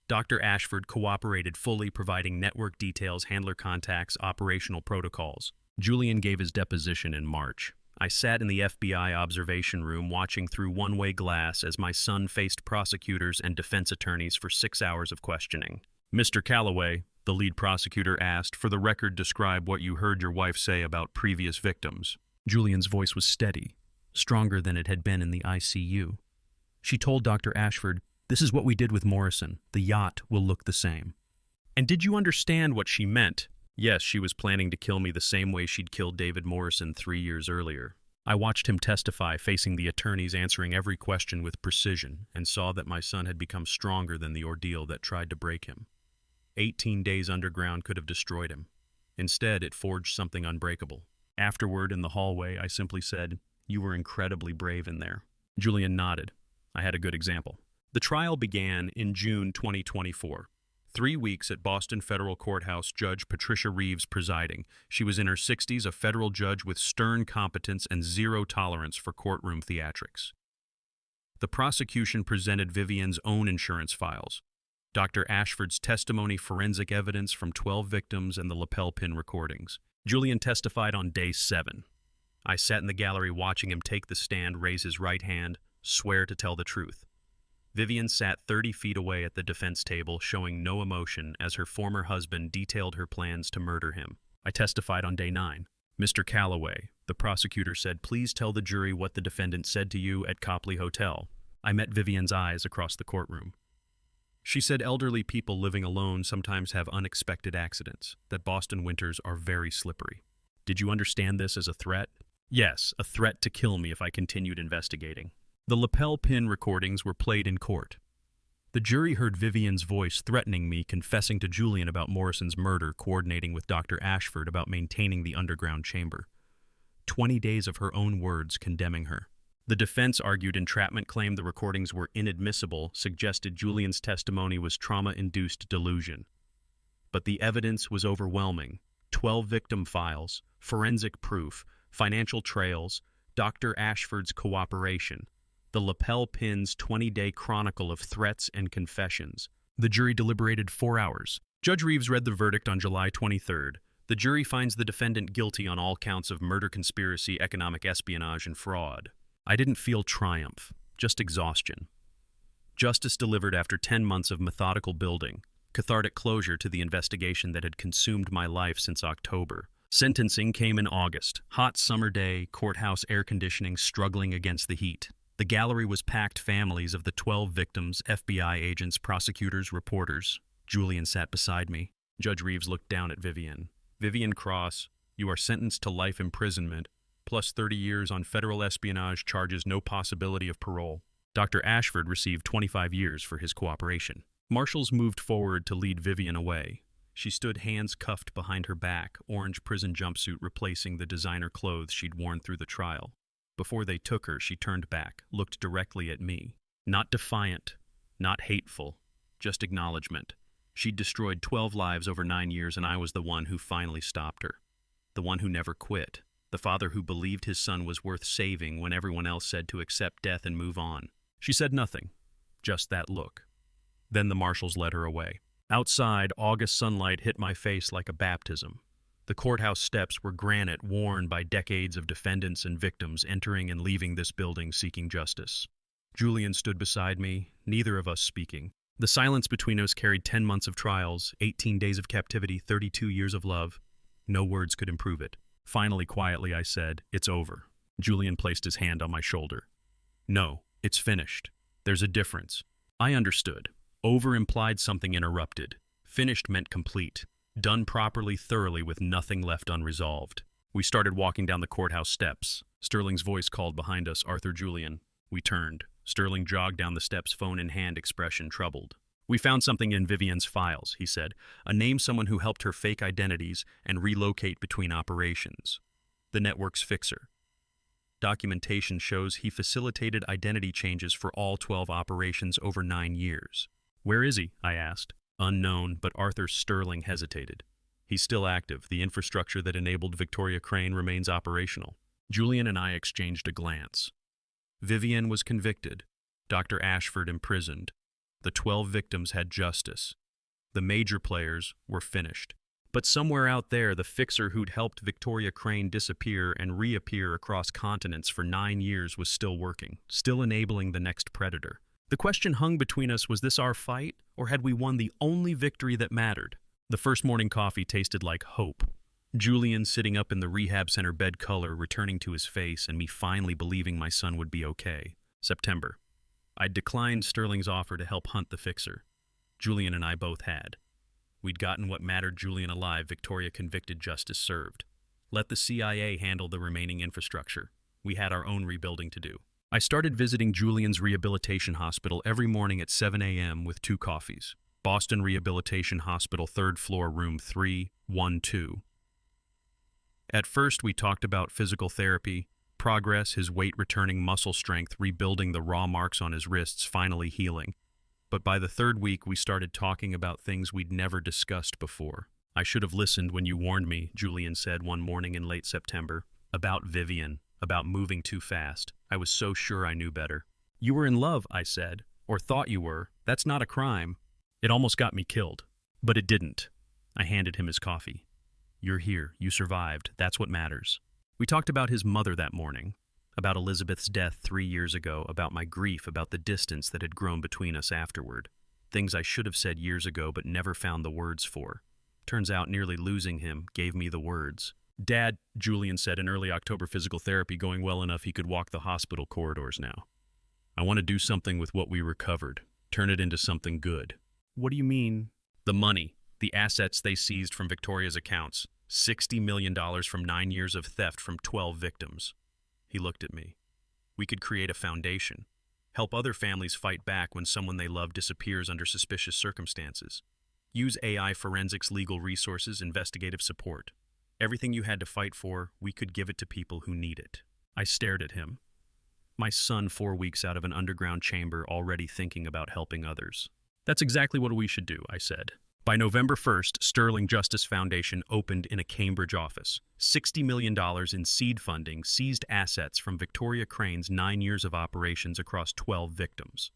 Dr. Ashford cooperated fully, providing network details, handler contacts, operational protocols. Julian gave his deposition in March. I sat in the FBI observation room watching through one-way glass as my son faced prosecutors and defense attorneys for 6 hours of questioning. "Mr. Calloway," the lead prosecutor asked, "for the record, describe what you heard your wife say about previous victims." Julian's voice was steady, stronger than it had been in the ICU. She told Dr. Ashford, "This is what we did with Morrison. The yacht will look the same." "And did you understand what she meant?" "Yes, she was planning to kill me the same way she'd killed David Morrison 3 years earlier." I watched him testify, facing the attorneys, answering every question with precision, and saw that my son had become stronger than the ordeal that tried to break him. 18 days underground could have destroyed him. Instead, it forged something unbreakable. Afterward, in the hallway, I simply said, "You were incredibly brave in there." Julian nodded. I had a good example. The trial began in June 2024. 3 weeks at Boston Federal Courthouse, Judge Patricia Reeves presiding. She was in her 60s, a federal judge with stern competence and zero tolerance for courtroom theatrics. The prosecution presented Vivian's own insurance files, Dr. Ashford's testimony, forensic evidence from 12 victims, and the lapel pin recordings. Julian testified on day 7. I sat in the gallery watching him take the stand, raise his right hand, swear to tell the truth. Vivian sat 30 feet away at the defense table, showing no emotion as her former husband detailed her plans to murder him. I testified on day 9. "Mr. Calloway," the prosecutor said, "please tell the jury what the defendant said to you at Copley Hotel." I met Vivian's eyes across the courtroom. She said elderly people living alone sometimes have unexpected accidents, that Boston winters are very slippery. "Did you understand this as a threat?" "Yes, a threat to kill me if I continued investigating." The lapel pin recordings were played in court. The jury heard Vivian's voice threatening me, confessing to Julian about Morrison's murder, coordinating with Dr. Ashford about maintaining the underground chamber. 20 days of her own words condemning her. The defense argued entrapment, claimed the recordings were inadmissible, suggested Julian's testimony was trauma-induced delusion. But the evidence was overwhelming. 12 victim files, forensic proof, financial trails, Dr. Ashford's cooperation, the lapel pin's 20-day chronicle of threats and confessions. The jury deliberated 4 hours. Judge Reeves read the verdict on July 23rd. The jury finds the defendant guilty on all counts of murder, conspiracy, economic espionage, and fraud. I didn't feel triumph, just exhaustion. Justice delivered after 10 months of methodical building, cathartic closure to the investigation that had consumed my life since October. Sentencing came in August. Hot summer day, courthouse air conditioning struggling against the heat. The gallery was packed, families of the 12 victims, FBI agents, prosecutors, reporters. Julian sat beside me. Judge Reeves looked down at Vivian. Vivian Cross, you are sentenced to life imprisonment, plus 30 years on federal espionage charges, no possibility of parole. Dr. Ashford received 25 years for his cooperation. Marshals moved forward to lead Vivian away. She stood hands cuffed behind her back, orange prison jumpsuit replacing the designer clothes she'd worn through the trial. Before they took her, she turned back, looked directly at me. Not defiant, not hateful, just acknowledgement. She'd destroyed 12 lives over 9 years, and I was the one who finally stopped her. The one who never quit. The father who believed his son was worth saving when everyone else said to accept death and move on. She said nothing, just that look. Then the marshals led her away. Outside, August sunlight hit my face like a baptism. The courthouse steps were granite worn by decades of defendants and victims entering and leaving this building seeking justice. Julian stood beside me, neither of us speaking. The silence between us carried 10 months of trials, 18 days of captivity, 32 years of love. No words could improve it. Finally, quietly, I said, "It's over." Julian placed his hand on my shoulder. "No, it's finished. There's a difference." I understood. Over implied something interrupted. Finished meant complete. Done properly, thoroughly, with nothing left unresolved. We started walking down the courthouse steps. Sterling's voice called behind us, "Arthur, Julian." We turned. Sterling jogged down the steps, phone in hand, expression troubled. "We found something in Vivian's files," he said. "A name, someone who helped her fake identities and relocate between operations. The network's fixer. Documentation shows he facilitated identity changes for all 12 operations over 9 years. "Where is he?" I asked. "Unknown," but Arthur Sterling hesitated. "He's still active. The infrastructure that enabled Victoria Crane remains operational." Julian and I exchanged a glance. Vivian was convicted. Dr. Ashford imprisoned. The 12 victims had justice. The major players were finished. But somewhere out there, the fixer who'd helped Victoria Crane disappear and reappear across continents for 9 years was still working, still enabling the next predator. The question hung between us: was this our fight, or had we won the only victory that mattered? The first morning coffee tasted like hope. Julian sitting up in the rehab center bed, color returning to his face, and me finally believing my son would be okay. September. I'd declined Sterling's offer to help hunt the fixer. Julian and I both had. We'd gotten what mattered: Julian alive, Victoria convicted, justice served. Let the CIA handle the remaining infrastructure. We had our own rebuilding to do. I started visiting Julian's rehabilitation hospital every morning at 7 a.m. with 2 coffees. Boston Rehabilitation Hospital, 3rd floor, room 312. At first, we talked about physical therapy, progress, his weight returning, muscle strength, rebuilding, the raw marks on his wrists finally healing. But by the 3rd week, we started talking about things we'd never discussed before. "I should have listened when you warned me," Julian said one morning in late September. "About Vivian, about moving too fast. I was so sure I knew better." "You were in love," I said, "or thought you were. That's not a crime." "It almost got me killed." "But it didn't." I handed him his coffee. "You're here. You survived. That's what matters." We talked about his mother that morning, about Elizabeth's death 3 years ago, about my grief, about the distance that had grown between us afterward. Things I should have said years ago but never found the words for. Turns out nearly losing him gave me the words. "Dad," Julian said in early October, physical therapy going well enough he could walk the hospital corridors now. "I want to do something with what we recovered. Turn it into something good." "What do you mean?" "The money, the assets they seized from Victoria's accounts. $60 million from 9 years of theft from 12 victims. He looked at me. "We could create a foundation. Help other families fight back when someone they love disappears under suspicious circumstances. Use AI, forensics, legal resources, investigative support. Everything you had to fight for, we could give it to people who need it." I stared at him. My son 4 weeks out of an underground chamber, already thinking about helping others. "That's exactly what we should do," I said. By November 1st, Sterling Justice Foundation opened in a Cambridge office. $60 million in seed funding, seized assets from Victoria Crane's 9 years of operations across 12 victims.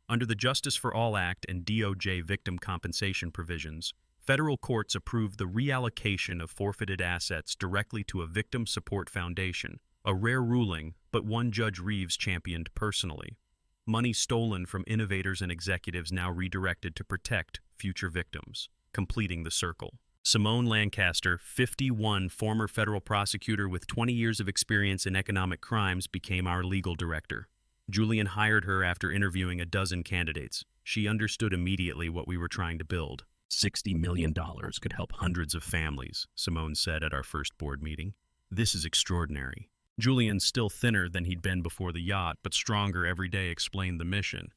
Under the Justice for All Act and DOJ victim compensation provisions, federal courts approved the reallocation of forfeited assets directly to a victim support foundation, a rare ruling, but one Judge Reeves championed personally. Money stolen from innovators and executives now redirected to protect future victims, completing the circle. Simone Lancaster, 51, former federal prosecutor with 20 years of experience in economic crimes, became our legal director. Julian hired her after interviewing a dozen candidates. She understood immediately what we were trying to build. $60 million could help hundreds of families, Simone said at our first board meeting. This is extraordinary. Julian, still thinner than he'd been before the yacht, but stronger every day, explained the mission.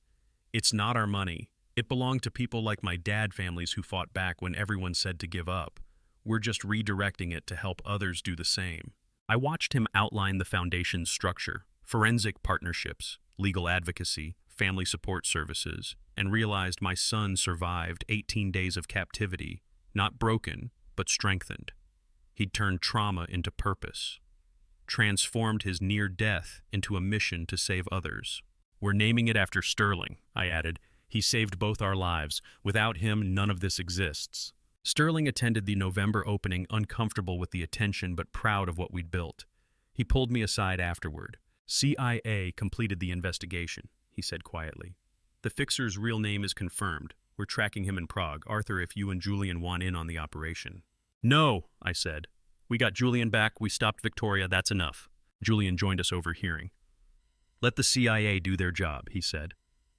It's not our money. It belonged to people like my dad families who fought back when everyone said to give up. We're just redirecting it to help others do the same. I watched him outline the foundation's structure, forensic partnerships, legal advocacy, family support services, and realized my son survived 18 days of captivity, not broken, but strengthened. He'd turned trauma into purpose, transformed his near death into a mission to save others. We're naming it after Sterling, I added. He saved both our lives. Without him, none of this exists. Sterling attended the November opening, uncomfortable with the attention but proud of what we'd built. He pulled me aside afterward. CIA completed the investigation, he said quietly. The fixer's real name is confirmed. We're tracking him in Prague. Arthur, if you and Julian want in on the operation. No, I said. We got Julian back. We stopped Victoria. That's enough. Julian joined us overhearing. Let the CIA do their job, he said.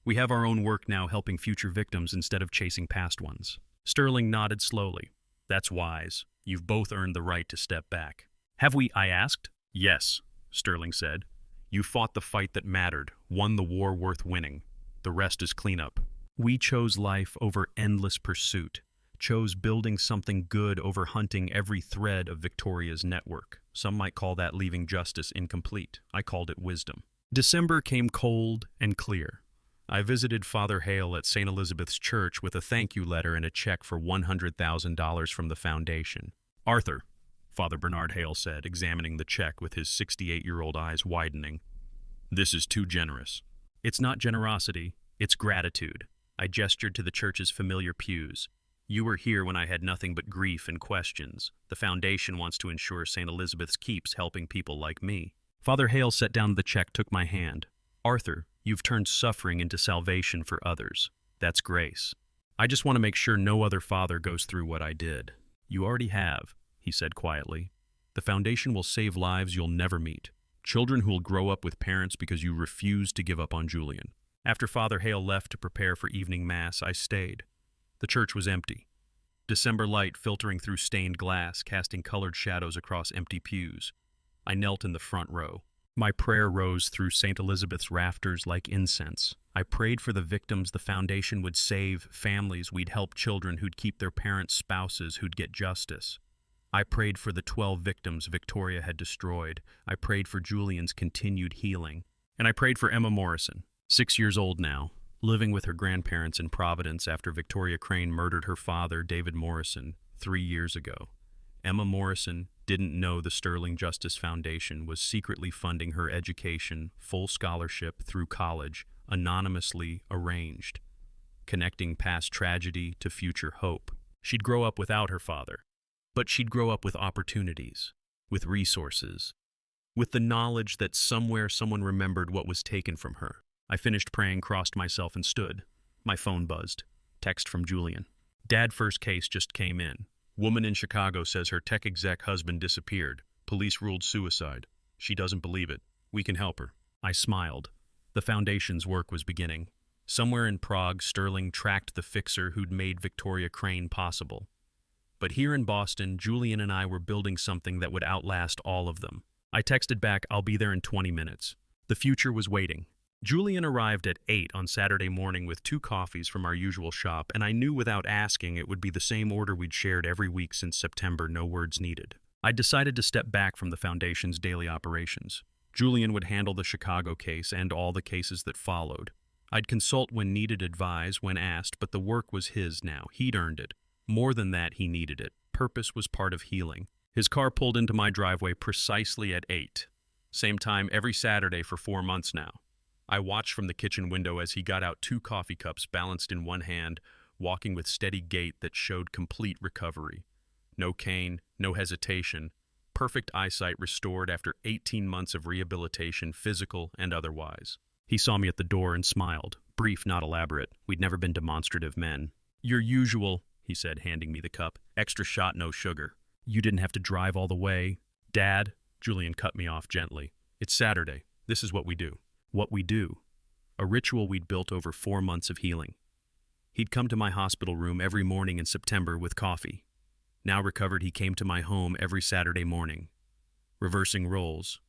We have our own work now, helping future victims instead of chasing past ones. Sterling nodded slowly. That's wise. You've both earned the right to step back. Have we? I asked. Yes, Sterling said. You fought the fight that mattered, won the war worth winning. The rest is cleanup. We chose life over endless pursuit, chose building something good over hunting every thread of Victoria's network. Some might call that leaving justice incomplete. I called it wisdom. December came cold and clear. I visited Father Hale at St. Elizabeth's Church with a thank you letter and a check for $100,000 from the foundation. Arthur, Father Bernard Hale said, examining the check with his 68-year-old eyes widening. This is too generous. It's not generosity, it's gratitude. I gestured to the church's familiar pews. You were here when I had nothing but grief and questions. The foundation wants to ensure St. Elizabeth's keeps helping people like me. Father Hale set down the check, took my hand. Arthur, you've turned suffering into salvation for others. That's grace. I just want to make sure no other father goes through what I did. You already have, he said quietly. The foundation will save lives you'll never meet. Children who will grow up with parents because you refused to give up on Julian. After Father Hale left to prepare for evening mass, I stayed. The church was empty. December light filtering through stained glass, casting colored shadows across empty pews. I knelt in the front row. My prayer rose through St. Elizabeth's rafters like incense. I prayed for the victims the foundation would save, families we'd help, children who'd keep their parents' spouses who'd get justice. I prayed for the 12 victims Victoria had destroyed. I prayed for Julian's continued healing. And I prayed for Emma Morrison, 6 years old now, living with her grandparents in Providence after Victoria Crane murdered her father, David Morrison, 3 years ago. Emma Morrison didn't know the Sterling Justice Foundation was secretly funding her education, full scholarship through college, anonymously arranged, connecting past tragedy to future hope. She'd grow up without her father, but she'd grow up with opportunities, with resources, with the knowledge that somewhere someone remembered what was taken from her. I finished praying, crossed myself, and stood. My phone buzzed. Text from Julian. Dad, first case just came in. Woman in Chicago says her tech exec husband disappeared. Police ruled suicide. She doesn't believe it. We can help her. I smiled. The foundation's work was beginning. Somewhere in Prague, Sterling tracked the fixer who'd made Victoria Crane possible. But here in Boston, Julian and I were building something that would outlast all of them. I texted back, I'll be there in 20 minutes. The future was waiting. Julian arrived at 8 on Saturday morning with 2 coffees from our usual shop, and I knew without asking it would be the same order we'd shared every week since September, no words needed. I decided to step back from the foundation's daily operations. Julian would handle the Chicago case and all the cases that followed. I'd consult when needed, advise when asked, but the work was his now. He'd earned it. More than that, he needed it. Purpose was part of healing. His car pulled into my driveway precisely at 8. Same time every Saturday for 4 months now. I watched from the kitchen window as he got out 2 coffee cups balanced in one hand, walking with steady gait that showed complete recovery. No cane, no hesitation, perfect eyesight restored after 18 months of rehabilitation, physical and otherwise. He saw me at the door and smiled, brief, not elaborate. We'd never been demonstrative men. Your usual, he said, handing me the cup. Extra shot, no sugar. You didn't have to drive all the way. Dad, Julian cut me off gently. It's Saturday. This is what we do. What we do. A ritual we'd built over 4 months of healing. He'd come to my hospital room every morning in September with coffee. Now recovered, he came to my home every Saturday morning. Reversing roles.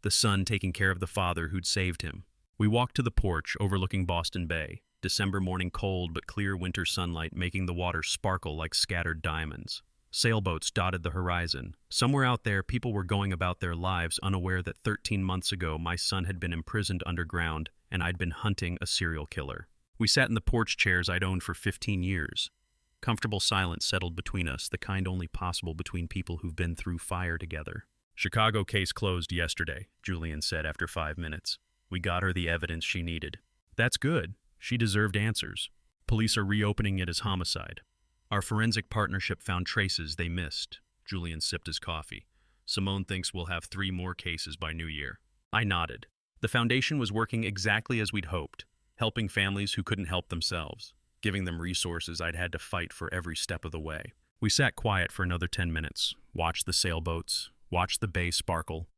The son taking care of the father who'd saved him. We walked to the porch overlooking Boston Bay. December morning, cold but clear winter sunlight making the water sparkle like scattered diamonds. Sailboats dotted the horizon. Somewhere out there, people were going about their lives unaware that 13 months ago my son had been imprisoned underground and I'd been hunting a serial killer. We sat in the porch chairs I'd owned for 15 years. Comfortable silence settled between us, the kind only possible between people who've been through fire together. "Chicago case closed yesterday," Julian said after 5 minutes. "We got her the evidence she needed." "That's good. She deserved answers. Police are reopening it as homicide. Our forensic partnership found traces they missed." Julian sipped his coffee. "Simone thinks we'll have 3 more cases by New Year." I nodded. The foundation was working exactly as we'd hoped, helping families who couldn't help themselves, giving them resources I'd had to fight for every step of the way. We sat quiet for another 10 minutes, watched the sailboats, watched the bay sparkle.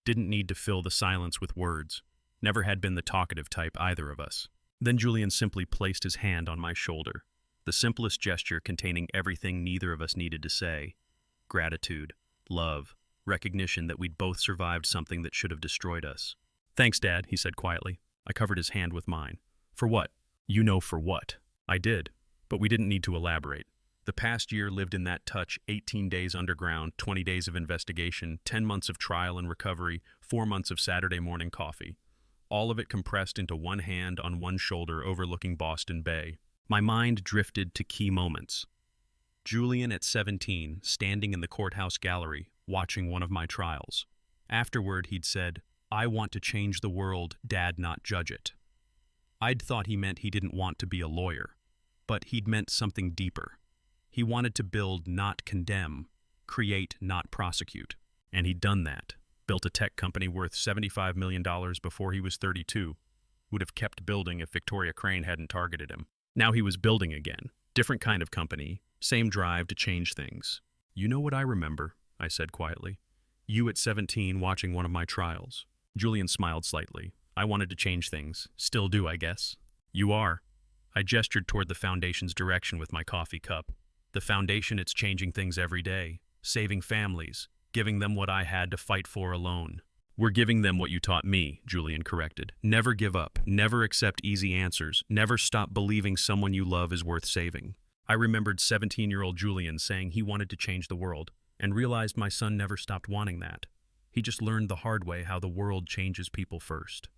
Didn't need to fill the silence with words. Never had been the talkative type, either of us. Then Julian simply placed his hand on my shoulder, the simplest gesture containing everything neither of us needed to say. Gratitude, love, recognition that we'd both survived something that should have destroyed us. "Thanks, Dad," he said quietly. I covered his hand with mine. "For what?" "You know for what." I did, but we didn't need to elaborate. The past year lived in that touch: 18 days underground, 20 days of investigation, 10 months of trial and recovery, 4 months of Saturday morning coffee. All of it compressed into one hand on one shoulder overlooking Boston Bay. My mind drifted to key moments. Julian at 17, standing in the courthouse gallery, watching one of my trials. Afterward, he'd said, "I want to change the world, Dad, not judge it." I'd thought he meant he didn't want to be a lawyer, but he'd meant something deeper. He wanted to build, not condemn, create, not prosecute. And he'd done that. Built a tech company worth $75 million before he was 32. Would have kept building if Victoria Crane hadn't targeted him. Now he was building again. Different kind of company. Same drive to change things. "You know what I remember," I said quietly. "You at 17 watching one of my trials." Julian smiled slightly. "I wanted to change things. Still do, I guess." "You are." I gestured toward the foundation's direction with my coffee cup. "The foundation, it's changing things every day. Saving families. Giving them what I had to fight for alone." "We're giving them what you taught me," Julian corrected. "Never give up. Never accept easy answers. Never stop believing someone you love is worth saving." I remembered 17-year-old Julian saying he wanted to change the world, and realized my son never stopped wanting that. He just learned the hard way how the world changes people first.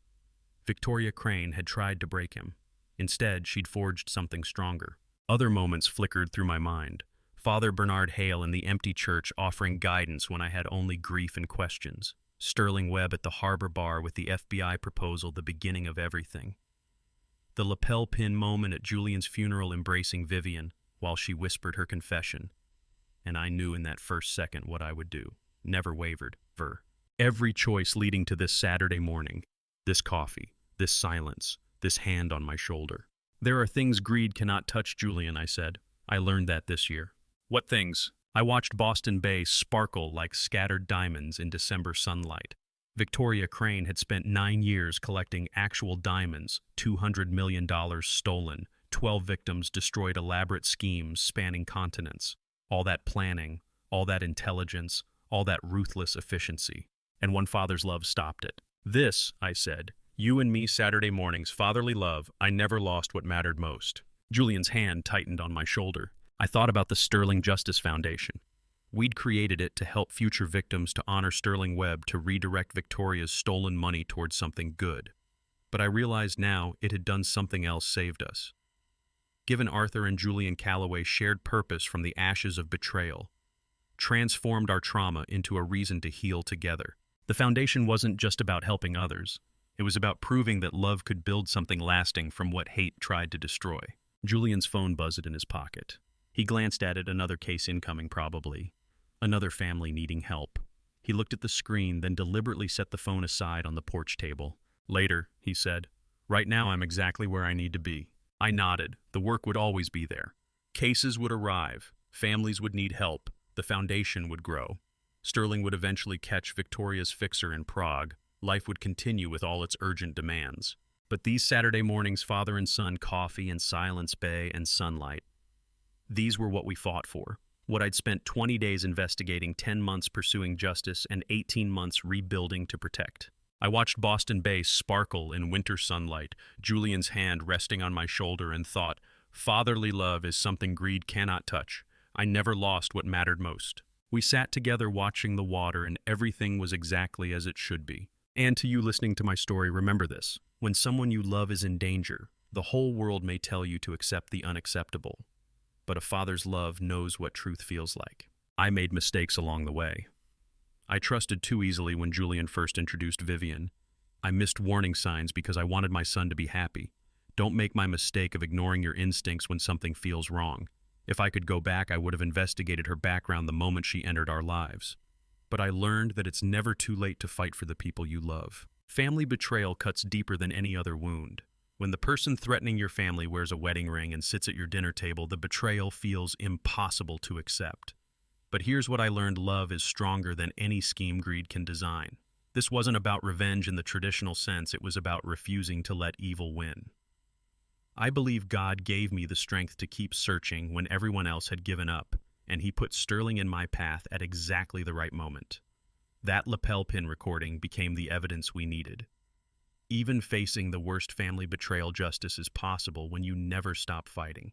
Victoria Crane had tried to break him. Instead, she'd forged something stronger. Other moments flickered through my mind. Father Bernard Hale in the empty church offering guidance when I had only grief and questions. Sterling Webb at the harbor bar with the FBI proposal, the beginning of everything. The lapel pin moment at Julian's funeral embracing Vivian while she whispered her confession. And I knew in that first second what I would do. Never wavered. Every choice leading to this Saturday morning. This coffee. This silence. This hand on my shoulder. "There are things greed cannot touch, Julian," I said. "I learned that this year." "What things?" I watched Boston Bay sparkle like scattered diamonds in December sunlight. Victoria Crane had spent 9 years collecting actual diamonds, $200 million stolen, 12 victims destroyed, elaborate schemes spanning continents. All that planning, all that intelligence, all that ruthless efficiency. And one father's love stopped it. "This," I said, "you and me Saturday mornings, fatherly love, I never lost what mattered most." Julian's hand tightened on my shoulder. I thought about the Sterling Justice Foundation. We'd created it to help future victims, to honor Sterling Webb, to redirect Victoria's stolen money towards something good. But I realized now it had done something else, saved us. Given Arthur and Julian Calloway shared purpose from the ashes of betrayal. Transformed our trauma into a reason to heal together. The foundation wasn't just about helping others. It was about proving that love could build something lasting from what hate tried to destroy. Julian's phone buzzed in his pocket. He glanced at it, another case incoming probably. Another family needing help. He looked at the screen, then deliberately set the phone aside on the porch table. "Later," he said. "Right now I'm exactly where I need to be." I nodded. The work would always be there. Cases would arrive. Families would need help. The foundation would grow. Sterling would eventually catch Victoria's fixer in Prague. Life would continue with all its urgent demands. But these Saturday mornings, father and son, coffee and silence bay and sunlight, these were what we fought for. What I'd spent 20 days investigating, 10 months pursuing justice, and 18 months rebuilding to protect. I watched Boston Bay sparkle in winter sunlight, Julian's hand resting on my shoulder, and thought, fatherly love is something greed cannot touch. I never lost what mattered most. We sat together watching the water, and everything was exactly as it should be. And to you listening to my story, remember this. When someone you love is in danger, the whole world may tell you to accept the unacceptable. But a father's love knows what truth feels like. I made mistakes along the way. I trusted too easily when Julian first introduced Vivian. I missed warning signs because I wanted my son to be happy. Don't make my mistake of ignoring your instincts when something feels wrong. If I could go back, I would have investigated her background the moment she entered our lives. But I learned that it's never too late to fight for the people you love. Family betrayal cuts deeper than any other wound. When the person threatening your family wears a wedding ring and sits at your dinner table, the betrayal feels impossible to accept. But here's what I learned: love is stronger than any scheme greed can design. This wasn't about revenge in the traditional sense, it was about refusing to let evil win. I believe God gave me the strength to keep searching when everyone else had given up, and He put Sterling in my path at exactly the right moment. That lapel pin recording became the evidence we needed. Even facing the worst family betrayal, justice is possible when you never stop fighting.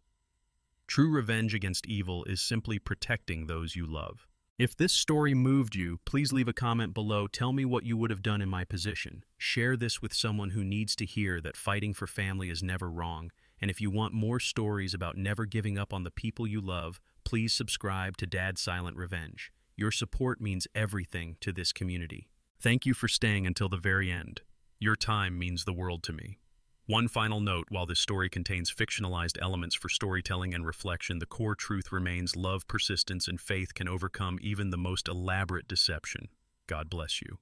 True revenge against evil is simply protecting those you love. If this story moved you, please leave a comment below. Tell me what you would have done in my position. Share this with someone who needs to hear that fighting for family is never wrong. And if you want more stories about never giving up on the people you love, please subscribe to Dad's Silent Revenge. Your support means everything to this community. Thank you for staying until the very end. Your time means the world to me. One final note: while this story contains fictionalized elements for storytelling and reflection, the core truth remains: love, persistence, and faith can overcome even the most elaborate deception. God bless you.